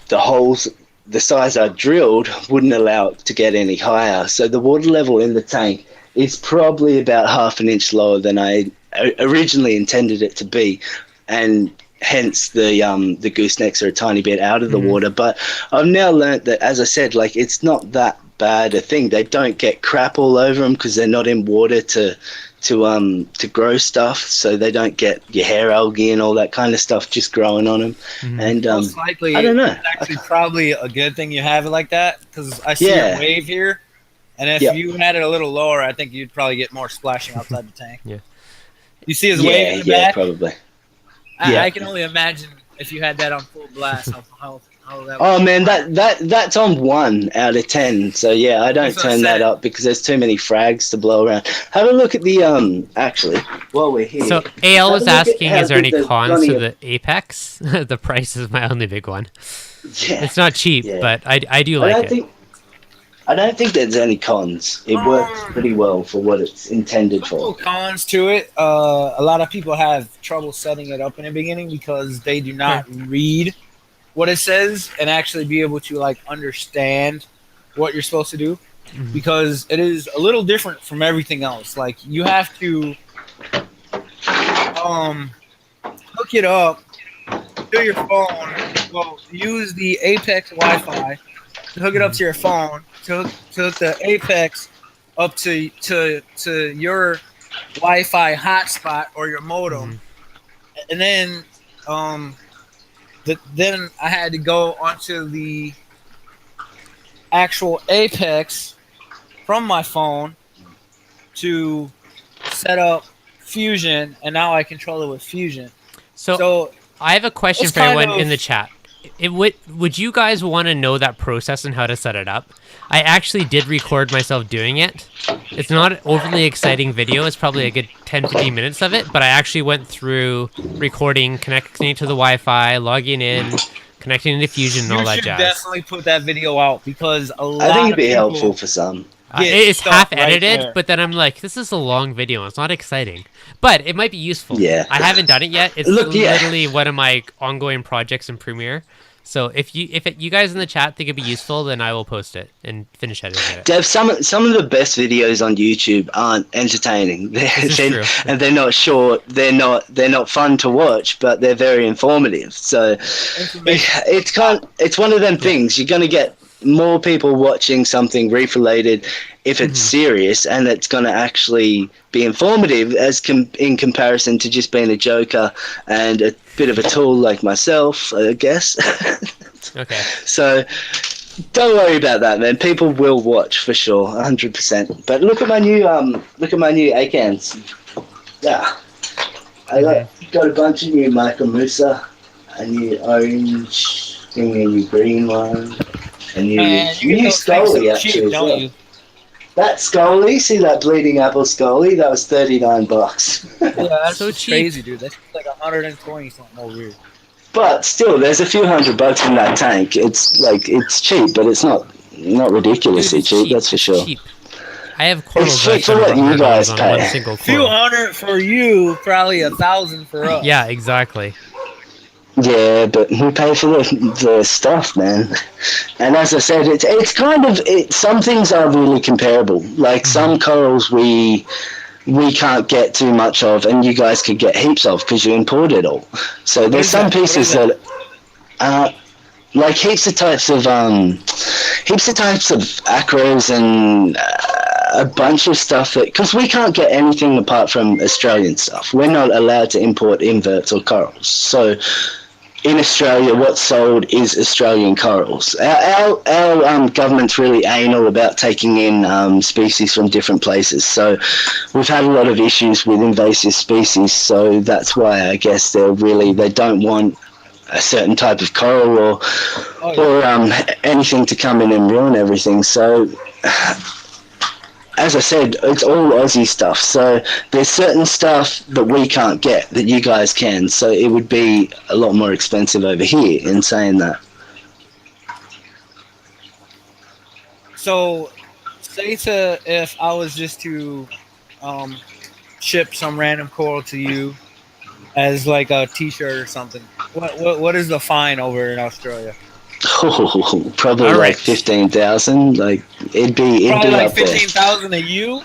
the holes the size I drilled wouldn't allow it to get any higher. So the water level in the tank is probably about half an inch lower than I originally intended it to be, and hence the goosenecks are a tiny bit out of the water. But I've now learnt that, as I said, like, it's not that bad a thing. They don't get crap all over them because they're not in water to grow stuff, so they don't get your hair algae and all that kind of stuff just growing on them. And most likely, I don't know. It's actually probably a good thing you have it like that, because I see a wave here, and if you had it a little lower, I think you'd probably get more splashing outside the tank. Yeah. You see his wave in the back? Probably. I can only imagine if you had that on full blast, how that Oh would man, that's on 1 out of 10. So yeah, I don't turn that up because there's too many frags to blow around. Have a look at the actually while we're here. So AL was asking, is there any cons to the Apex? The price is my only big one. Yeah, it's not cheap, but I do like it. I don't think there's any cons. It works pretty well for what it's intended for. Cons to it. A lot of people have trouble setting it up in the beginning because they do not read what it says and actually be able to like understand what you're supposed to do, because it is a little different from everything else. Like, you have to hook it up to your phone. Well, use the Apex Wi-Fi to hook it up to your phone, to hook the Apex up to your Wi-Fi hotspot or your modem, and then then I had to go onto the actual Apex from my phone to set up Fusion, and now I control it with Fusion. So I have a question for everyone in the chat. Would you guys want to know that process and how to set it up? I actually did record myself doing it. It's not an overly exciting video. It's probably a good 10-15 minutes of it, but I actually went through recording, connecting to the Wi-Fi, logging in, connecting into Fusion and all that jazz. You should definitely put that video out, because a lot I think it'd be people helpful for some. It's half edited, but then I'm like, this is a long video. It's not exciting, but it might be useful. Yeah. I haven't done it yet. It's literally one of my ongoing projects in Premiere. So if you guys in the chat think it'd be useful, then I will post it and finish editing it. Dev, some of the best videos on YouTube aren't entertaining. And they're not short. They're not fun to watch, but they're very informative. So it's one of them things. You're gonna get more people watching something reef related if it's serious, and it's going to actually be informative in comparison to just being a joker and a bit of a tool like myself, I guess. Okay. So don't worry about that, man. People will watch for sure, 100%. But look at my new ACANs. Yeah, I got a bunch of new Micro Musa, a new orange thing, a new green one. And new Scully, actually. Don't you? That Scully, see that bleeding apple Scully? That was $39. Yeah, that's so cheap. Crazy, dude. That's like 120 something more weird. But still, there's a few $100 in that tank. It's cheap, but it's not ridiculously cheap. That's for sure. Cheap. I have corals it's for what you guys pay. A few hundred for you, probably 1,000 for us. Yeah, exactly. Yeah, but we pay for the stuff, man. And as I said, it's kind of some things are really comparable. Like some corals we can't get too much of, and you guys could get heaps of because you import it all. So there's some pieces that like heaps of types of acros and a bunch of stuff that, because we can't get anything apart from Australian stuff. We're not allowed to import inverts or corals. So in Australia, what's sold is Australian corals. Our government's really anal about taking in species from different places. So we've had a lot of issues with invasive species. So that's why I guess they don't want a certain type of coral or anything to come in and ruin everything. So as I said, it's all Aussie stuff. So there's certain stuff that we can't get that you guys can. So it would be a lot more expensive over here in saying that. So say if I was just to ship some random coral to you as like a t-shirt or something, what is the fine over in Australia? Oh, probably All like right. 15,000. Like it'd be Probably like up there. 15,000 to you,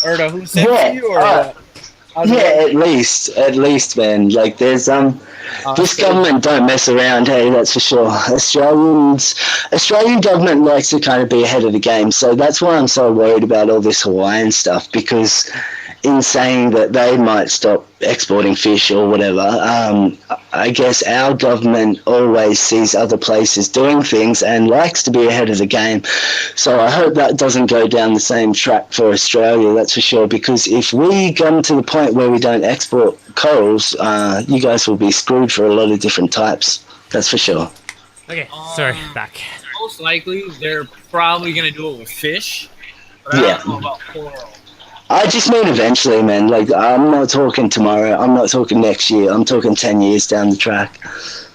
or to who sent Yeah, you, or what? How's it yeah, work? at least, man. Like there's this government don't mess around. Hey, that's for sure. Australian government likes to kind of be ahead of the game, so that's why I'm so worried about all this Hawaiian stuff, because in saying that they might stop exporting fish or whatever, I guess our government always sees other places doing things and likes to be ahead of the game. So I hope that doesn't go down the same track for Australia, that's for sure, because if we come to the point where we don't export corals, you guys will be screwed for a lot of different types. That's for sure. Okay, sorry, back. Most likely, they're probably gonna do it with fish, but I don't know about coral. I just mean eventually, man. Like, I'm not talking tomorrow. I'm not talking next year. I'm talking 10 years down the track.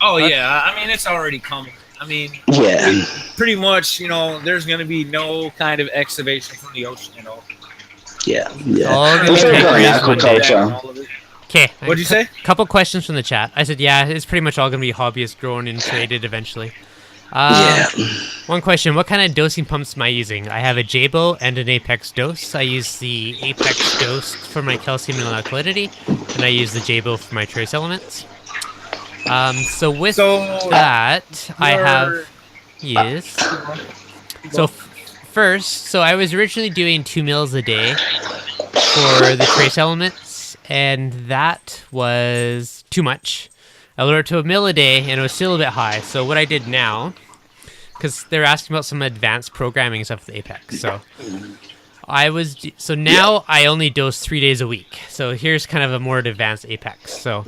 Oh yeah, I mean it's already coming. I mean, Yeah. pretty much. You know, there's gonna be no kind of excavation from the ocean. You know. Yeah. All We're gonna going be aquaculture. Okay. What'd you say? Couple questions from the chat. I said, yeah, it's pretty much all gonna be hobbyist grown and traded eventually. One question: what kind of dosing pumps am I using? I have a Jabo and an Apex dose. I use the Apex dose for my calcium and alkalinity, and I use the Jabo for my trace elements. So with that, I have So first, I was originally doing 2 meals a day for the trace elements, and that was too much. I lowered it to 1 meal a day, and it was still a bit high. So what I did now, because they're asking about some advanced programming stuff with Apex, so now I only dose 3 days a week. So here's kind of a more advanced Apex. So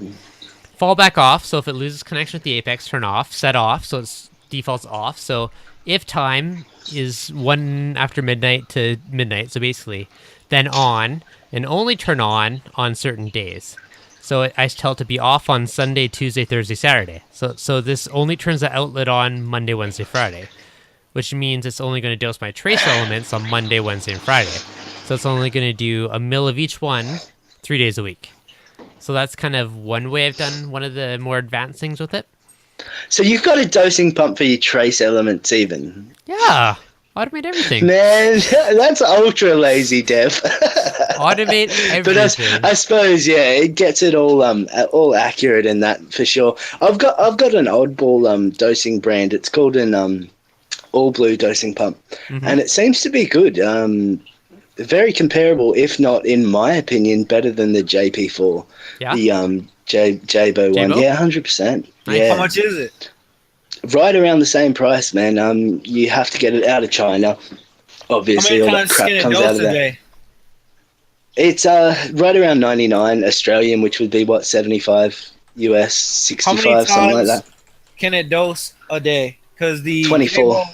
fall back off. So if it loses connection with the Apex, turn off. Set off. So it's defaults off. So if time is 1 after midnight to midnight, so basically, then on, and only turn on certain days. So I tell it to be off on Sunday, Tuesday, Thursday, Saturday. So this only turns the outlet on Monday, Wednesday, Friday, which means it's only going to dose my trace elements on Monday, Wednesday, and Friday. So it's only going to do 1 mil of each one 3 days a week. So that's kind of one way I've done one of the more advanced things with it. So you've got a dosing pump for your trace elements even? Yeah. Automate everything. Man, that's ultra lazy, Dev. Automate everything. But I suppose, yeah, it gets it all accurate in that for sure. I've got an oddball dosing brand. It's called an all blue dosing pump, and it seems to be good. Very comparable, if not, in my opinion, better than the JP4. Yeah. The Jabo one. Yeah, 100%. Yeah. How much is it? Right around the same price, man. You have to get it out of China. Obviously, all that crap comes out of there. It's right around 99 Australian, which would be what, 75 US, 65, something like that. Can it dose a day? Because the 24.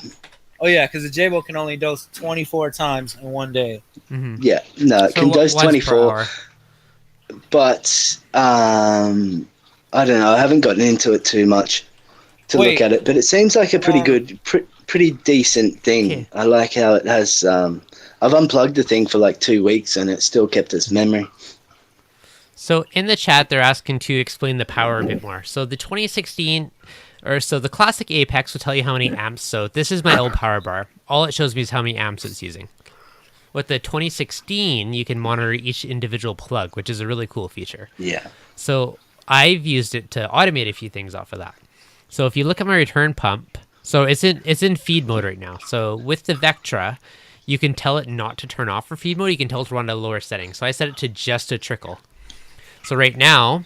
Because the Jabo can only dose 24 times in 1 day. Yeah, no, it can dose 24. But I don't know. I haven't gotten into it too much to look at it, but it seems like a pretty good, pretty decent thing. Yeah. I like how it has. I've unplugged the thing for like 2 weeks, and it still kept its memory. So in the chat, they're asking to explain the power a bit more. So the 2016, the classic Apex will tell you how many amps. So this is my old power bar. All it shows me is how many amps it's using. With the 2016, you can monitor each individual plug, which is a really cool feature. Yeah. So I've used it to automate a few things off of that. So if you look at my return pump, so it's in feed mode right now. So with the Vectra, you can tell it not to turn off for feed mode. You can tell it to run at a lower setting. So I set it to just a trickle. So right now,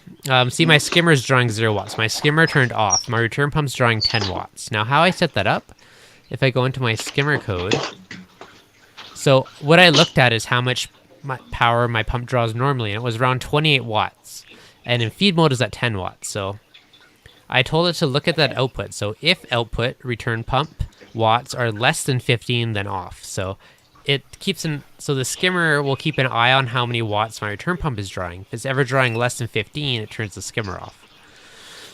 see my skimmer is drawing 0 watts. My skimmer turned off. My return pump's drawing 10 watts. Now how I set that up, if I go into my skimmer code, so what I looked at is how much power my pump draws normally, and it was around 28 watts. And in feed mode is at 10 watts. So I told it to look at that output. So if output return pump watts are less than 15, then off. So it keeps so the skimmer will keep an eye on how many watts my return pump is drawing. If it's ever drawing less than 15, it turns the skimmer off.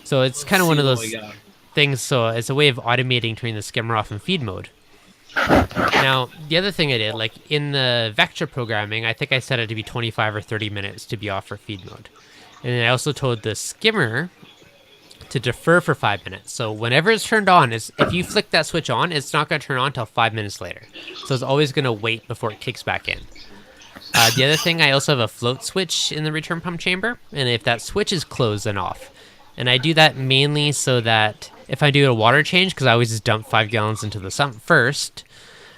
So it's kind of one of those things. So it's a way of automating turning the skimmer off in feed mode. Now, the other thing I did, like in the Vectra programming, I think I set it to be 25 or 30 minutes to be off for feed mode. And then I also told the skimmer to defer for 5 minutes. So whenever it's turned on, if you flick that switch on, it's not going to turn on until 5 minutes later. So it's always going to wait before it kicks back in. The other thing, I also have a float switch in the return pump chamber, and if that switch is closed, then off. And I do that mainly so that if I do a water change, because I always just dump 5 gallons into the sump first,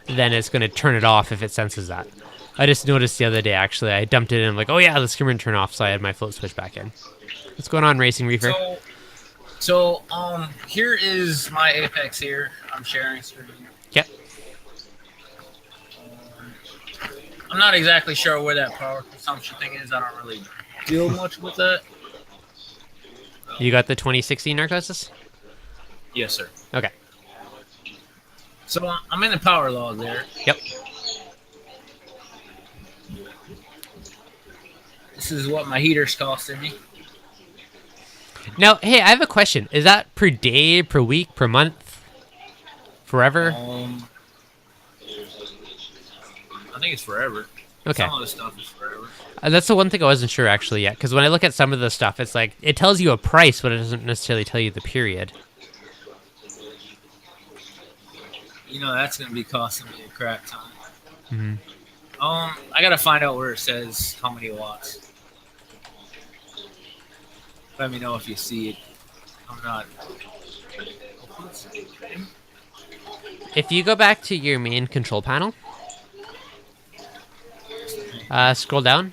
then it's going to turn it off if it senses that. I just noticed the other day, actually, I dumped it in, I'm like, oh yeah, the skimmer didn't turn off, so I had my float switch back in. What's going on, Racing Reefer? So here is my Apex here. I'm sharing screen. Yep. I'm not exactly sure where that power consumption thing is. I don't really deal much with that. You got the 2016 Narcosis? Yes, sir. Okay. So I'm in the power log there. Yep. This is what my heater's costing me. Now, hey, I have a question. Is that per day, per week, per month, forever? I think it's forever. Okay. Some of the stuff is forever. That's the one thing I wasn't sure actually yet, because when I look at some of the stuff, it's like it tells you a price, but it doesn't necessarily tell you the period. You know, that's going to be costing me a crap ton. Mm-hmm. I got to find out where it says how many watts. Let me know if you see it. I'm not. If you go back to your main control panel, scroll down,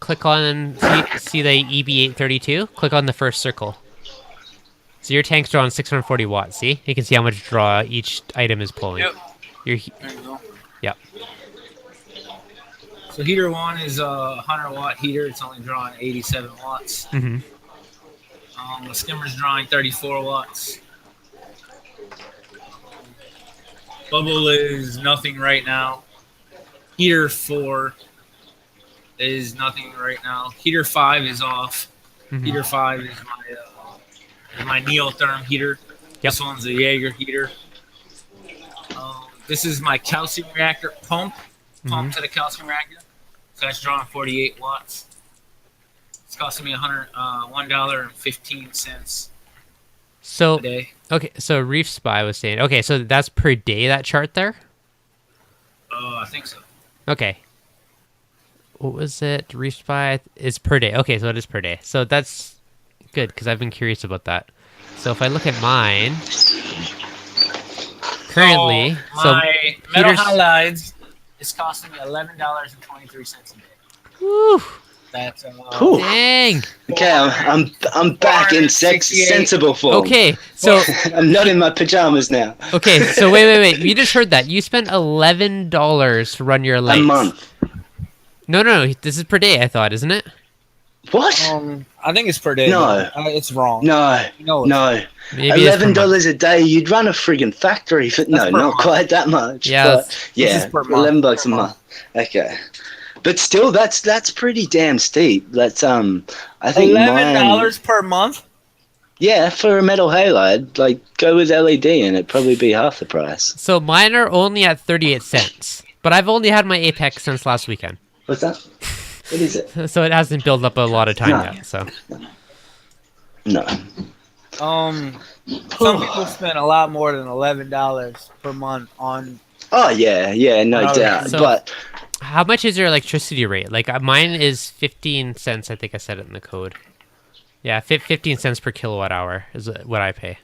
click on, see the EB832, click on the first circle. So your tank's drawing 640 watts, see? You can see how much draw each item is pulling. Yep. There you go. Yep. So heater 1 is a 100 watt heater. It's only drawing 87 watts. Mm-hmm. The skimmer's drawing 34 watts. Bubble is nothing right now. Heater 4 is nothing right now. Heater 5 is off. Mm-hmm. Heater 5 is my Neotherm heater. Yep. This one's a Jaeger heater. This is my calcium reactor pump to the calcium reactor. So that's drawing 48 watts. It's costing me $1.15 a day. Okay, so Reef Spy was saying, okay, so that's per day, that chart there? I think so. Okay. What was it? Reef Spy is per day. Okay, so it is per day. So that's good, because I've been curious about that. So if I look at mine, currently, my metal halides is costing me $11.23 a day. Woo! That's cool. Dang. Okay, I'm back in sensible form. Okay, so I'm not in my pajamas now. Okay, so wait. You just heard that. You spent $11 to run your lights. A month. No. This is per day, I thought, isn't it? What? I think it's per day. No. It's wrong. No. Maybe $11 a day. You'd run a friggin' factory for not quite that much. Yeah. But, yeah. $11 a month. Okay. But still, that's pretty damn steep. That's I think $11 per month. Yeah, for a metal halide, like go with LED and it'd probably be half the price. So mine are only at 38 cents, but I've only had my Apex since last weekend. What's that? What is it? So it hasn't built up a lot of time yet. So. No. Some people spend a lot more than $11 per month on. Oh yeah, no doubt. So, but how much is your electricity rate? Like mine is 15 cents. I think I said it in the code. Yeah, 15 cents per kilowatt hour is what I pay.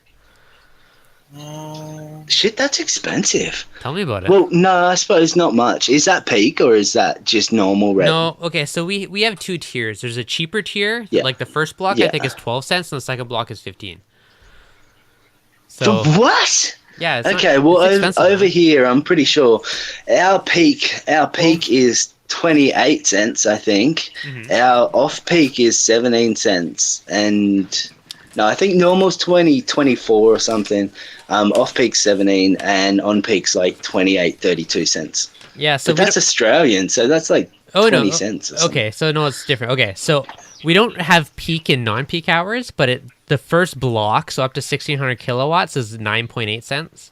Shit, that's expensive. Tell me about it. Well, no, I suppose not much. Is that peak or is that just normal rate? No, okay, so we have two tiers. There's a cheaper tier, like the first block I think is 12 cents, and the second block is 15. So what? Yeah. Okay, well over here, I'm pretty sure our peak is 28 cents, I think. Mm-hmm. Our off peak is 17 cents, and no, I think normal's 24 or something. Off peak's 17, and on peak's like 32 cents. Yeah, so but that's Australian, so that's like 20 cents. Or something. Okay, so no, it's different. Okay, so we don't have peak and non-peak hours, but the first block, so up to 1600 kilowatts, is 9.8 cents.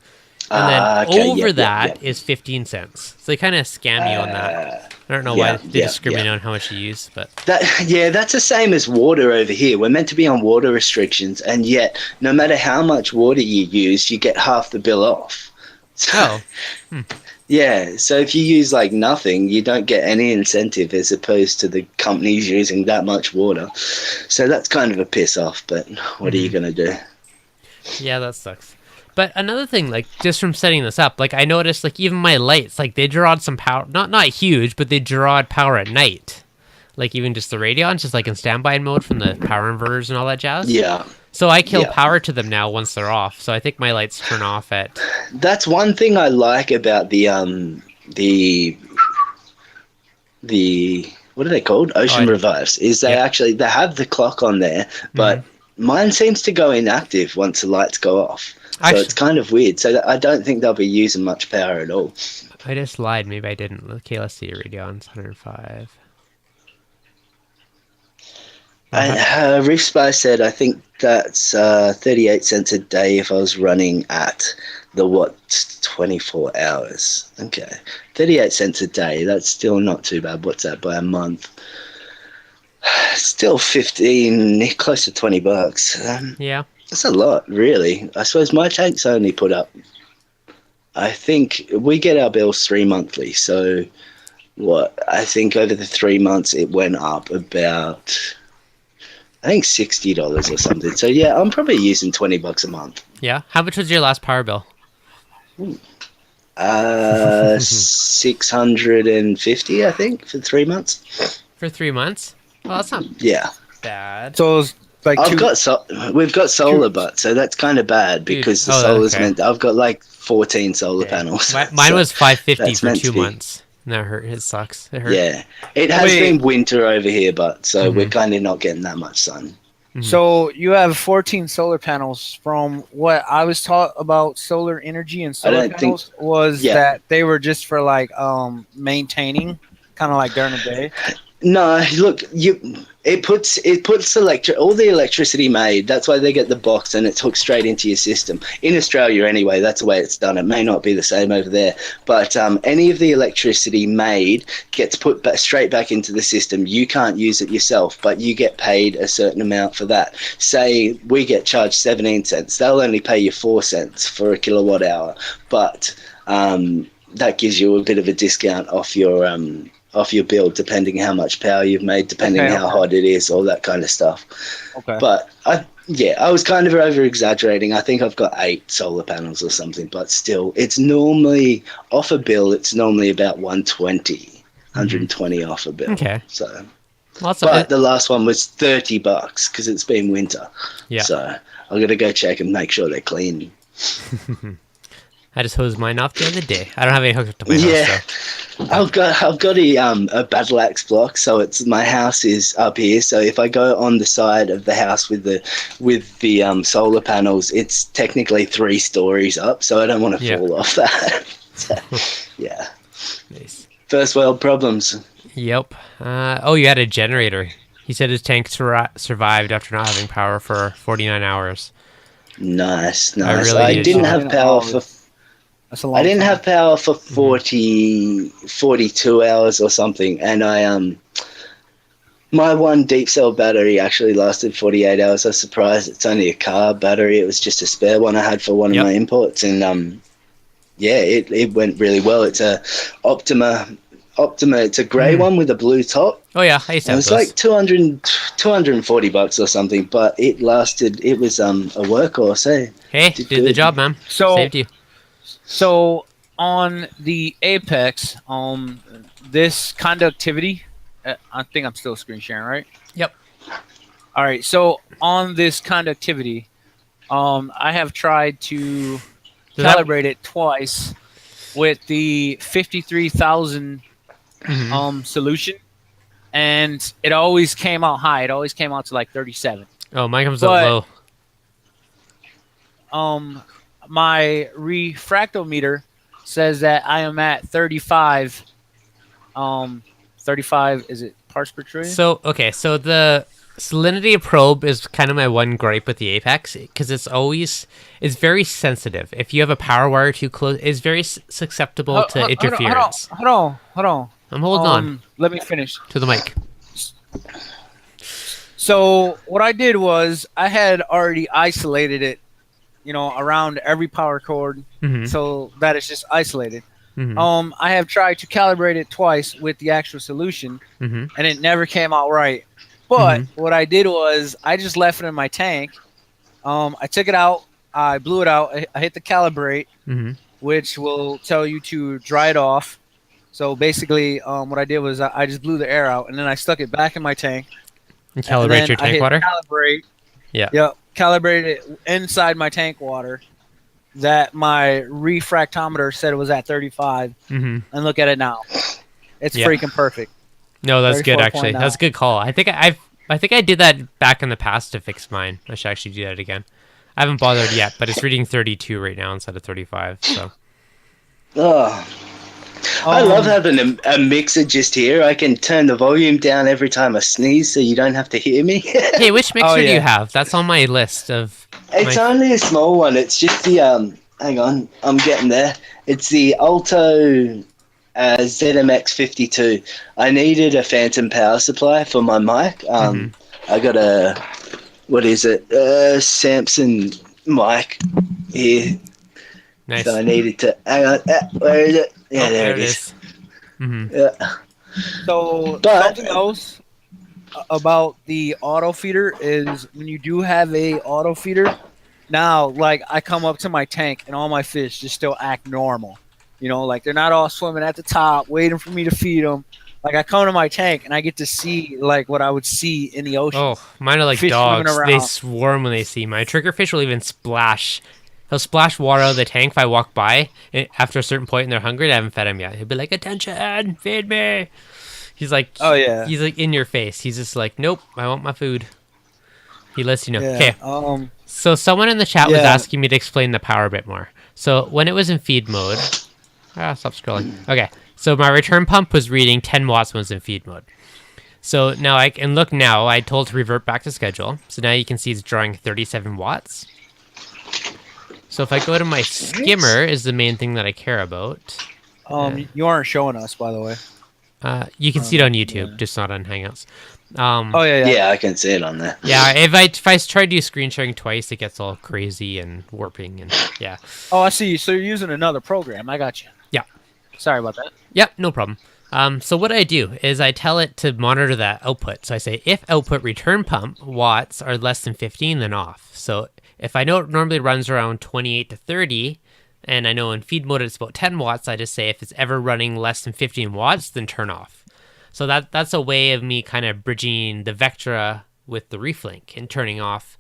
And then Okay, over yep, that yep. is 15 cents. So they kind of scam you on that. I don't know yeah, why they yeah, discriminate yeah. on how much you use, but That's the same as water over here. We're meant to be on water restrictions, and yet no matter how much water you use, you get half the bill off. So, yeah, so if you use like nothing, you don't get any incentive as opposed to the companies using that much water. So that's kind of a piss off, but what are you going to do? yeah, that sucks. But another thing, like just from setting this up, like I noticed, like even my lights, like they draw some power, not huge, but they draw power at night. Like even just the radions, just like in standby mode from the power inverters and all that jazz. Yeah. So I kill Yeah. power to them now once they're off. So I think my lights turn off at. That's one thing I like about the what are they called? Ocean Revives. Is they actually they have the clock on there, but mine seems to go inactive once the lights go off. So it's kind of weird. So I don't think they'll be using much power at all. I just lied. Maybe I didn't. Okay, let's see. Radions 105. Reef Spy said, I think that's 38 cents a day if I was running at the 24 hours. Okay. 38 cents a day. That's still not too bad. What's that by a month? Still 15, close to $20. Yeah. That's a lot, really. I suppose my tank's only put up, I think we get our bills 3 monthly. So I think over the 3 months it went up about, I think $60 or something. So yeah, I'm probably using $20 a month. Yeah. How much was your last power bill? 650, I think, for 3 months. For 3 months? Well, that's not bad. So it's like we've got solar, but so that's kind of bad because the solar's meant. I've got like 14 solar panels. Mine was $550 for meant 2 to be. months. That hurt. It sucks. It hurt. Yeah, it has been winter over here, but so we're kind of not getting that much sun. So you have 14 solar panels. From what I was taught about solar energy and solar panels was that they were just for like maintaining, kind of like during the day. No, look, it puts all the electricity made. That's why they get the box and it's hooked straight into your system. In Australia, anyway, that's the way it's done. It may not be the same over there, but any of the electricity made gets put straight back into the system. You can't use it yourself, but you get paid a certain amount for that. Say we get charged 17 cents. They'll only pay you 4 cents for a kilowatt hour, but that gives you a bit of a discount off your bill, depending how much power you've made, depending how hot it is, all that kind of stuff. Okay. But I was kind of over exaggerating. I think I've got 8 solar panels or something, but still, it's normally off a bill. It's normally about 120 off a bill. Okay. So, but the last one was $30 because it's been winter. Yeah. So I've got to go check and make sure they're clean. I just hosed mine off the other day. I don't have any hooked up to my house. So. I've got a battle axe block, so my house is up here. So if I go on the side of the house with the solar panels, it's technically 3 stories up. So I don't want to fall off that. So, yeah. Nice. First world problems. Yep. You had a generator. He said his tank survived after not having power for 49 hours. Nice. I didn't have power for. I didn't have power for 42 hours or something, and my one deep cell battery actually lasted 48 hours. I was surprised. It's only a car battery. It was just a spare one I had for one of my imports, and it went really well. It's a Optima. It's a grey one with a blue top. Oh yeah, I used to have those. It's like $240 or something, but it lasted. It was a workhorse. Hey, did the job, man. Saved you. So on the Apex, this conductivity, I think I'm still screen sharing, right? Yep. All right. So on this conductivity, I have tried to calibrate it twice with the 53,000 solution, and it always came out high. It always came out to like 37. Oh, mine comes out low. My refractometer says that I am at 35. 35, is it parts per trillion? So, okay, so the Salinity probe is kind of my one gripe with the Apex because it's very sensitive. If you have a power wire too close, it's very susceptible to interference. Hold on. I'm holding on Let me finish. to the mic. So what I did was I had already isolated it, around every power cord, so that it's just isolated. I have tried to calibrate it twice with the actual solution, and it never came out right. But what I did was I just left it in my tank. I took it out. I blew it out. I hit the calibrate, which will tell you to dry it off. So basically, what I did was I just blew the air out, and then I stuck it back in my tank. And calibrate your tank water? Calibrate. Yeah. Yep. Calibrate it inside my tank water. That my refractometer said it was at 35. And look at it now. It's freaking perfect. No, that's good actually. That's a good call. I think I did that back in the past to fix mine. I should actually do that again. I haven't bothered yet, but it's reading 32 right now instead of 35. So. I love having a mixer just here. I can turn the volume down every time I sneeze, so you don't have to hear me. Hey, which mixer do you have? That's on my list of. It's only a small one. It's just the Hang on, I'm getting there. It's the Alto ZMX52. I needed a phantom power supply for my mic. I got a Samson mic here. Nice. So I needed to hang on. Where is it? Yeah, there it is. Yeah. So something else about the auto feeder is when you do have a auto feeder, now like I come up to my tank and all my fish just still act normal. Like they're not all swimming at the top waiting for me to feed them. Like I come to my tank and I get to see like what I would see in the ocean. Oh, mine are like Fish dogs. swimming They around. swarm when they see my triggerfish will even splash. He'll splash water out of the tank if I walk by. After a certain point and they're hungry, I haven't fed him yet. He'll be like, "Attention, feed me." He's like, Oh yeah. He's like in your face. He's just like, "Nope, I want my food." He lets you know. Yeah. Okay. So someone in the chat was asking me to explain the power a bit more. So when it was in feed mode, stop scrolling. Okay. So my return pump was reading 10 watts when it was in feed mode. So now I can look now. I told to revert back to schedule. So now you can see it's drawing 37 watts. So if I go to my skimmer is the main thing that I care about. You aren't showing us, by the way. You can see it on YouTube, just not on Hangouts. Yeah, I can see it on there. Yeah, if I try to do screen sharing twice, it gets all crazy and warping and yeah. Oh, I see. So you're using another program. I got you. Yeah. Sorry about that. Yep, no problem. So what I do is I tell it to monitor that output. So I say if output return pump watts are less than 15, then off. So if I know it normally runs around 28 to 30, and I know in feed mode it's about 10 watts, I just say if it's ever running less than 15 watts, then turn off. So that's a way of me kind of bridging the Vectra with the ReefLink and turning off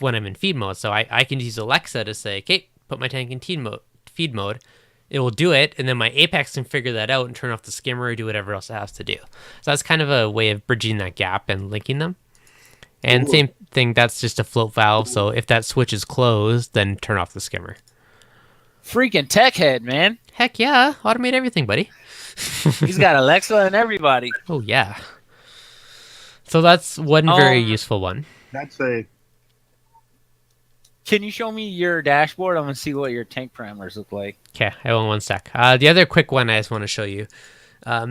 when I'm in feed mode. So I can use Alexa to say, okay, put my tank in feed mode. It will do it, and then my Apex can figure that out and turn off the skimmer or do whatever else it has to do. So that's kind of a way of bridging that gap and linking them. And same thing, that's just a float valve, so if that switch is closed, then turn off the skimmer. Freaking tech head, man. Heck yeah, automate everything, buddy. He's got Alexa and everybody. Oh, yeah. So that's one very useful one. That's a... Can you show me your dashboard? I'm going to see what your tank parameters look like. Okay, I want one sec. The other quick one I just want to show you.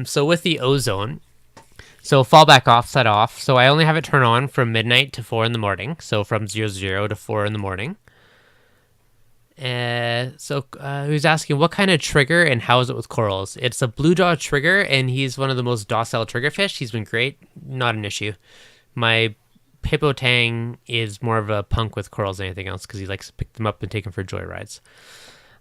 So with the ozone, so fallback offset off. So I only have it turn on from midnight to 4 in the morning. So from 00 to 4 in the morning. Who's asking what kind of trigger and how is it with corals? It's a blue jaw trigger, and he's one of the most docile triggerfish. He's been great, not an issue. My Hippo Tang is more of a punk with corals than anything else because he likes to pick them up and take them for joyrides.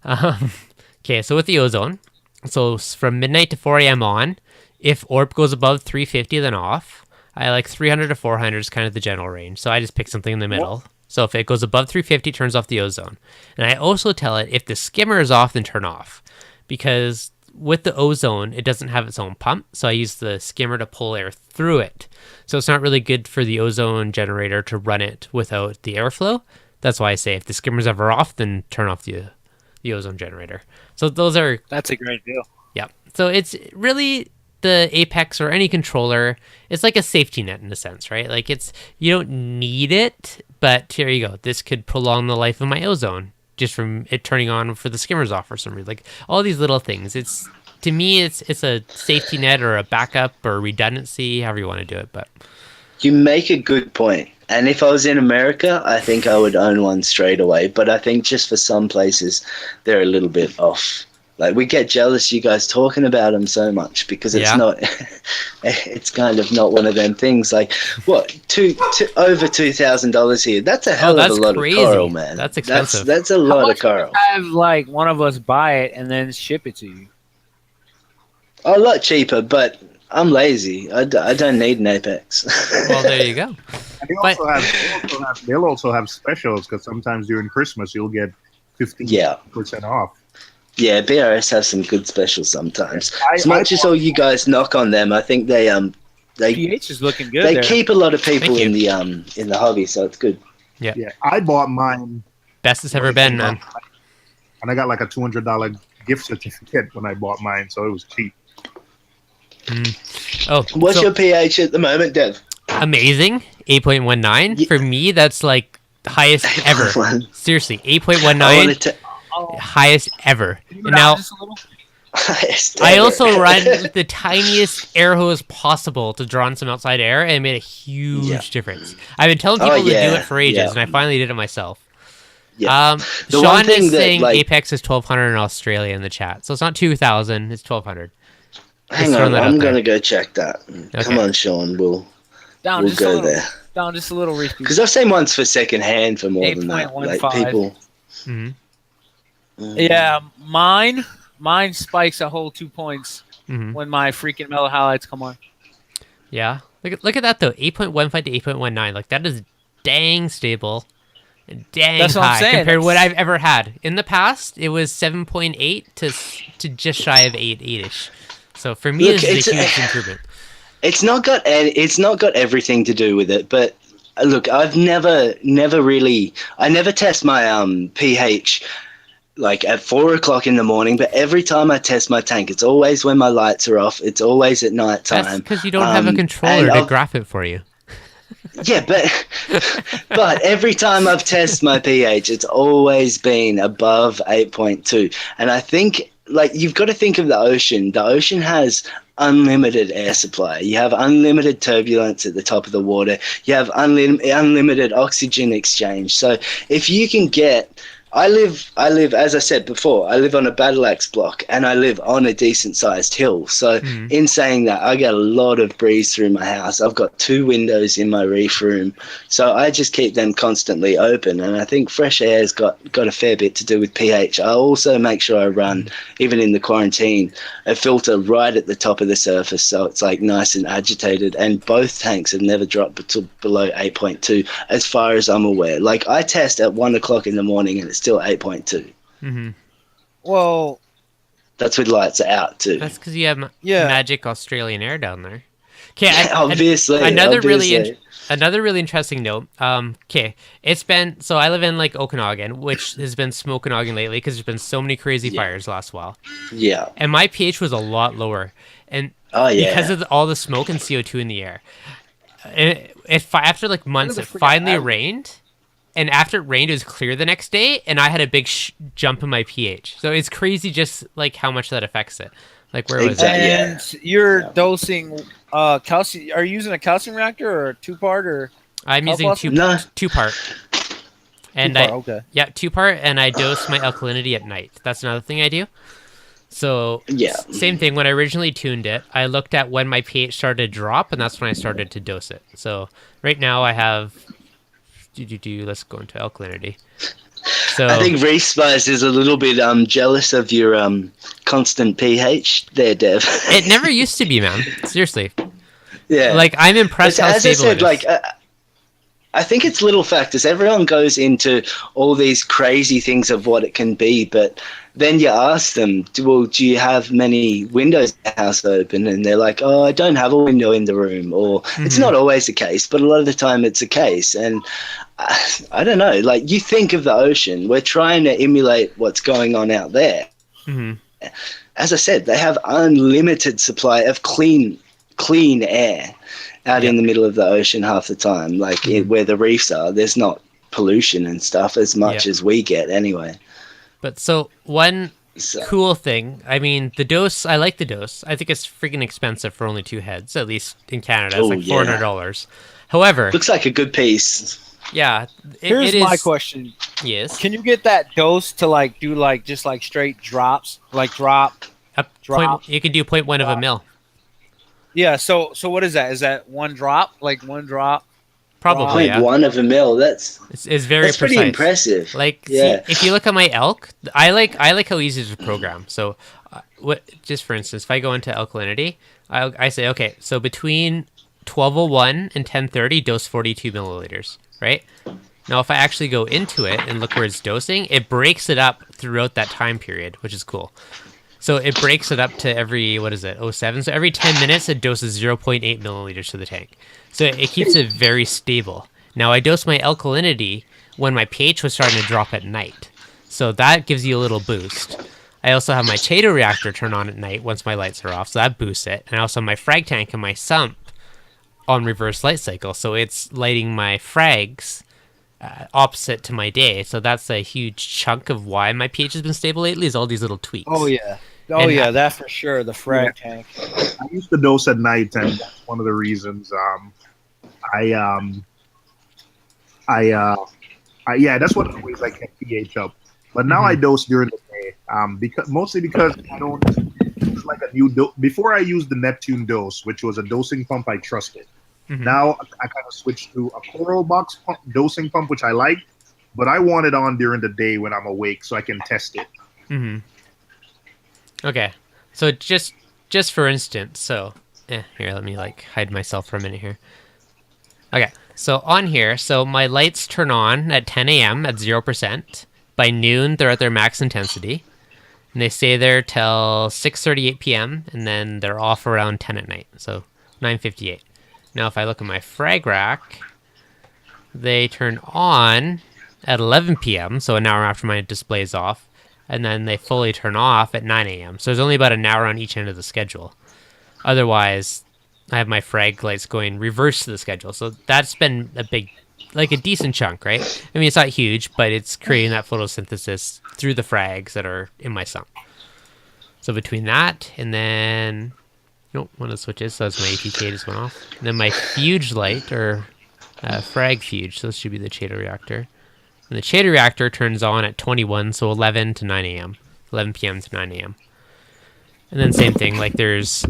Okay, so with the ozone, so from midnight to 4 a.m. on, if ORP goes above 350, then off. I like 300 to 400 is kind of the general range, so I just pick something in the middle. So if it goes above 350, it turns off the ozone. And I also tell it if the skimmer is off, then turn off. Because with the ozone, it doesn't have its own pump, so I use the skimmer to pull air through it. So it's not really good for the ozone generator to run it without the airflow. That's why I say if the skimmer's ever off, then turn off the ozone generator. So those are... That's a great deal. Yeah. So it's really... the Apex or any controller, it's like a safety net in a sense, right? Like you don't need it, but here you go. This could prolong the life of my ozone just from it turning on for the skimmers off for some reason. Like all these little things. To me, it's a safety net or a backup or redundancy, however you want to do it. But you make a good point. And if I was in America, I think I would own one straight away. But I think just for some places, they're a little bit off. Like, we get jealous you guys talking about them so much because it's not, it's kind of not one of them things. Like, what, over $2,000 here? That's a hell of a lot crazy. Of coral, man. That's expensive. That's a lot of coral. Have, like, one of us buy it and then ship it to you. A lot cheaper, but I'm lazy. I don't need an Apex. Well, there you go. And they'll also have specials because sometimes during Christmas you'll get 50% off. Yeah, BRS has some good specials sometimes. As much as all you guys knock on them, I think they PH is looking good. They keep a lot of people in the hobby, so it's good. Yeah. I bought mine. Best it's ever been, man. And I got like a $200 gift certificate when I bought mine, so it was cheap. Oh, what's your pH at the moment, Dev? Amazing, 8.19. For me, that's like the highest ever. Seriously, 8.19. Highest ever. Now, I also run the tiniest air hose possible to draw in some outside air, and it made a huge difference. I've been telling people to do it for ages, and I finally did it myself. Yeah. Sean is saying Apex is 1,200 in Australia in the chat, so it's not 2,000, it's 1,200. Hang on, I'm gonna go check that. Okay. Come on, Sean, we'll go there. Down just a little, Reef. Because I've seen ones for second hand for more than that. Like people. Yeah, mine spikes a whole 2 points when my freaking mellow highlights come on. Yeah, look at that though, 8.15 to 8.19. Like that is dang stable, and dang high compared to what I've ever had in the past. It was 7.8 to just shy of 8-ish. So for me, it's a huge improvement. It's not got everything to do with it, but look, I've never test my pH like at 4 o'clock in the morning, but every time I test my tank, it's always when my lights are off. It's always at night time. That's because you don't have a controller to graph it for you. Yeah, but every time I've tested my pH, it's always been above 8.2. And I think, like, you've got to think of the ocean. The ocean has unlimited air supply. You have unlimited turbulence at the top of the water. You have unlimited oxygen exchange. So if you can get... I live, as I said before, I live on a battle axe block and I live on a decent sized hill. So in saying that, I get a lot of breeze through my house. I've got 2 windows in my reef room. So I just keep them constantly open. And I think fresh air's got a fair bit to do with pH. I also make sure I run, even in the quarantine, a filter right at the top of the surface. So it's like nice and agitated. And both tanks have never dropped below 8.2 as far as I'm aware. Like I test at 1 o'clock in the morning and it's still 8.2. Well, that's with lights out too. That's because you have magic Australian air down there. Okay, obviously. Another really interesting note. Okay, it's been I live in like Okanagan, which has been smoke Okanagan lately because there's been so many crazy fires last while. Yeah, and my pH was a lot lower, and because of all the smoke and CO2 in the air. And after like months, it finally rained. And after it rained, it was clear the next day, and I had a big jump in my pH. So it's crazy just like how much that affects it. Like where was that? And you're dosing calcium. Are you using a calcium reactor or a 2-part or? I'm using 2-part. And 2-part, okay. Yeah, 2-part, and I dose my alkalinity at night. That's another thing I do. So same thing. When I originally tuned it, I looked at when my pH started to drop, and that's when I started to dose it. So right now I have. Let's go into alkalinity. So I think Reef Spice is a little bit jealous of your constant pH there, Dev. It never used to be, man. Seriously. Yeah. Like I'm impressed how stable it is. Like I think it's little factors. Everyone goes into all these crazy things of what it can be, but then you ask them, do you have many windows in the house open? And they're like, oh, I don't have a window in the room. Or it's not always the case, but a lot of the time it's the case. And I don't know, like you think of the ocean, we're trying to emulate what's going on out there. as I said, they have unlimited supply of clean air out in the middle of the ocean half the time. Like where the reefs are, there's not pollution and stuff as much as we get anyway. But so one cool thing, I mean, the dose, I like the dose. I think it's freaking expensive for only 2 heads, at least in Canada. It's like $400. However, looks like a good piece. Yeah. Here's my question. Yes. Can you get that dose to like do like just like straight drops, like drop? You can do 0.1 of a mil. Yeah. So what is that? Is that one drop? Like one drop? Probably. 0.1 of a mil. That's very that's precise. Pretty impressive. Like, see, if you look at my elk, I like how easy it is to program. So, just for instance, if I go into alkalinity, I say, okay, so between 1201 and 1030, dose 42 milliliters, right? Now, if I actually go into it and look where it's dosing, it breaks it up throughout that time period, which is cool. So it breaks it up to every, 07? So every 10 minutes, it doses 0.8 milliliters to the tank. So it keeps it very stable. Now, I dose my alkalinity when my pH was starting to drop at night. So that gives you a little boost. I also have my Chaeto reactor turn on at night once my lights are off, so that boosts it. And I also have my frag tank and my sump on reverse light cycle, so it's lighting my frags opposite to my day. So that's a huge chunk of why my pH has been stable lately, is all these little tweaks. Oh, yeah. Oh, yeah, that for sure, the frag tank. I used to dose at night, and that's one of the reasons that's one of the ways I kept pH up. But now I dose during the day, because I don't. It's like a new dose. Before I used the Neptune dose, which was a dosing pump I trusted. Now I kind of switched to a coral box dosing pump, which I like, but I want it on during the day when I'm awake so I can test it. Okay, so just for instance, so here, let me like hide myself for a minute here. Okay, so on here, so my lights turn on at 10 a.m. at 0%. By noon, they're at their max intensity. And they stay there till 6:38 p.m. and then they're off around 10 at night, so 9:58. Now, if I look at my frag rack, they turn on at 11 p.m., so an hour after my display is off, and then they fully turn off at 9 a.m. So there's only about an hour on each end of the schedule. Otherwise, I have my frag lights going reverse to the schedule, so that's been a decent chunk, right? I mean, it's not huge, but it's creating that photosynthesis through the frags that are in my sump. So between that and then, one of the switches, so that's my ATK just went off. And then my fuge light, or frag fuge, so this should be the Chaeto reactor. And the Chaeto reactor turns on at 21, so 11 to 9 a.m. 11 p.m. to 9 a.m. And then same thing, like there's,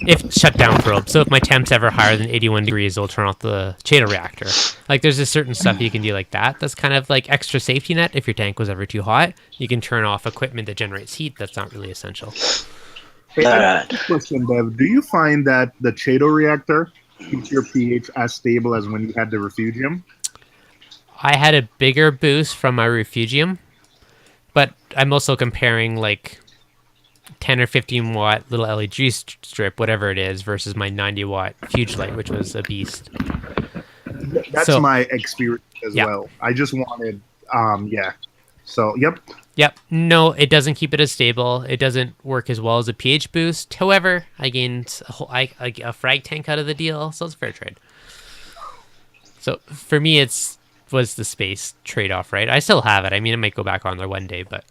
if shutdown probe, so if my temp's ever higher than 81 degrees, it'll turn off the Chaeto reactor. Like there's a certain stuff you can do like that. That's kind of like extra safety net. If your tank was ever too hot, you can turn off equipment that generates heat. That's not really essential. Hey, question, Dev. Do you find that the Chaeto reactor keeps your pH as stable as when you had the Refugium? I had a bigger boost from my Refugium, but I'm also comparing like 10 or 15 watt little LED strip, whatever it is, versus my 90 watt Fuge light, which was a beast. That's my experience as well. I just wanted, So, yep. Yep. No, it doesn't keep it as stable. It doesn't work as well as a pH boost. However, I gained a frag tank out of the deal, so it's a fair trade. So for me, was the space trade-off, right? I still have it. I mean, it might go back on there one day, but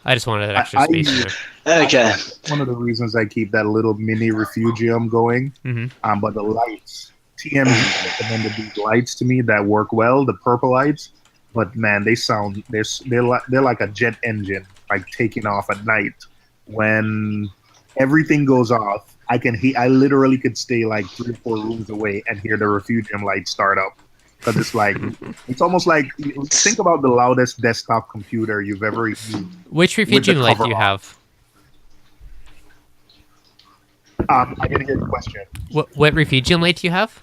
I just wanted that extra space in there. Okay. One of the reasons I keep that little mini Refugium going, but the lights, TMZ recommended these lights to me that work well, the purple lights, but man, they're like a jet engine, like taking off at night. When everything goes off, I literally could stay like 3 or 4 rooms away and hear the Refugium lights start up. Because it's like, it's almost like, think about the loudest desktop computer you've ever used. Which Refugium light do you have? I didn't get the question. What Refugium light do you have?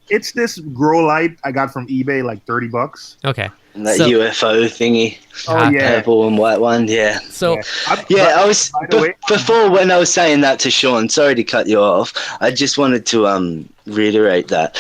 It's this grow light I got from eBay, like $30. Okay. And that UFO thingy. Purple and white one, yeah. So, I was, before when I was saying that to Sean, sorry to cut you off, I just wanted to reiterate that.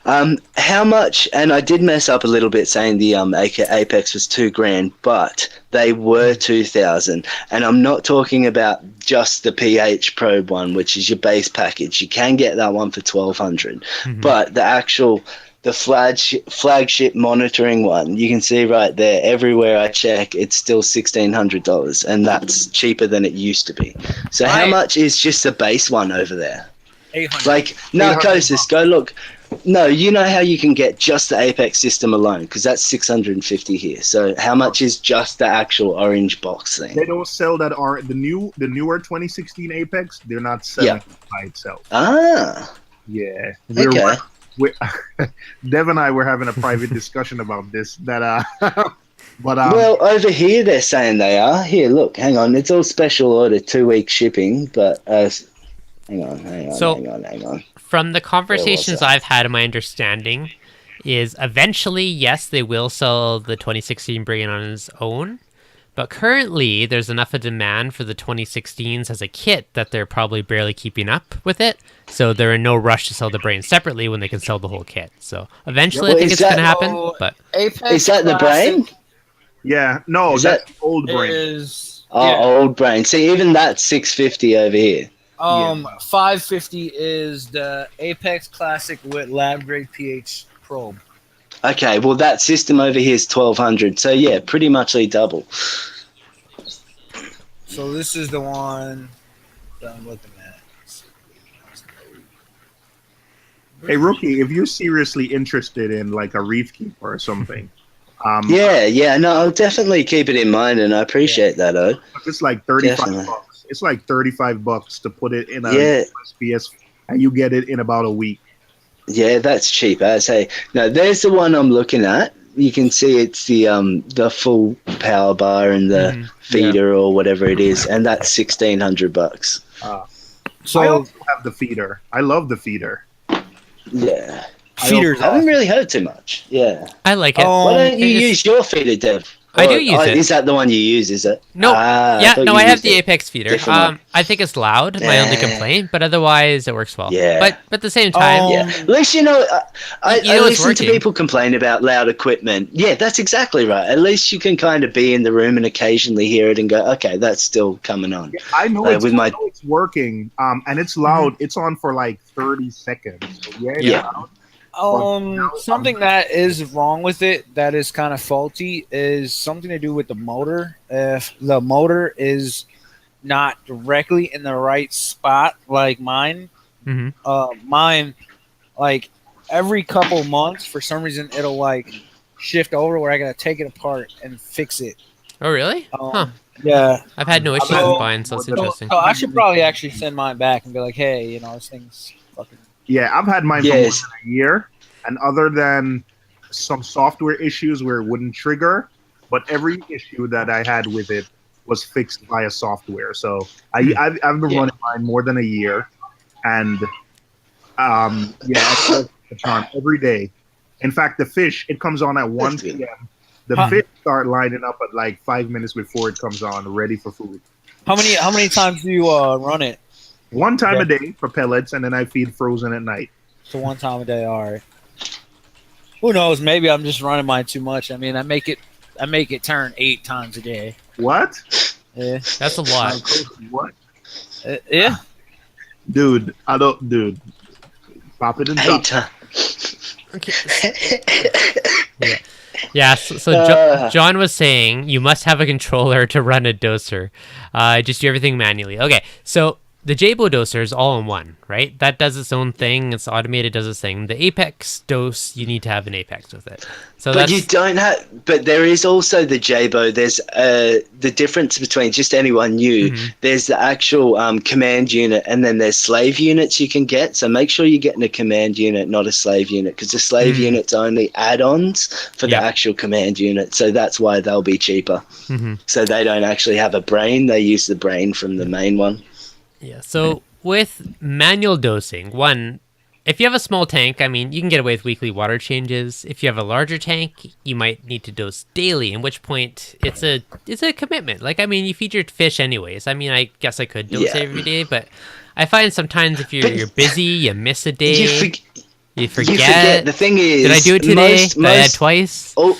How much? And I did mess up a little bit saying the Apex was $2,000, but they were 2,000. And I'm not talking about just the pH probe one, which is your base package. You can get that one for 1,200, but the flagship monitoring one, you can see right there. Everywhere I check, it's still $1,600, and that's cheaper than it used to be. So how much is just the base one over there? 800. Like Narcosis, go look. No, you know how you can get just the Apex system alone, because that's 650 here. So how much is just the actual orange box thing? They don't sell that. The newer 2016 Apex, they're not selling it by itself. Ah. Yeah. Okay. Dev and I were having a private discussion about this. But well, over here they're saying they are. Here, look, hang on. It's all special order, 2-week shipping, but hang on. From the conversations I've had, my understanding is eventually, yes, they will sell the 2016 Brilliant on its own, but currently there's enough of demand for the 2016s as a kit that they're probably barely keeping up with it. So they're in no rush to sell the brain separately when they can sell the whole kit. So eventually, I think it's going to happen. But Apex is that the brain? Yeah, no, that's old brain. Old brain. See, even that's 650 over here. 550 is the Apex Classic with lab grade pH probe. Okay, well that system over here is 1,200. So yeah, pretty much double. So this is the one that I'm looking at. Hey, Rookie, if you're seriously interested in like a reef keeper or something, no, I'll definitely keep it in mind, and I appreciate that. It's like $35. It's like $35 to put it in a USPS, and you get it in about a week. Yeah, that's cheap. I say no. There's the one I'm looking at. You can see it's the full power bar and the feeder or whatever it is, and that's $1,600. So I also have the feeder. I love the feeder. Yeah, feeders. I haven't really heard too much. Yeah, I like it. Why don't you use your feeder, Dev? I do use it. Is that the one you use? Is it? No. I have the Apex feeder. Different I think it's loud. My only complaint, but otherwise it works well. Yeah. But at the same time, at least I listen to people complain about loud equipment. Yeah, that's exactly right. At least you can kind of be in the room and occasionally hear it and go, okay, that's still coming on. Yeah, I know it's working. And it's loud. It's on for like 30 seconds. So something that is wrong with it that is kind of faulty is something to do with the motor. If the motor is not directly in the right spot, like mine, mine, like every couple months, for some reason, it'll like shift over where I gotta take it apart and fix it. Oh, really? Yeah. I've had no issues with mine, so it's interesting. So I should probably actually send mine back and be like, hey, this thing's fucking. Yeah, I've had mine for more than a year, and other than some software issues where it wouldn't trigger, but every issue that I had with it was fixed via software. So I've been running mine more than a year, and I set the charm every day. In fact, the fish, it comes on at 1 p.m. The fish start lining up at like 5 minutes before it comes on, ready for food. How many times do you run it? One time a day for pellets, and then I feed frozen at night. So one time a day, all right. Who knows? Maybe I'm just running mine too much. I mean, I make it turn 8 times a day. What? Yeah, that's a lot. What? Yeah, dude. Pop it and drop. Okay. Yeah. So John was saying you must have a controller to run a doser. Just do everything manually. Okay. So the Jabo doser is all in one, right? That does its own thing. It's automated, does its thing. The Apex dose, you need to have an Apex with it. So but you don't have. But there is also the Jabo. There's the difference between just anyone new. There's the actual command unit, and then there's slave units you can get. So make sure you're getting a command unit, not a slave unit, because the slave unit's only add-ons for the actual command unit. So that's why they'll be cheaper. So they don't actually have a brain. They use the brain from the main one. Yeah, so with manual dosing, if you have a small tank, I mean, you can get away with weekly water changes. If you have a larger tank, you might need to dose daily, in which point it's a commitment. Like, I mean, you feed your fish anyways. I mean, I guess I could dose every day, but I find sometimes if you're busy, you miss a day. You forget. You forget. The thing is, did I do it today? Did I add twice? All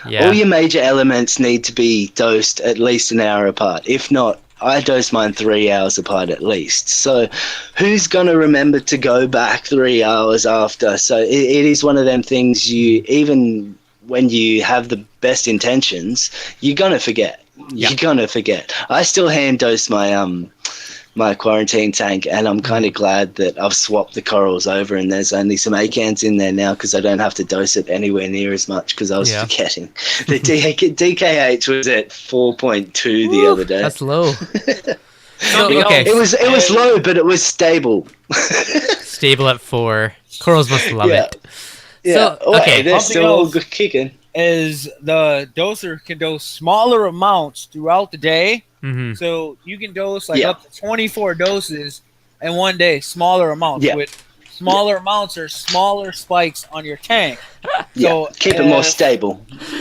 your major elements need to be dosed at least an hour apart. If not, I dose mine 3 hours apart at least. So who's going to remember to go back 3 hours after? So it is one of them things even when you have the best intentions, you're going to forget. Yeah. You're going to forget. I still hand dose my quarantine tank, and I'm kind of glad that I've swapped the corals over and there's only some acans in there now because I don't have to dose it anywhere near as much because I was forgetting. The DKH was at 4.2 the other day. That's low. Okay. It was low, but it was stable. Stable at 4. Corals must love it. Yeah. So, okay. They're still kicking. Is the doser can dose smaller amounts throughout the day. Mm-hmm. So you can dose up to 24 doses in one day, smaller amounts. With smaller amounts or smaller spikes on your tank. So keep it more stable.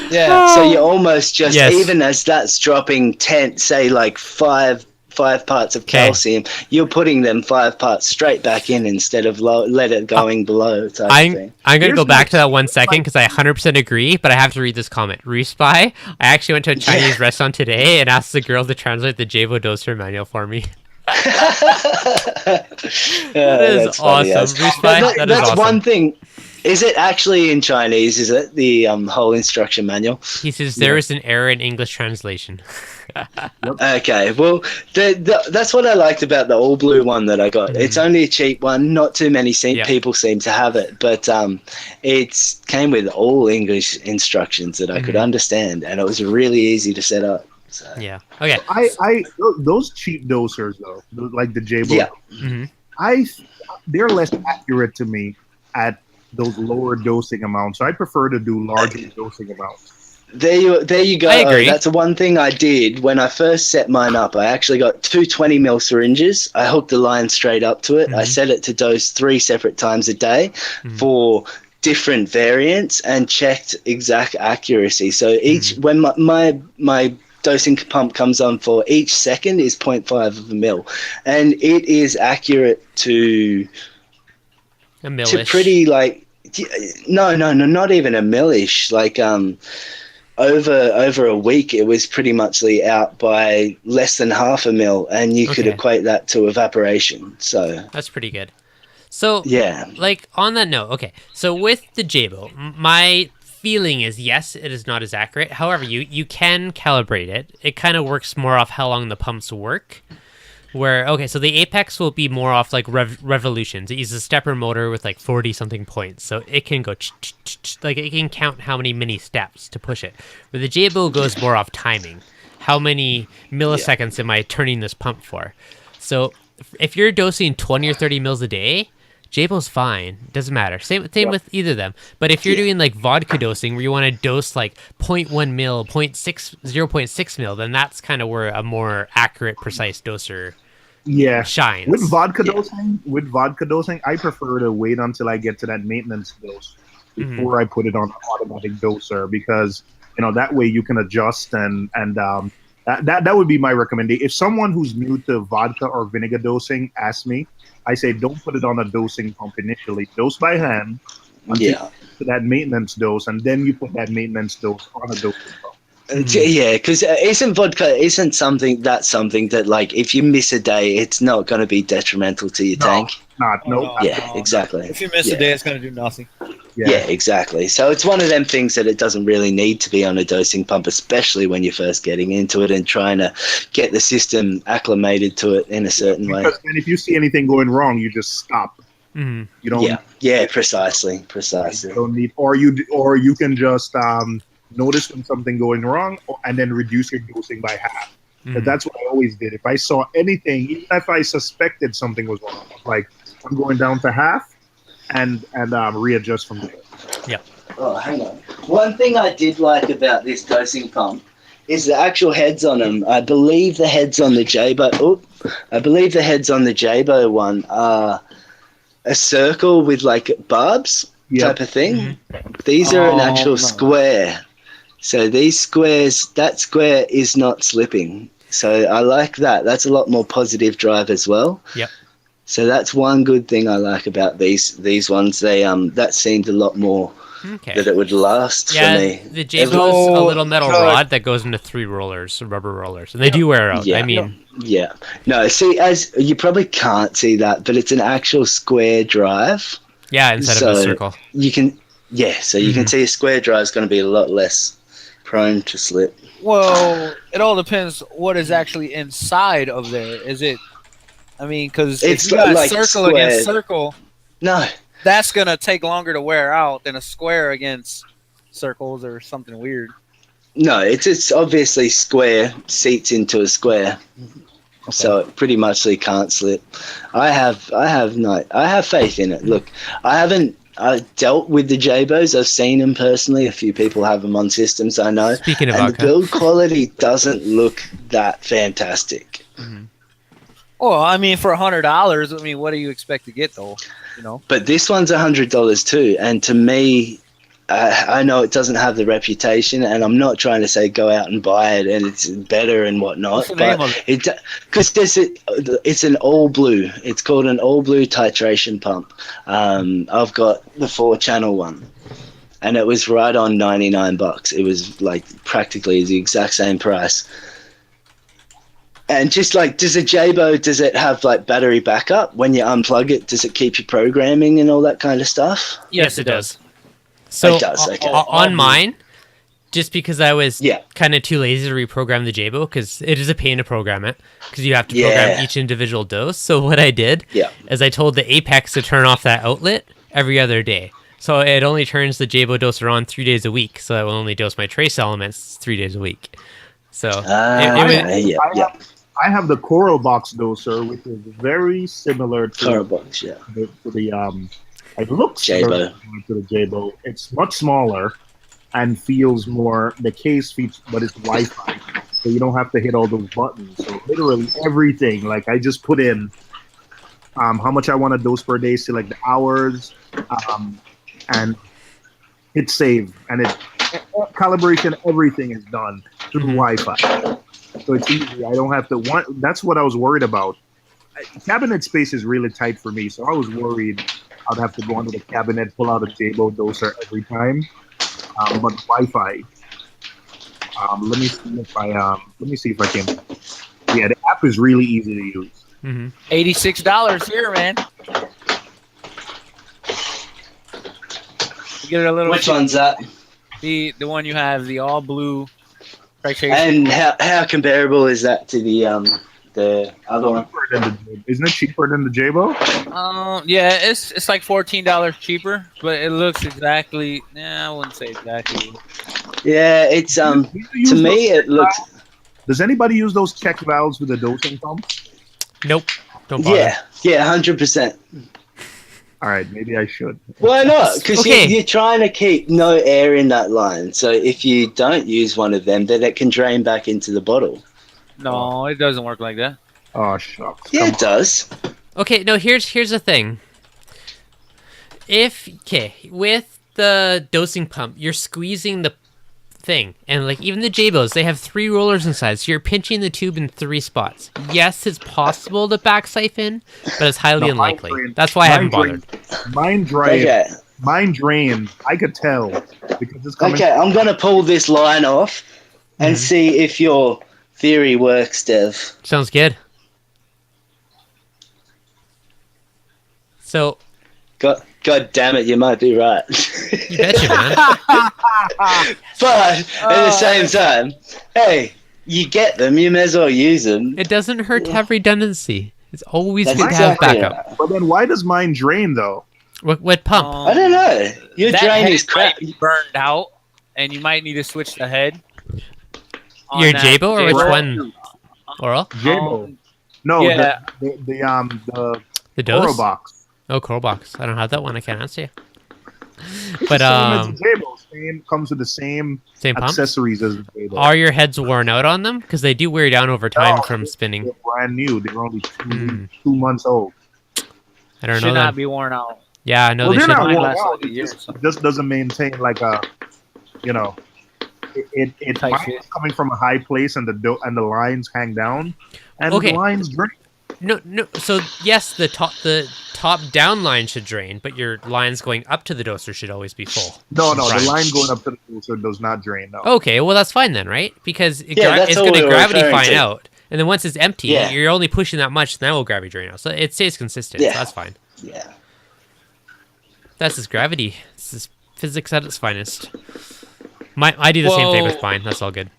Yeah. So you almost just, even as that's dropping 10, say like 5 parts of calcium, you're putting them 5 parts straight back in instead of let it going below type of thing. I'm going to go back to that 1 second because I 100% agree, but I have to read this comment. ReefSpy, I actually went to a Chinese restaurant today and asked the girl to translate the JAVO doser manual for me. That is awesome. ReefSpy, that is that's awesome. one thing. Is it actually in Chinese? Is it the whole instruction manual? He says there is an error in English translation. Okay, well, that's what I liked about the all blue one that I got. It's only a cheap one. Not too many people seem to have it, but it came with all English instructions that I could understand, and it was really easy to set up. So. Yeah. Okay. I those cheap dosers though, like the J-Bo, they're less accurate to me at those lower dosing amounts. So I prefer to do larger dosing amounts. There you go. I agree. That's one thing I did when I first set mine up. I actually got 2 20 ml syringes. I hooked the line straight up to it. I set it to dose 3 separate times a day for different variants and checked exact accuracy. So each when my dosing pump comes on for each second is 0.5 of a mil, and it is accurate to a millish. To pretty no, not even a millish. Like over a week, it was pretty much out by less than half a mil, and you could equate that to evaporation. So that's pretty good. So yeah, like on that note, so with the J-Bo, my feeling is yes, it is not as accurate. However, you can calibrate it. It kind of works more off how long the pumps work. Where so the apex will be more off like revolutions. It uses a stepper motor with like 40 something points, so it can go like it can count how many mini steps to push it. Where the J-Bo goes more off timing. How many milliseconds am I turning this pump for? So if you're dosing 20 or 30 mils a day, J-Bo's fine. Doesn't matter. Same with either of them. But if you're doing like vodka dosing where you want to dose like 0.1 mil, 0.6 mil, then that's kind of where a more accurate, precise doser shines. With vodka dosing, I prefer to wait until I get to that maintenance dose before I put it on automatic doser, because that way you can adjust and that would be my recommendation. If someone who's new to vodka or vinegar dosing asks me, I say don't put it on a dosing pump initially. Dose by hand until to that maintenance dose, and then you put that maintenance dose on a dosing pump. Yeah, because isn't something that like if you miss a day, it's not going to be detrimental to your tank. Exactly. If you miss a day, it's going to do nothing. Yeah, exactly. So it's one of them things that it doesn't really need to be on a dosing pump, especially when you're first getting into it and trying to get the system acclimated to it in a certain way. And if you see anything going wrong, you just stop. You don't. Yeah, precisely. You don't need, or you can just notice when something going wrong and then reduce your dosing by half. That's what I always did. If I saw anything, even if I suspected something was wrong, like I'm going down to half and readjust from there. Yeah. Oh, hang on. One thing I did like about this dosing pump is the actual heads on them. I believe the heads on the J-Bo. I believe the heads on the J-Bo one are a circle with like barbs type of thing. These are an actual square. So these squares, that square is not slipping. So I like that. That's a lot more positive drive as well. Yep. So that's one good thing I like about these ones. They that seemed a lot more that it would last for me. The J-Bow's a little metal rod that goes into 3 rollers, rubber rollers, and they do wear out. Yeah. I mean, yeah. No, see, as you probably can't see that, but it's an actual square drive. Yeah, instead of a circle. You can, so you can see a square drive is going to be a lot less prone to slip. Well, it all depends what is actually inside of there. Is it? I mean, because if you got like circle against circle, no, that's gonna take longer to wear out than a square against circles or something weird. No, it's obviously square seats into a square, so it pretty much can't slip. I have faith in it. Look, I haven't dealt with the J-Bows. I've seen them personally. A few people have them on systems I know. Speaking of and the build quality doesn't look that fantastic. Well, I mean, for $100, I mean, what do you expect to get though? You know. But this one's $100 too, and to me, I know it doesn't have the reputation, and I'm not trying to say go out and buy it and it's better and whatnot. But because it's an all blue. It's called an all blue titration pump. I've got the 4-channel one, and it was right on $99. It was like practically the exact same price. And just like, does a J-Bow, does it have like battery backup when you unplug it? Does it keep you programming and all that kind of stuff? Yes, it does. So it does, okay. On mine, just because I was kind of too lazy to reprogram the J-Bow, because it is a pain to program it, because you have to program each individual dose. So what I did is I told the Apex to turn off that outlet every other day. So it only turns the J-Bow doser on 3 days a week. So I will only dose my trace elements 3 days a week. So I have the Coral Box doser, which is very similar to Coral Box, the it looks J-Bow. to the J-Bow. It's much smaller and feels more. The case features, but it's Wi-Fi, so you don't have to hit all those buttons. So literally everything, like I just put in how much I want to dose per day, select the hours, and hit save, and it calibration. Everything is done through Wi-Fi. So it's easy. I don't have to that's what I was worried about. Cabinet space is really tight for me, so I was worried I'd have to go under the cabinet, pull out a J-Bow doser every time. But Wi-Fi. Let me see if I can. Yeah, the app is really easy to use. $86 here, man. You get it a little. Which one's that? The one you have, the all blue. And how comparable is that to the other one? Isn't it cheaper than the J-Bow? Yeah, it's like $14 cheaper, but it looks exactly. Nah, I wouldn't say exactly. Yeah, it's to me it looks. Does anybody use those check valves with the dosing pump? Nope. Don't bother. Yeah, 100%. All right, maybe I should. Why not? Because you're trying to keep no air in that line. So if you don't use one of them, then it can drain back into the bottle. No, it doesn't work like that. Oh, shucks. Yeah, it does. Okay, no, here's the thing. With the dosing pump, you're squeezing the thing, and like even the J-Bows, they have 3 rollers inside, so you're pinching the tube in 3 spots. Yes, it's possible to back siphon, but it's highly unlikely. That's why I haven't bothered. Mine drained. Mine drained. I could tell because it's coming. Okay, I'm gonna pull this line off and see if your theory works, Dev. Sounds good. So, God damn it, you might be right. You betcha, man. But at the same time, hey, you get them, you may as well use them. It doesn't hurt to have redundancy. It's always good to have backup. But then why does mine drain, though? What pump? I don't know. Your drain is crap. Burned out, and you might need to switch the head. Your J-Bow or which one? Oral? J-Bow. No, yeah. the dose? Coral Box. Oh, Coral Box. I don't have that one. I can't answer you. But same comes with the same pump? accessories as the J-Bow. Are your heads worn out on them? Because they do wear down over time from spinning. They're brand new. They're only 2 months old. I don't know. Should not be worn out. Yeah, I know they should not worn last out. like a year. It just doesn't maintain like a, it's coming from a high place and the lines hang down and the lines drain. No. So yes, the top down line should drain, but your lines going up to the doser should always be full. No, the Fine. line going up to the doser does not drain. No. Okay, well that's fine then, right? Because that's it's all going to we were gravity referring fine to. out, and then once it's empty, Yeah. you're only pushing that much, then it will gravity drain out. So it stays consistent. Yeah. So that's fine. Yeah. That's just gravity. This is physics at its finest. I do the same thing with mine. That's all good.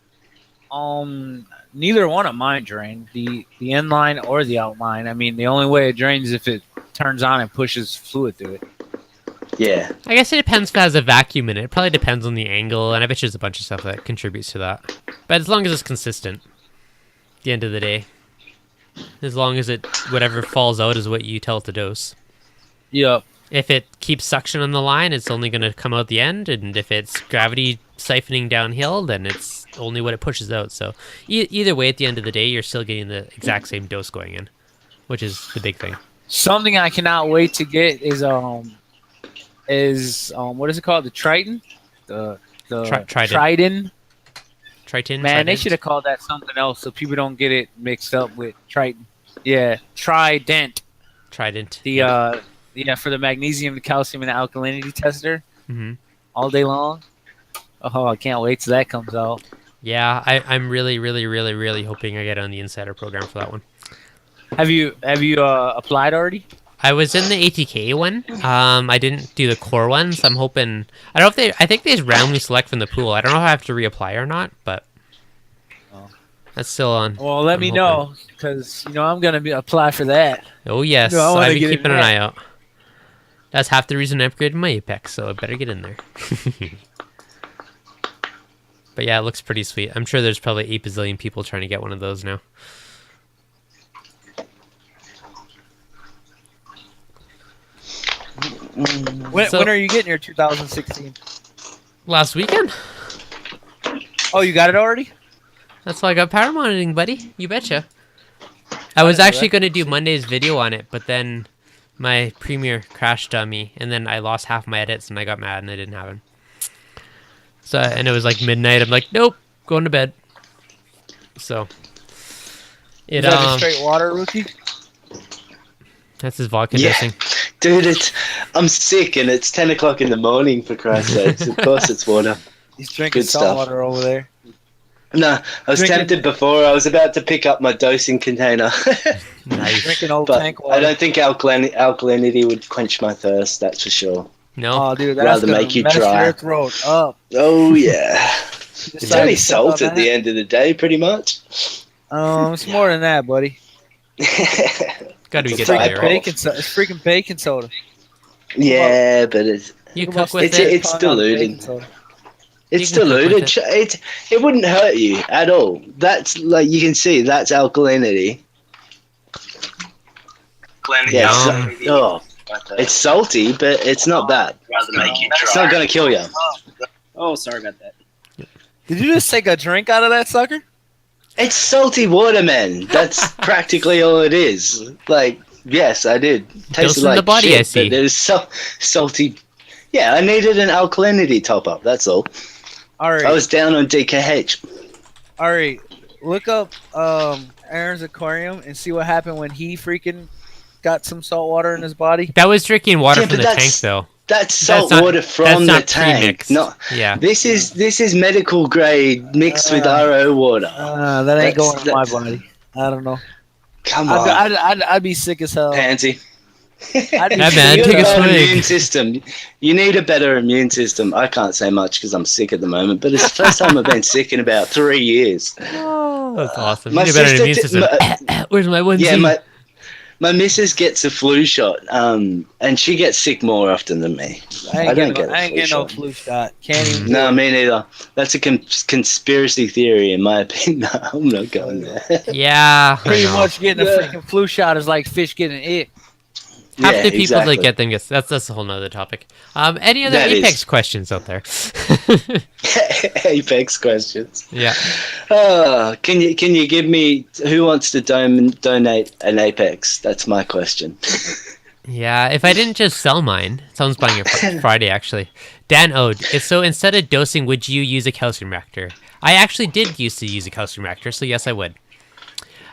Neither one of mine drain, the inline or the outline. I mean, the only way it drains is if it turns on and pushes fluid through it. Yeah. I guess it depends if it has a vacuum in it. It probably depends on the angle, and I bet there's a bunch of stuff that contributes to that. But as long as it's consistent, at the end of the day, as long as whatever falls out is what you tell it to dose. Yep. If it keeps suction on the line, it's only going to come out the end, and if it's gravity siphoning downhill, then it's only what it pushes out. So either way, at the end of the day, you're still getting the exact same dose going in, which is the big thing. Something I cannot wait to get is what is it called? The Triton? The Triton. Triton. Man, they should have called that something else so people don't get it mixed up with Triton. Yeah, Trident. The for the magnesium, the calcium, and the alkalinity tester. Mm-hmm. All day long. Oh, I can't wait till that comes out. Yeah, I'm really, really, really, really hoping I get on the insider program for that one. Have you applied already? I was in the ATK one. I didn't do the core one, so I'm hoping. I don't know if I think they just randomly select from the pool. I don't know if I have to reapply or not, but that's still on. Well, let me know because I'm gonna apply for that. Oh yes, I've been keeping an eye out. That's half the reason I upgraded my Apex, so I better get in there. But yeah, it looks pretty sweet. I'm sure there's probably 8 bazillion people trying to get one of those now. When are you getting your 2016? Last weekend. Oh, you got it already? That's why I got power monitoring, buddy. You betcha. I was actually going to do Monday's video on it, but then my Premiere crashed on me, and then I lost half my edits, and I got mad, and it didn't happen. So, and it was like midnight. I'm like, nope, going to bed. So, Is that a straight water, rookie? That's his vodka dosing. Dude, I'm sick, and it's 10 o'clock in the morning, for Christ's sakes. Of course it's water. He's drinking saltwater over there. No, I was tempted before. I was about to pick up my dosing container. Nice. Drinking old But tank water. I don't think alkalinity would quench my thirst, that's for sure. No. Oh, dude, that's Rather gonna make you mess dry. your throat up. Oh, yeah. It's only salt at the end of the day, pretty much. It's more than that, buddy. Got to be good, Freaking right? it's freaking baking soda. Yeah, but it's You cook with it's, it. it's diluted. It's You can cook diluted. with It wouldn't hurt you at all. That's like you can see. That's alkalinity. Yeah. It's salty, but it's not bad. It's not gonna kill you. Oh, sorry about that. Did you just take a drink out of that sucker? It's salty water, man. That's practically all it is. Like, yes, I did. Tasted Dosing like the body, shit, I see. but it was salty. Yeah, I needed an alkalinity top up. That's all. All right. I was down on DKH. All right. Look up Aaron's aquarium and see what happened when he freaking got some salt water in his body. That was drinking water Yeah, from but the tank, that's- though. That's salt water that's from the not tank. pre-mixed. Not, Yeah. This is medical grade mixed with RO water. That ain't going in my body. I don't know. Come on, I'd be sick as hell. pansy. I'd be Yeah, sick man, as take a hell. swig. Immune system. You need a better immune system. I can't say much because I'm sick at the moment, but it's the first time I've been sick in about 3 years. Oh, that's awesome. My You need a better sister immune did- system. Where's my onesie? Yeah, my missus gets a flu shot, and she gets sick more often than me. I ain't getting a no flu shot. Can't even. No, me neither. That's a conspiracy theory, in my opinion. No, I'm not going there. Yeah. I Pretty know. much getting a freaking flu shot is like fish getting it. Half Yeah, the people exactly. that get them gets that's a whole nother topic. Any other That Apex is. questions out there? Apex questions. Yeah. Can you give me who wants to donate an Apex? That's my question. Yeah, if I didn't just sell mine, someone's buying it Friday actually. Dan Ode, so instead of dosing, would you use a calcium reactor? I actually did used to use a calcium reactor, so yes, I would.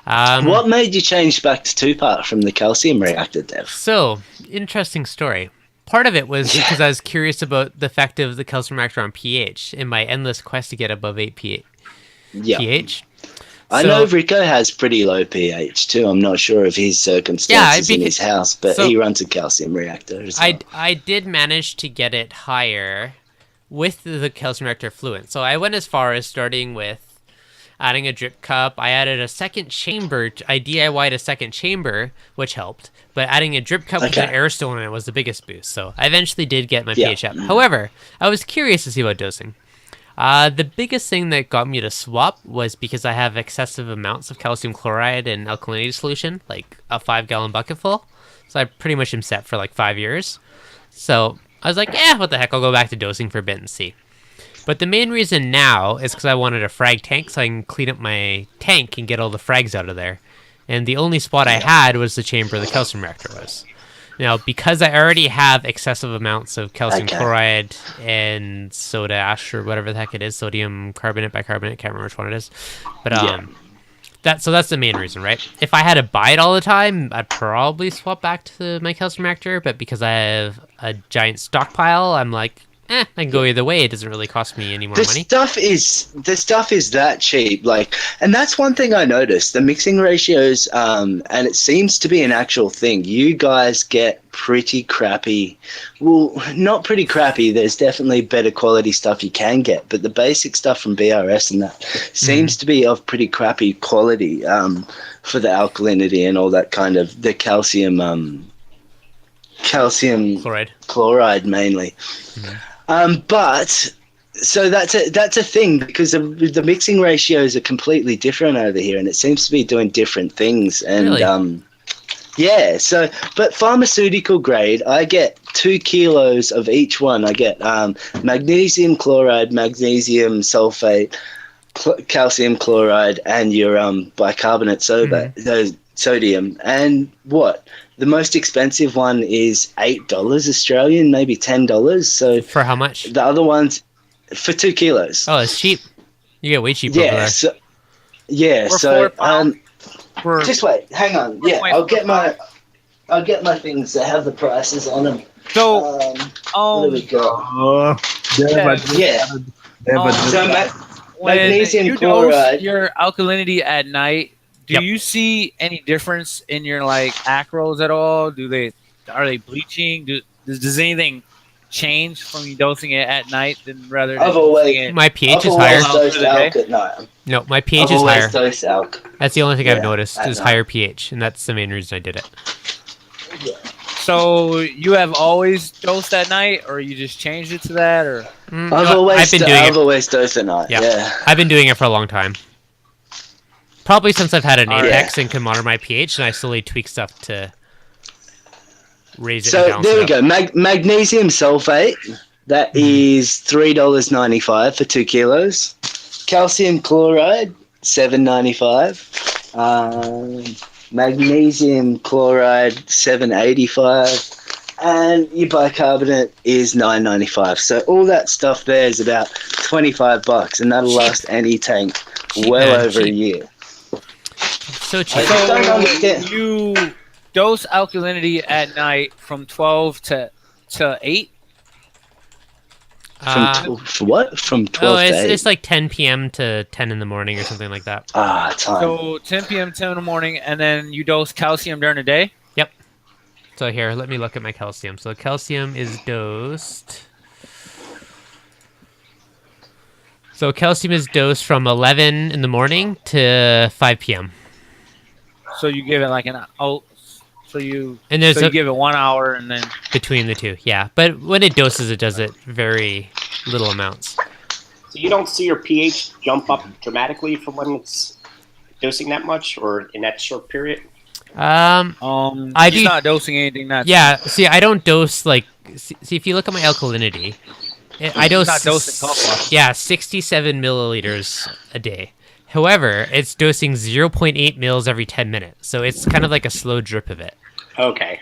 What made you change back to 2-part from the calcium reactor, Dev? So, interesting story. Part of it was because I was curious about the effect of the calcium reactor on pH in my endless quest to get above 8 pH. I know Rico has pretty low pH too. I'm not sure of his circumstances in his house, but he runs a calcium reactor as well. I did manage to get it higher with the calcium reactor fluent. So I went as far as starting with adding a drip cup. I added a second chamber. I DIY'd a second chamber, which helped. But adding a drip cup with an air stone in it was the biggest boost. So I eventually did get my pH up. However, I was curious to see about dosing. The biggest thing that got me to swap was because I have excessive amounts of calcium chloride in alkalinity solution, like a 5-gallon bucket full. So I pretty much am set for like 5 years. So I was like, what the heck, I'll go back to dosing for a bit and see. But the main reason now is because I wanted a frag tank so I can clean up my tank and get all the frags out of there. And the only spot I had was the chamber the calcium reactor was. Now, because I already have excessive amounts of calcium chloride and soda ash or whatever the heck it is, sodium carbonate, bicarbonate, can't remember which one it is. But that's the main reason, right? If I had to buy it all the time, I'd probably swap back to my calcium reactor. But because I have a giant stockpile, I'm like, I can go either way. It doesn't really cost me any more money. The stuff is that cheap, and that's one thing I noticed. The mixing ratios, and it seems to be an actual thing. You guys get pretty crappy. Well, not pretty crappy. There's definitely better quality stuff you can get, but the basic stuff from BRS and that seems to be of pretty crappy quality for the alkalinity and all that kind of the calcium chloride mainly. But so that's a thing because the mixing ratios are completely different over here, and it seems to be doing different things. And but pharmaceutical grade, I get 2 kilos of each one. I get magnesium chloride, magnesium sulfate, calcium chloride, and your bicarbonate sodium. And the most expensive one is $8 Australian, maybe $10. So for how much? The other ones for 2 kilos. Oh, it's cheap. You get way cheaper over there. Just wait, hang on. I'll get my things that have the prices on them. So, there we go. Magnesium you chloride. Dose your alkalinity at night. Do you see any difference in your acros at all? Are they bleaching? Does anything change from you dosing it at night than rather than my pH is higher. At night. No, my pH is higher. Alk. That's the only thing I've noticed is higher pH, and that's the main reason I did it. So you have always dosed at night, or you just changed it to that, or? I've always dosed at night. Yeah, I've been doing it for a long time. Probably since I've had an Apex and can monitor my pH, and I slowly tweak stuff to raise it. So there we go. Magnesium sulfate, that is $3.95 for 2 kilos. Calcium chloride, $7.95. Magnesium chloride, $7.85. And your bicarbonate is $9.95. So all that stuff there is about $25, and that'll last any tank over a year. So cheap. So you dose alkalinity at night from 12 to 8? For what? From 12 to 8? It's like 10 p.m. to 10 in the morning or something like that. Time. So 10 p.m. 10 in the morning, and then you dose calcium during the day? Yep. So here, let me look at my calcium. So calcium is dosed... So calcium is dosed from 11 in the morning to 5 p.m. So you give it you give it 1 hour and then between the two, yeah. But when it doses, it does it very little amounts. So you don't see your pH jump up dramatically from when it's dosing that much, or in that short period. He's not dosing anything that. Yeah. See, I don't dose See, if you look at my alkalinity. I dose 67 milliliters a day. However, it's dosing 0.8 mils every 10 minutes, so it's kind of like a slow drip of it. Okay.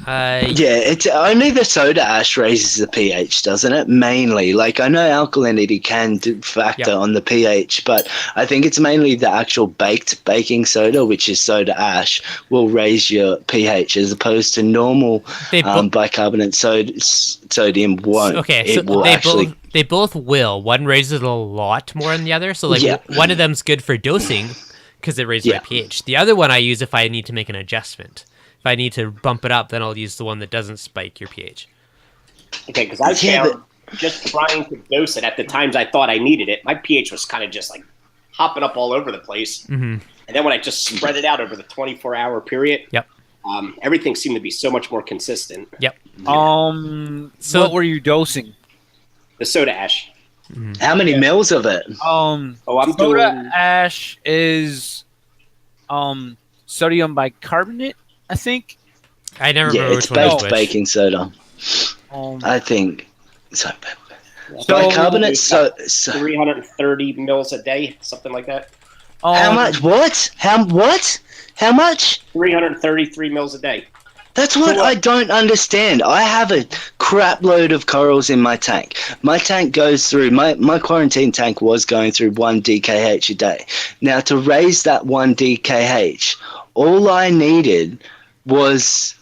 Yeah, it's only the soda ash raises the pH, doesn't it? Mainly, like I know alkalinity can factor on the pH, but I think it's mainly the actual baked baking soda, which is soda ash, will raise your pH as opposed to normal bicarbonate sodium won't. Okay, so they both will. One raises it a lot more than the other. So like one of them's good for dosing because it raises my pH. The other one I use if I need to make an adjustment. If I need to bump it up, then I'll use the one that doesn't spike your pH. Okay, because I found just trying to dose it at the times I thought I needed it, my pH was kind of just like hopping up all over the place. Mm-hmm. And then when I just spread it out over the 24-hour period, everything seemed to be so much more consistent. Yep. So what were you dosing? The soda ash. Mm-hmm. How many mils of it? I'm soda doing ash is sodium bicarbonate, I think. I never Yeah, remember it's which one baked was baking soda. I think. So bicarbonate, so 330 mils a day, something like that. How much? What? How much? 333 mils a day. That's what I don't understand. I have a crap load of corals in my tank. My tank goes through, my quarantine tank was going through 1 DKH a day. Now, to raise that 1 DKH, all I needed was,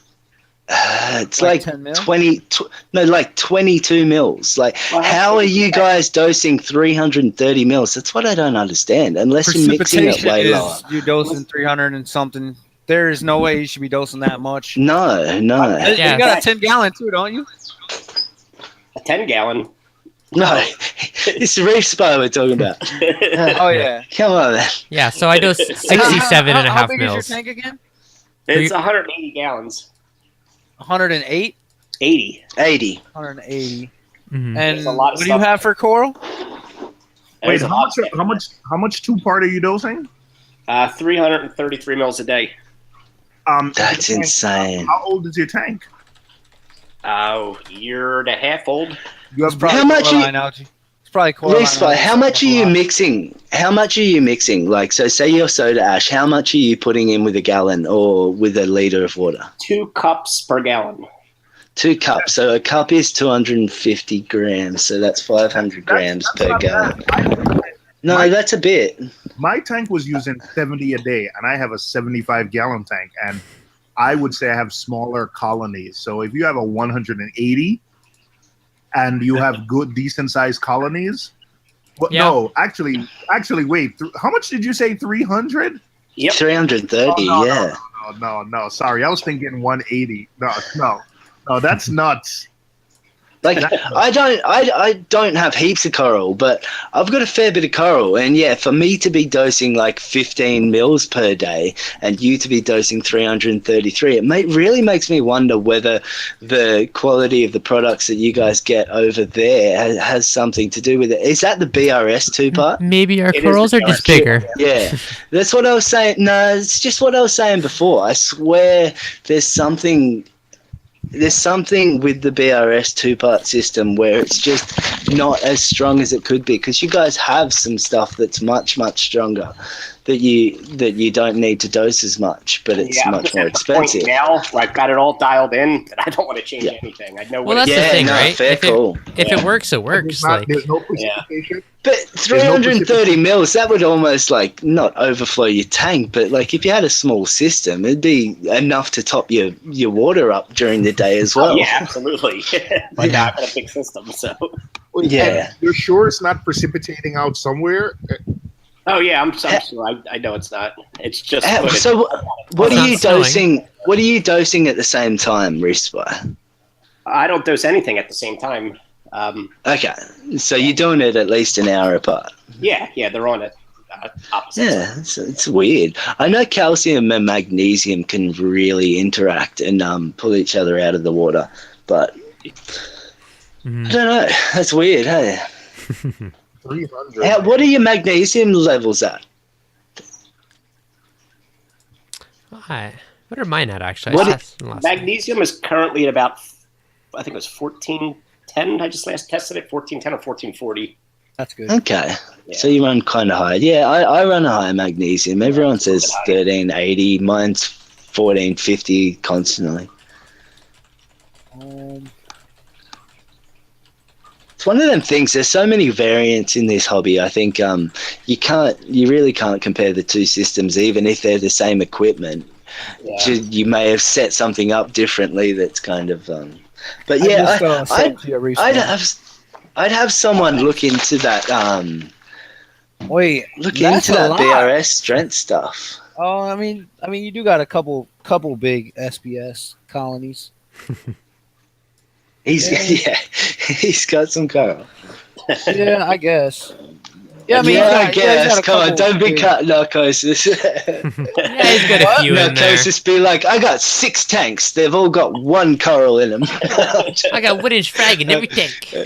it's like 22 mils. Like, how are you guys dosing 330 mils? That's what I don't understand, unless you're mixing it way lower. You're dosing 300 and something. There is no way you should be dosing that much. No. You got a 10-gallon too, don't you? A 10-gallon? No, it's Reef Spy we're talking about. Oh yeah, come on, man. Yeah, so I dose 67 and a half How big mils. is your tank again? It's 180 gallons. 108? 80. 180. Mm-hmm. And a lot of what do you have for coral? Wait, how much two-part are you dosing? 333 mils a day. That's insane. How old is your tank? Year and a half old. You have how much? It's probably Reef Spy, how much are you mixing? How much are you mixing? Like, so say your soda ash. How much are you putting in with a gallon or with a liter of water? 2 cups per gallon. 2 cups. So a cup is 250 grams. So that's 500 grams per gallon. No, that's a bit. My tank was using 70 a day, and I have a 75-gallon tank, and I would say I have smaller colonies. So if you have a 180 and you have good, decent-sized colonies, no, actually, wait. How much did you say? 300? Yep. 330. No. Sorry, I was thinking 180. No, that's nuts. Like I don't have heaps of coral, but I've got a fair bit of coral, and yeah, for me to be dosing like 15 mils per day and you to be dosing 333, it really makes me wonder whether the quality of the products that you guys get over there has something to do with it. Is that the BRS 2-part? Maybe our corals are just bigger. Yeah, that's what I was saying. No, it's just what I was saying before. I swear there's something with the BRS 2-part system where it's just not as strong as it could be, because you guys have some stuff that's much stronger that you don't need to dose as much, but it's much more expensive. Now I've got it all dialed in, and I don't want to change anything. I know. Well, that's the thing, right? Fair call. If it works, it works. There's no precipitation. But 330 mils, that would almost like not overflow your tank, but like if you had a small system, it'd be enough to top your water up during the day as well. Yeah, absolutely. Like I've got a big system, so. Yeah. You're sure it's not precipitating out somewhere? Oh yeah, I'm sure. I know it's not. It's just. So what are you dosing? What are you dosing at the same time, Reef-Spy? I don't dose anything at the same time. Okay, so you're doing it at least an hour apart. Yeah, they're on it. Opposite. Yeah, it's weird. I know calcium and magnesium can really interact and pull each other out of the water, but I don't know. That's weird, hey? 300. What are your magnesium levels at? Hi. What are mine at, actually? Magnesium is currently at about, I think it was 1410. I just last tested it, 1410 or 1440. That's good. Okay. Yeah. So you run kind of high. Yeah, I run a high magnesium. Everyone says 1380. Mine's 1450 constantly. It's one of them things. There's so many variants in this hobby. I think you really can't compare the two systems, even if they're the same equipment. Yeah. You may have set something up differently. That's kind of. But yeah, I'd have someone look into that. Look into that BRS strength stuff. Oh, I mean, you do got a couple big SPS colonies. He's got some coral. Yeah, I guess. Yeah, I mean, I guess. Come on, don't be cut narcosis. Yeah, he's got a few in there. Narcosis be like, I got 6 tanks. They've all got 1 coral in them. I got wooden frag in every tank. A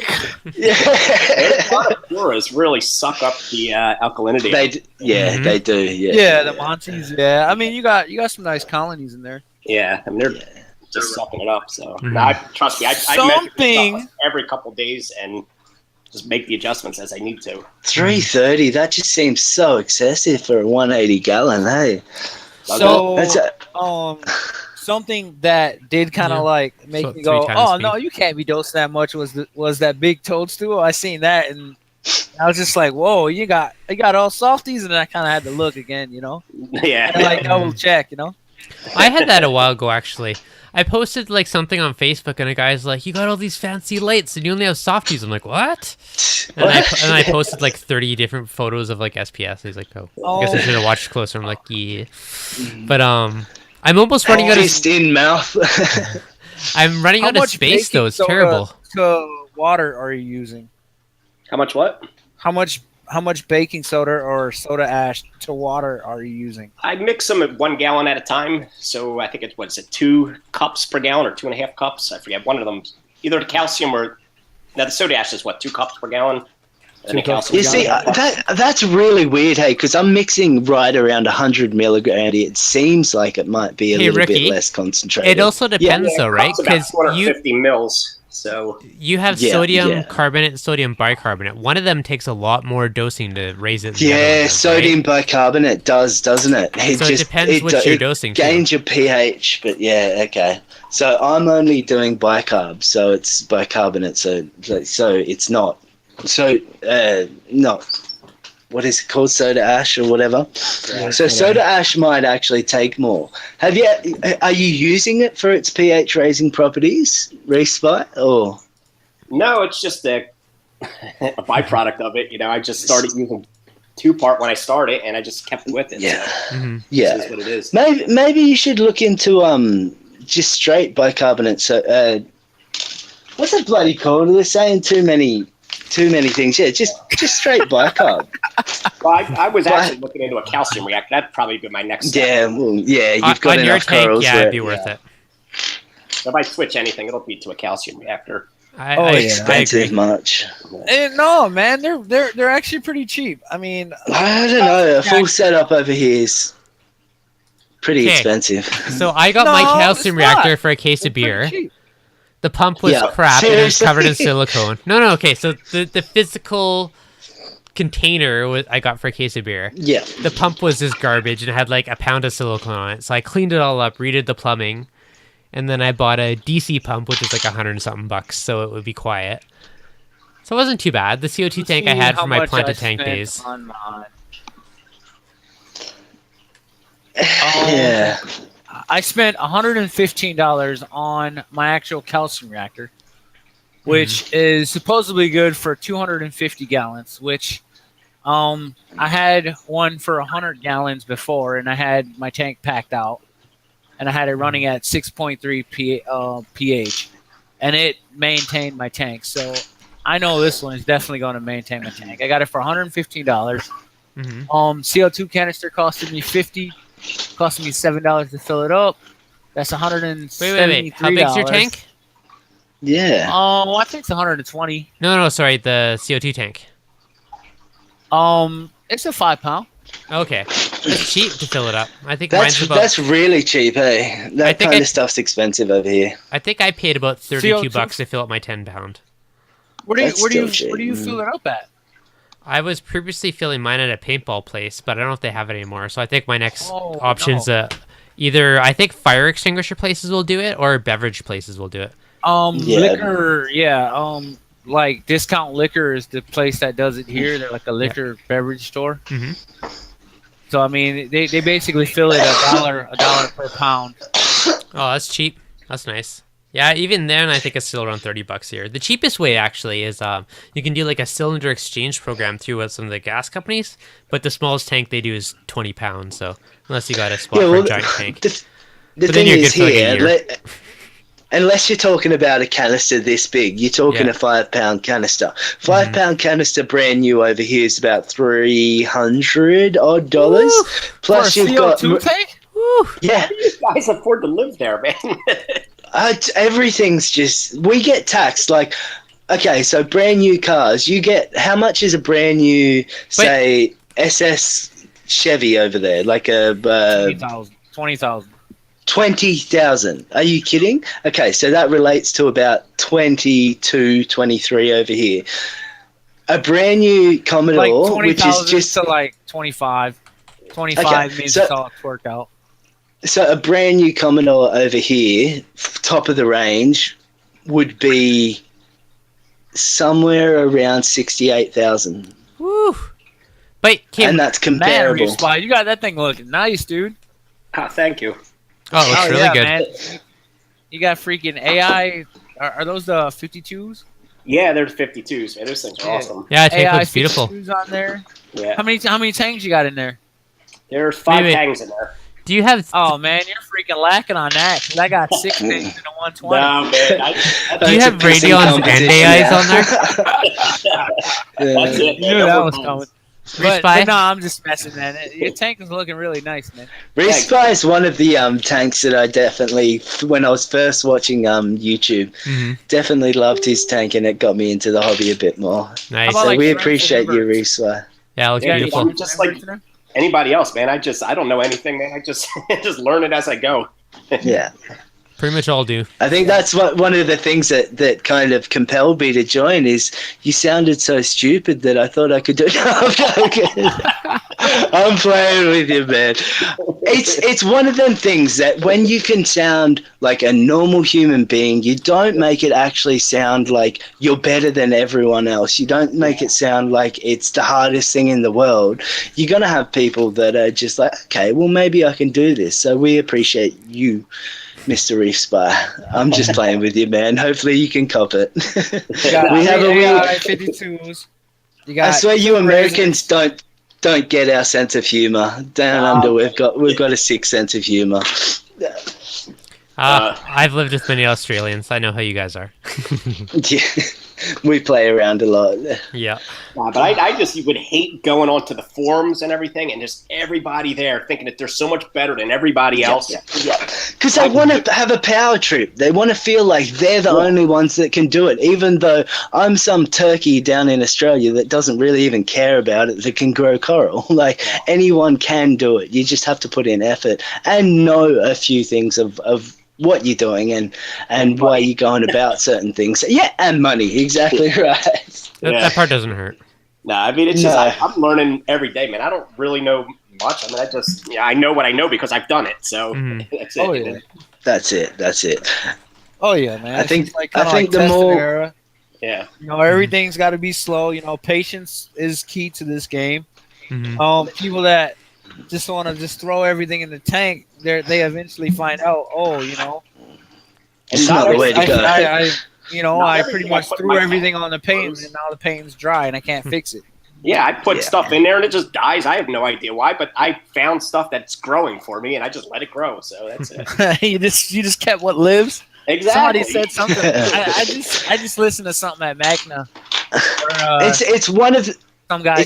lot of floras really suck up the alkalinity. They do. Yeah. Yeah, the Montes. Yeah, I mean, you got some nice colonies in there. Yeah, I mean they're just sucking it up. So trust me, I measure stuff every couple days and just make the adjustments as I need to. 330. That just seems so excessive for a 180 gallon. Hey. So something that did kind of like make me go, "Oh no, you can't be dosing that much." Was that big toadstool? I seen that and I was just like, "Whoa, you got all softies," and I kind of had to look again, Yeah. And like double check, I had that a while ago actually. I posted like something on Facebook and a guy's like, "You got all these fancy lights and you only have softies." I'm like, "What?" And I posted like 30 different photos of like SPS. He's like, "Oh, I guess I should have watched closer." I'm like, "Yeah," but I'm almost running out of in mouth. I'm running out of space though. It's terrible. To water are you using? How much what? How much baking soda or soda ash to water are you using? I mix them at 1 gallon at a time. So I think it's 2 cups per gallon or 2.5 cups. I forget. One of them, either the calcium or now the soda ash is 2 cups per gallon. And the calcium. You see, that's really weird, hey, because I'm mixing right around 100 milligrams. It seems like it might be a little bit less concentrated. It also depends, though, right? Because 250 mils. So you have sodium carbonate and sodium bicarbonate. One of them takes a lot more dosing to raise it. Sodium bicarbonate does, doesn't it? It depends what you're dosing. It gains your pH, but okay. So I'm only doing bicarb, so it's bicarbonate. So it's not. So not. What is it called? Soda ash or whatever. Yeah, so soda ash might actually take more. Are you using it for its pH raising properties, Respite, or? No, it's just a byproduct of it. I just started using 2-part when I started, and I just kept with it. Yeah, so this is what it is. Maybe you should look into just straight bicarbonate. So what's it bloody called? They're saying too many things. Yeah, just straight bicarb. Well, I was actually looking into a calcium reactor. That'd probably be my next step. You've got enough corals. Yeah, it'd be worth it. So if I switch anything, it'll be to a calcium reactor. Expensive much. No, man, they're actually pretty cheap. I mean, I don't know. A full setup over here is pretty expensive. So I got my calcium reactor for a case of beer. The pump was crap and it was covered in silicone. No, okay. So the physical container I got for a case of beer. Yeah. The pump was just garbage and it had like a pound of silicone on it. So I cleaned it all up, redid the plumbing, and then I bought a DC pump, which is like $100 and something bucks, so it would be quiet. So it wasn't too bad. The CO2 tank I had for my planted tank days. Yeah. I spent $115 on my actual calcium reactor, which is supposedly good for 250 gallons, which I had one for 100 gallons before, and I had my tank packed out, and I had it running at 6.3 pH, and it maintained my tank. So I know this one is definitely going to maintain my tank. I got it for $115. CO2 canister costed me $50. Costing me $7 to fill it up. That's $173. Wait. How big's your tank? Yeah. I think it's 120. No, sorry, the CO2 tank. It's a 5 pound. Okay, that's cheap to fill it up. I think that's really cheap, hey. That kind of stuff's expensive over here. I think I paid about $32 to fill up my 10 pound. Where do you fill it up at? I was previously filling mine at a paintball place, but I don't know if they have it anymore. So I think my next option's either I think fire extinguisher places will do it or beverage places will do it. Yeah. Liquor, yeah. Like Discount Liquor is the place that does it here. They're like a liquor beverage store. Mm-hmm. So I mean, they basically fill it a dollar per pound. Oh, that's cheap. That's nice. Yeah, even then, I think it's still around $30 here. The cheapest way actually is you can do like a cylinder exchange program through with some of the gas companies, but the smallest tank they do is 20 pounds. So unless you got a spot for a giant tank, the thing is here, unless you're talking about a canister this big, you're talking a 5 pound canister. 5 pound canister brand new over here is about $300 odd dollars. Plus for a you've got CO2 tank. Yeah, How do you guys afford to live there, man? everything's just, we get taxed like, okay, so brand new cars, you get, how much is a brand new, say, SS Chevy over there, like a 20,000. 20,000. Are you kidding? Okay, so that relates to about 22, 23 over here. A brand new Commodore, like which is just to like 25. 25 means it's all worked out. So a brand new Commodore over here, top of the range, would be somewhere around 68,000. Woo! But and that's comparable. Man, you got that thing looking nice, dude. Thank you. Oh, it looks really good. Man. You got freaking AI. Are those the 52s? Yeah, they're 52s. Man, those things are awesome. Yeah, it AI looks beautiful. 52s on there. Yeah. How many tanks you got in there? There's 5 tanks in there. Do you have? Oh man, you're freaking lacking on that. 'Cause I got 6 tanks in a 120. No man. Do you have Radeons and AIs on there? That's it. You knew that was coming. But no, I'm just messing, man. Your tank is looking really nice, man. ReefDudes is one of the tanks that I definitely, when I was first watching YouTube, definitely loved his tank, and it got me into the hobby a bit more. Nice. So we appreciate you, ReefDudes. Yeah, it looks beautiful. I'm just like anybody else, man. I don't know anything, man. I just just learn it as I go. Yeah. Pretty much all do. I think that's one of the things that kind of compelled me to join is you sounded so stupid that I thought I could do it. I'm playing with you, man. It's one of them things that when you can sound like a normal human being, you don't make it actually sound like you're better than everyone else. You don't make it sound like it's the hardest thing in the world. You're going to have people that are just like, okay, well, maybe I can do this. So we appreciate you, Mr. Reef Spy. I'm just playing with you, man. Hopefully you can cop it. We have a 52s. I swear you Americans don't get our sense of humor. Down under, we've got a sick sense of humor. I've lived with many Australians. I know how you guys are. Yeah, we play around a lot. Yeah. But I just would hate going onto the forums and everything, and just everybody there thinking that they're so much better than everybody else. Because they want to have a power trip. They want to feel like they're the only ones that can do it, even though I'm some turkey down in Australia that doesn't really even care about it, that can grow coral. Like, anyone can do it. You just have to put in effort and know a few things of what you're doing and why you're going about certain things. Yeah, and money. Exactly right. That part doesn't hurt. No, I mean, it's just, I'm learning every day, man. I don't really know much. I mean, I know what I know because I've done it. So that's it. Oh, yeah. That's it. Oh, yeah, man. I think the more... Era. Yeah. You know, everything's got to be slow. You know, patience is key to this game. People that just want to just throw everything in the tank, they eventually find out, it's not the way to go. I pretty much threw everything on the paint, and now the paint's dry, and I can't fix it. Yeah, I put stuff in there, and it just dies. I have no idea why, but I found stuff that's growing for me, and I just let it grow. So that's it. you just kept what lives. Exactly. Somebody said something. I just listened to something at Magna. It's one of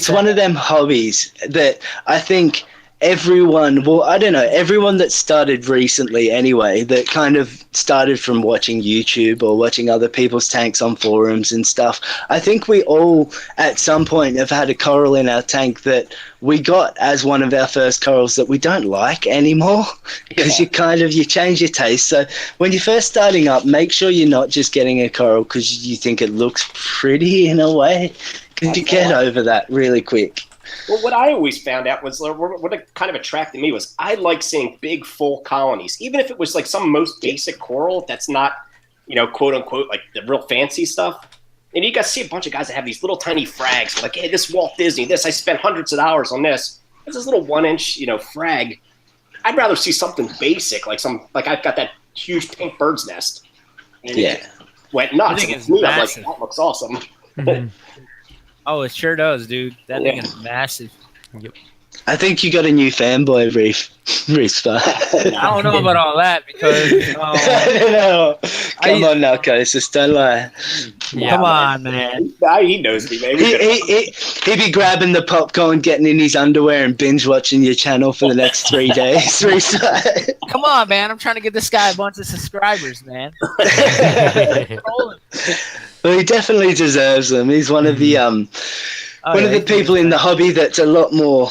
one of them hobbies that I think everyone that started recently anyway, that kind of started from watching YouTube or watching other people's tanks on forums and stuff. I think we all at some point have had a coral in our tank that we got as one of our first corals that we don't like anymore because you change your taste. So when you're first starting up, make sure you're not just getting a coral because you think it looks pretty in a way, because you get over that really quick. Well, what I always found out was what kind of attracted me was I like seeing big full colonies, even if it was like some most basic coral that's not quote unquote, like the real fancy stuff. And you guys see a bunch of guys that have these little tiny frags, like, hey, this Walt Disney, I spent hundreds of dollars on this. It's this little 1-inch, frag. I'd rather see something basic, like I've got that huge pink bird's nest. And it went nuts. I think it's I'm like, massive. that looks awesome. Oh, it sure does, dude. That thing is massive. Yep. I think you got a new fanboy, Reef Star. I don't know about all that because no. Come on now, Cosis, don't lie. Come on, man. He knows me, man. He'd be grabbing the popcorn, getting in his underwear, and binge watching your channel for the next 3 days. Come on, man. I'm trying to get this guy a bunch of subscribers, man. Well, he definitely deserves them. He's one of the one of the people in the hobby that's a lot more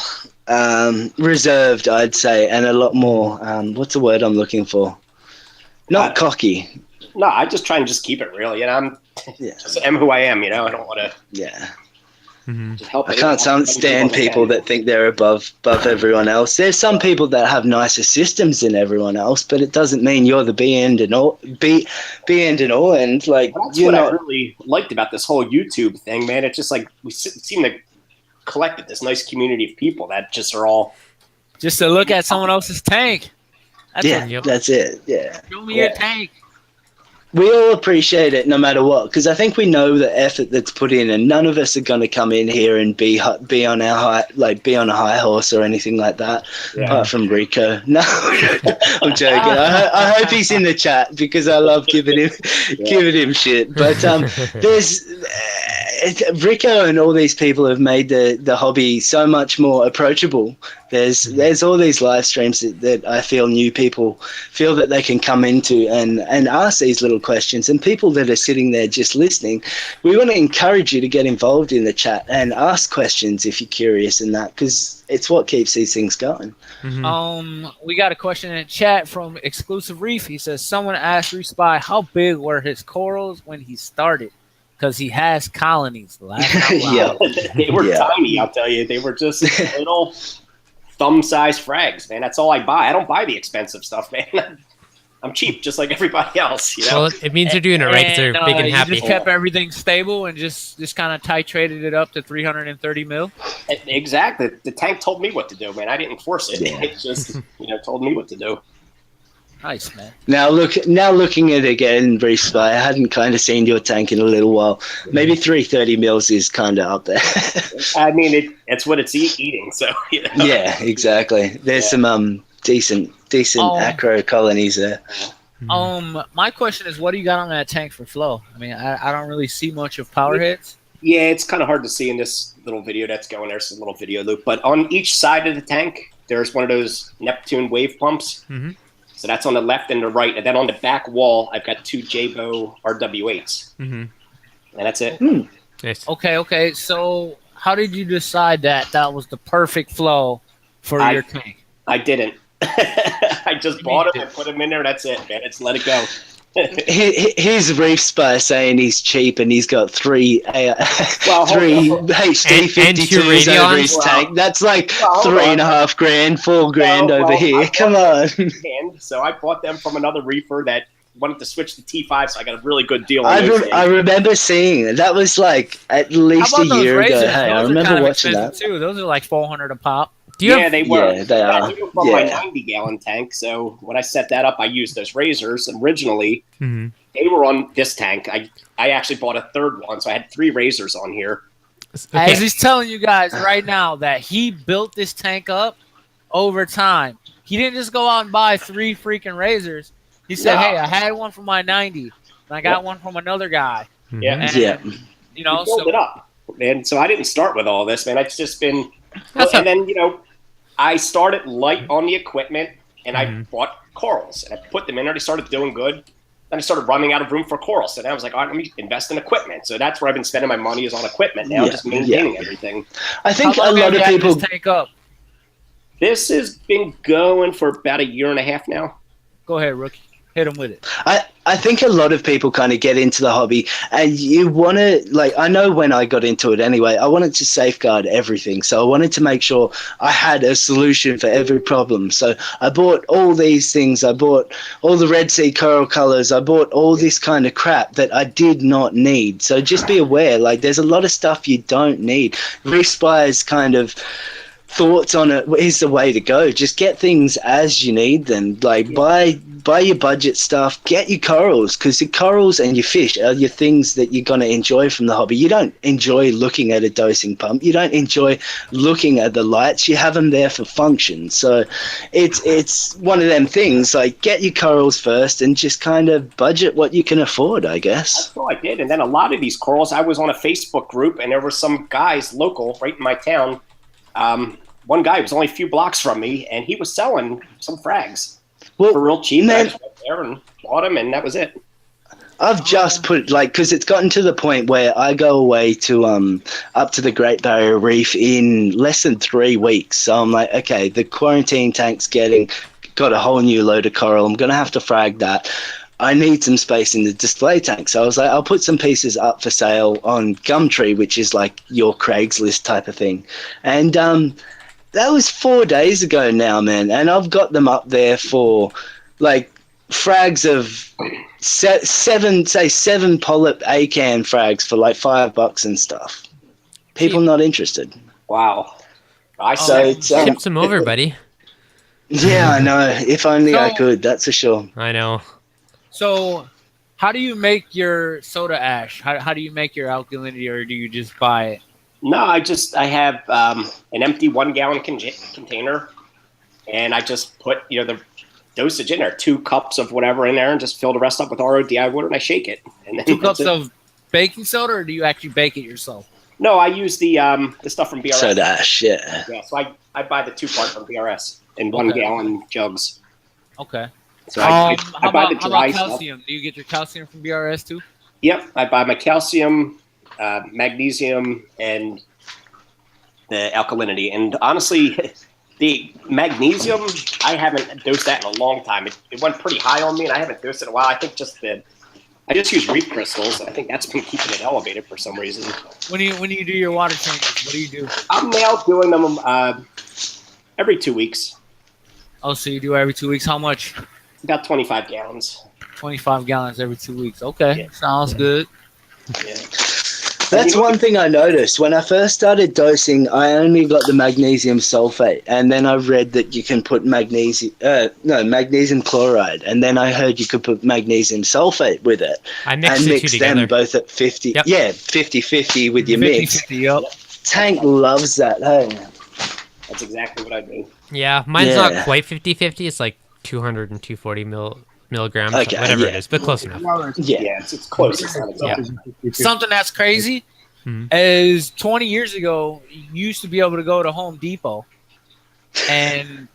reserved, I'd say, and a lot more what's the word I'm looking for? Not cocky. No, I just try and just keep it real. I'm just am who I am. I don't want to. Yeah. Just help. I can't stand people that think they're above everyone else. There's some people that have nicer systems than everyone else, but it doesn't mean you're the be end and all. And like, that's what I really liked about this whole YouTube thing, man. It's just like we seem to collect this nice community of people that just are all just to look at someone else's tank. That's it. Yeah. Show me your tank. We all appreciate it no matter what, because I think we know the effort that's put in, and none of us are going to come in here and be on our be on a high horse or anything like that. Apart from Rico. No, I'm joking. I hope he's in the chat because I love giving him shit. But there's Rico and all these people have made the hobby so much more approachable. There's all these live streams that I feel new people feel that they can come into and ask these little questions, and people that are sitting there just listening, we want to encourage you to get involved in the chat and ask questions if you're curious in that, because it's what keeps these things going. We got a question in the chat from Exclusive Reef. He says someone asked Reef Spy how big were his corals when he started, because he has colonies. They were tiny, I'll tell you. They were just little thumb-sized frags, man. That's all I buy. I don't buy the expensive stuff, man. I'm cheap, just like everybody else. Well, it means you're doing it right because they're big and happy. You just kept everything stable and just kind of titrated it up to 330 mil. Exactly. The tank told me what to do, man. I didn't force it. It just, told me what to do. Nice, man. Now looking at it again, Reef Spy, I hadn't kind of seen your tank in a little while. Maybe 330 mils is kind of up there. I mean, it's what it's eating, so. Yeah, exactly. There's some decent acro colonies there. My question is, what do you got on that tank for flow? I mean, I don't really see much of power hits. Yeah, it's kind of hard to see in this little video that's going there. It's a little video loop. But on each side of the tank, there's one of those Neptune wave pumps. So that's on the left and the right. And then on the back wall, I've got 2 Jabo RW8s. And that's it. Nice. Okay. So how did you decide that was the perfect flow for your tank? I didn't. I just bought them and put them in there. That's it, man. It's let it go. Here's Reef Spy saying he's cheap and he's got three HD 52s over his tank. That's like $3.5 grand, $4 grand over here. Come on. So I bought them from another reefer that wanted to switch to T5, so I got a really good deal. I remember seeing it. That was like at least a year ago. Hey, I remember watching that too. Those are like $400 a pop. They were. Yeah, they are. From my 90-gallon tank. So when I set that up, I used those razors. And originally, they were on this tank. I actually bought a third one, so I had 3 razors on here. As he's telling you guys right now that he built this tank up over time. He didn't just go out and buy 3 freaking razors. He said, "Hey, I had one from my 90, and I got one from another guy." Yeah, and, you know, built it up. And so I didn't start with all this, man. It's just been, then I started light on the equipment, and I bought corals, and I put them in there. They started doing good. Then I started running out of room for corals, so then I was like, all right, let me invest in equipment. So that's where I've been spending my money, is on equipment now, just maintaining everything. I think a lot of people take up. This has been going for about 1.5 years now. Go ahead, rookie. Hit him with it. I think a lot of people kind of get into the hobby and you want to, like, I know when I got into it anyway, I wanted to safeguard everything. So I wanted to make sure I had a solution for every problem. So I bought all these things. I bought all the Red Sea coral colors. I bought all this kind of crap that I did not need. So just be aware, like, there's a lot of stuff you don't need. Reef Spy's kind of thoughts on it is the way to go. Just get things as you need them. Like, buy your budget stuff, get your corals, because the corals and your fish are your things that you're going to enjoy from the hobby. You don't enjoy looking at a dosing pump. You don't enjoy looking at the lights. You have them there for function. So it's one of them things, like, get your corals first and just kind of budget what you can afford, I guess. That's what I did. And then a lot of these corals, I was on a Facebook group, and there were some guys local right in my town. One guy was only a few blocks from me, and he was selling some frags for real cheap. I just went there and bought them, and that was it. I've just put, like, because it's gotten to the point where I go away to up to the Great Barrier Reef in less than 3 weeks. So I'm like, okay, the quarantine tank's got a whole new load of coral. I'm going to have to frag that. I need some space in the display tank. So I was like, I'll put some pieces up for sale on Gumtree, which is like your Craigslist type of thing. And that was 4 days ago now, man. And I've got them up there for, like, frags of seven polyp ACAN frags for like $5 and stuff. People not interested. Wow. Ship some over, buddy. Yeah, I know. If only I could, that's for sure. I know. So, how do you make your soda ash? How do you make your alkalinity, or do you just buy it? No, I have an empty 1 gallon container, and I just put the dosage in there, 2 cups of whatever in there, and just fill the rest up with RODI water, and I shake it. And then 2 cups of baking soda, or do you actually bake it yourself? No, I use the stuff from BRS. Soda ash, yeah. Yeah, so I buy the 2-part from BRS in 1 gallon jugs. Okay. So I buy the dry how about stuff. calcium? Do you get your calcium from BRS too? Yep, I buy my calcium, magnesium, and the alkalinity. And honestly, the magnesium, I haven't dosed that in a long time. It went pretty high on me, and I haven't dosed it in a while. I think I just use reef crystals. I think that's been keeping it elevated for some reason. When you do your water changes, what do you do? I'm now doing them every 2 weeks. Oh, so you do every 2 weeks? How much? About 25 gallons. 25 gallons every 2 weeks. Okay, sounds good. Yeah. That's one thing I noticed. When I first started dosing, I only got the magnesium sulfate, and then I read that you can put magnesium chloride, and then I heard you could put magnesium sulfate with it. I mix them both at 50. Yep. Yeah, 50-50 with your 50-50, yep. Tank loves that, hey? That's exactly what I do. Yeah, mine's not quite 50-50. It's like 200 and 240 milligrams, whatever it is, but close enough. Yeah, it's close. It's not exactly. Something that's crazy is 20 years ago, you used to be able to go to Home Depot and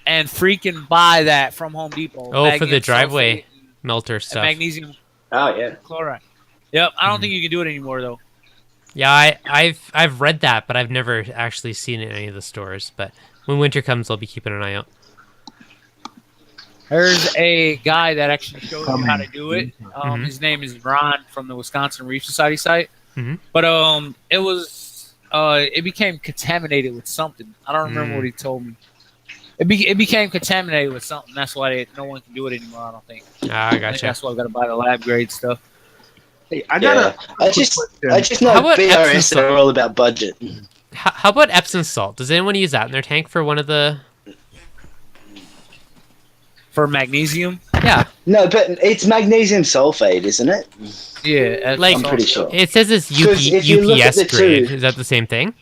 freaking buy that from Home Depot. Oh, for the driveway melter stuff. Magnesium chloride. Yep, I don't think you can do it anymore though. Yeah, I've read that, but I've never actually seen it in any of the stores. But when winter comes, I'll be keeping an eye out. There's a guy that actually shows you how to do it. His name is Ron from the Wisconsin Reef Society site. But it became contaminated with something. I don't remember what he told me. It became contaminated with something. That's why no one can do it anymore, I don't think. I gotcha. That's why I've got to buy the lab grade stuff. Hey, I just know BRS are all about budget. How about Epsom salt? Does anyone use that in their tank for one of the... For magnesium? Yeah. No, but it's magnesium sulfate, isn't it? Yeah, I'm pretty sure. It says it's UPS grade. Is that the same thing?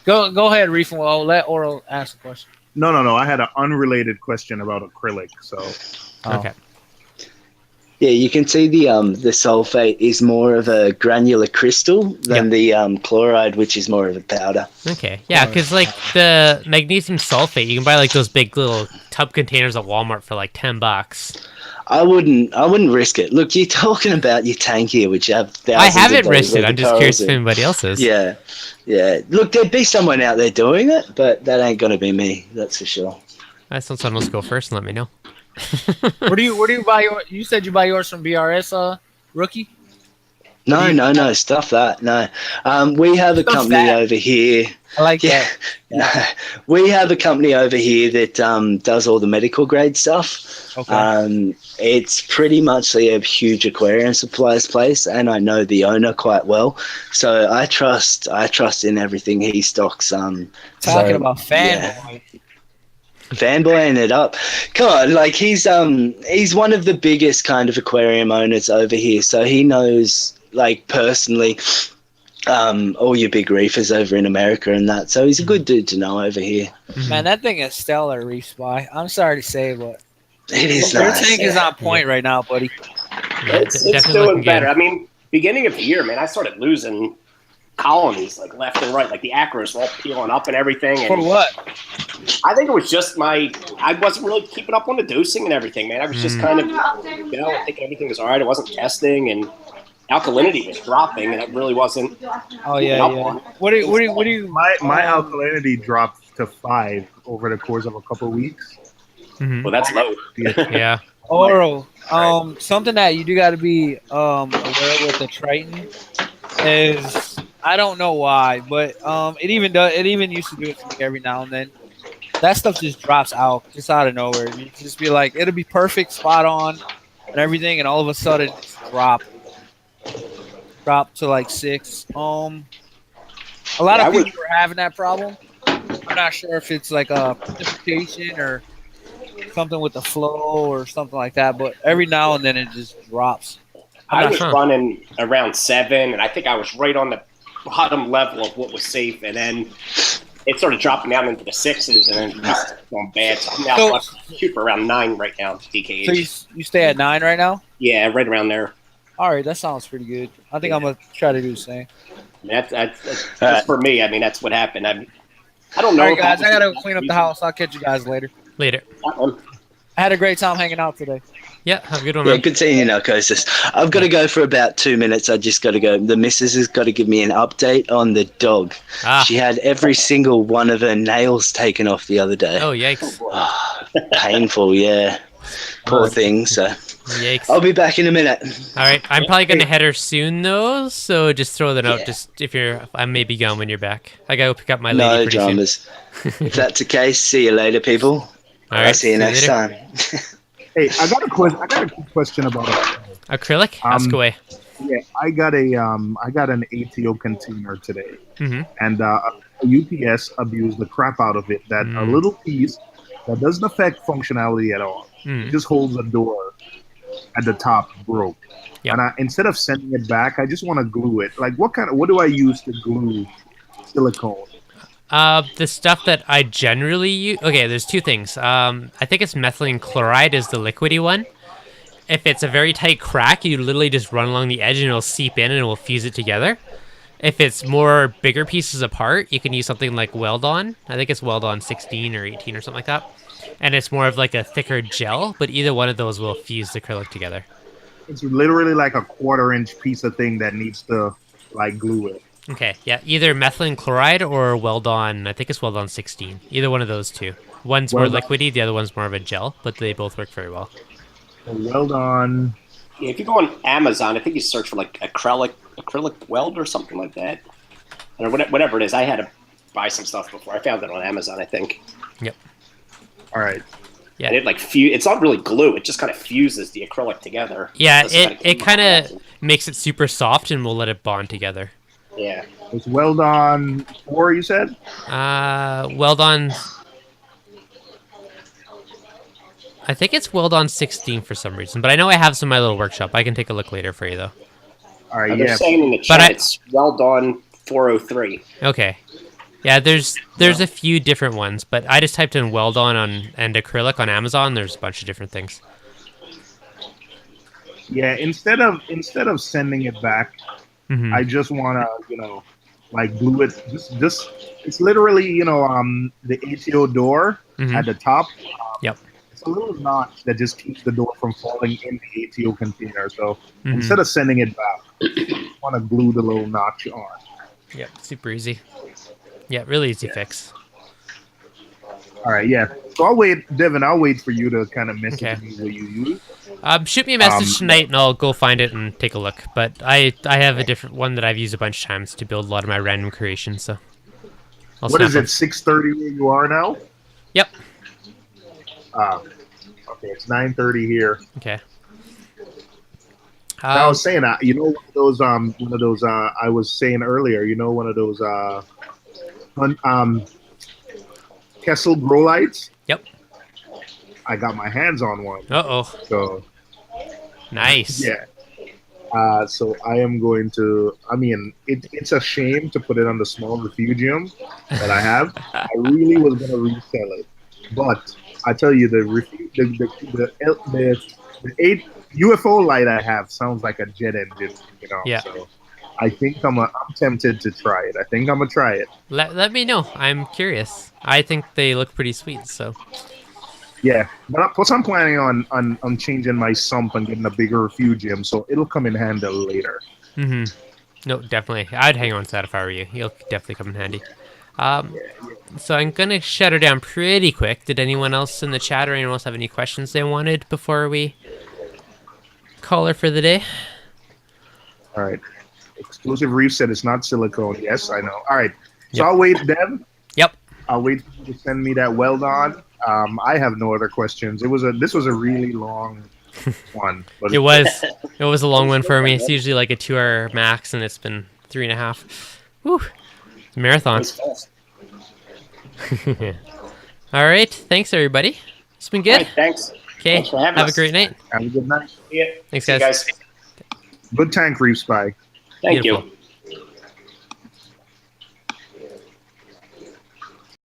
Go ahead, Reef, and I'll let Oral ask the question. No. I had an unrelated question about acrylic. So okay. Yeah, you can see the sulfate is more of a granular crystal than the chloride, which is more of a powder. Okay, yeah, because like the magnesium sulfate, you can buy like those big little tub containers at Walmart for like $10. I wouldn't risk it. Look, you're talking about your tank here, which have thousands. I haven't risked it. I'm just curious if anybody else is. Yeah. Look, there'd be someone out there doing it, but that ain't gonna be me. That's for sure. Someone else go first and let me know. Where do you buy your? You said you buy yours from BRS, rookie. No, stuff that. No, we have a Stuff company that. over here. I like Yeah, that. no, we have a company over here that does all the medical grade stuff. Okay. It's pretty much a huge aquarium supplies place, and I know the owner quite well, so I trust in everything he stocks. Talking about fanboy. Fanboying it up. Come on, like he's one of the biggest kind of aquarium owners over here, so he knows like personally all your big reefers over in America and that. So he's a good dude to know over here. Man, that thing is stellar, Reef Spy. I'm sorry to say, but it is your nice. tank is on point right now, buddy. It's doing better. I mean, beginning of the year, man, I started losing colonies like left and right, like the acros were all peeling up and everything. And For what? I think it was just I wasn't really keeping up on the dosing and everything, man. I was just kind of, thinking everything was all right. I wasn't testing, and alkalinity was dropping, and it really wasn't. Oh yeah. What do you? My alkalinity dropped to 5 over the course of a couple of weeks. Well, that's low. Yeah. Oro. Something that you do got to be aware with the Triton is, I don't know why, but it even used to do it for me every now and then. That stuff just drops out, just out of nowhere. You just be like, it'll be perfect, spot on, and everything, and all of a sudden it's drop to like 6. A lot of people are having that problem. I'm not sure if it's like a precipitation or something with the flow or something like that, but every now and then it just drops. I was running around 7, and I think I was right on the bottom level of what was safe, and then it started dropping down into the 6s, and then it's going bad. So I'm now shooting around 9 right now, DKH. So you stay at 9 right now? Yeah, right around there. All right, that sounds pretty good. I think I'm gonna try to do the same. That's for me. I mean, that's what happened. I don't know. All right, guys, I gotta clean up the house. I'll catch you guys later. Later. I had a great time hanging out today. Yeah, have a good one, Yeah, man. good seeing you, Narcosis. I've got to go for about 2 minutes. I just got to go. The missus has got to give me an update on the dog. She had every single one of her nails taken off the other day. Oh, yikes. Painful, yeah. Poor thing, so. Yikes. I'll be back in a minute. All right, I'm probably going to head her soon, though, so just throw that out. Just I may be gone when you're back. I got to pick up my lady No pretty dramas. If that's the case, see you later, people. All right, I'll see you next later. time. Hey, I got a quick question about acrylic. Ask away. Yeah, I got an ATO container today, Mm-hmm. and UPS abused the crap out of it. That a little piece that doesn't affect functionality at all. It just holds a door at the top broke. Yep. And instead of sending it back, I just want to glue it. Like, what do I use to glue silicone? The stuff that I generally use. Okay, there's two things. I think it's methylene chloride is the liquidy one. If it's a very tight crack, you literally just run along the edge and it'll seep in and it will fuse it together. If it's more bigger pieces apart, you can use something like Weld-On. I think it's Weld-On 16 or 18 or something like that. And it's more of like a thicker gel, but either one of those will fuse the acrylic together. It's literally like a 1/4-inch piece of thing that needs to like glue it. Okay, yeah, either methylene chloride or Weld-On, I think it's Weld-On 16. Either one of those two. One's more liquidy, the other one's more of a gel, but they both work very well. Weld-On. Yeah, if you go on Amazon, I think you search for like acrylic weld or something like that, or whatever it is. I had to buy some stuff before. I found it on Amazon, I think. Yep. All right. Yeah. And it like it's not really glue. It just kind of fuses the acrylic together. Yeah, it kind of makes it super soft and we'll let it bond together. Yeah. It's Weld-On 4, you said? Weld-On. I think it's Weld-On 16 for some reason, but I know I have some in my little workshop. I can take a look later for you, though. All right, They're saying in the chat it's Weld-On 403. Okay. Yeah, there's a few different ones, but I just typed in Weld-On and acrylic on Amazon. There's a bunch of different things. Yeah, instead of sending it back, I just want to, like glue it. Just it's literally, the ATO door at the top. Yep. It's a little notch that just keeps the door from falling in the ATO container. So instead of sending it back, I want to glue the little notch on. Yep, super easy. Yeah, really easy fix. All right, yeah. So I'll wait, Devin. I'll wait for you to kind of message me what you use. Shoot me a message tonight, and I'll go find it and take a look. But I have a different one that I've used a bunch of times to build a lot of my random creations. So what is it? 6:30 where you are now? Yep. Okay, it's 9:30 here. Okay. I was saying, you know, one of those. I was saying earlier, you know, one of those Kessel grow lights. Yep. I got my hands on one. So nice. Yeah. So I am going to. I mean, it's a shame to put it on the small refugium that I have. I really was going to resell it, but I tell you, the 8 UFO light I have sounds like a jet engine. You know. Yeah. So I think I'm tempted to try it. I think I'm gonna try it. Let me know. I'm curious. I think they look pretty sweet. So. Yeah, but plus I'm planning on changing my sump and getting a bigger refugium, so it'll come in handy later. No, definitely. I'd hang on to that if I were you. You'll definitely come in handy. So I'm gonna shut her down pretty quick. Did anyone else in the chat or anyone else have any questions they wanted before we call her for the day? All right. Exclusive Reef said it's not silicone. Yes, I know. All right. So I'll wait, Dev. Yep. I'll wait for you to send me that weld on. I have no other questions. This was a really long one. But it was a long one for me. It's usually like a 2-hour max, and it's been 3.5. Whew. Marathon. All right. Thanks, everybody. It's been good. Right, thanks. Okay. Thanks for having Have us. a great night. Have a good night. Yeah. Thanks, See you guys. Good tank, Reef Spy. Thank Beautiful. you.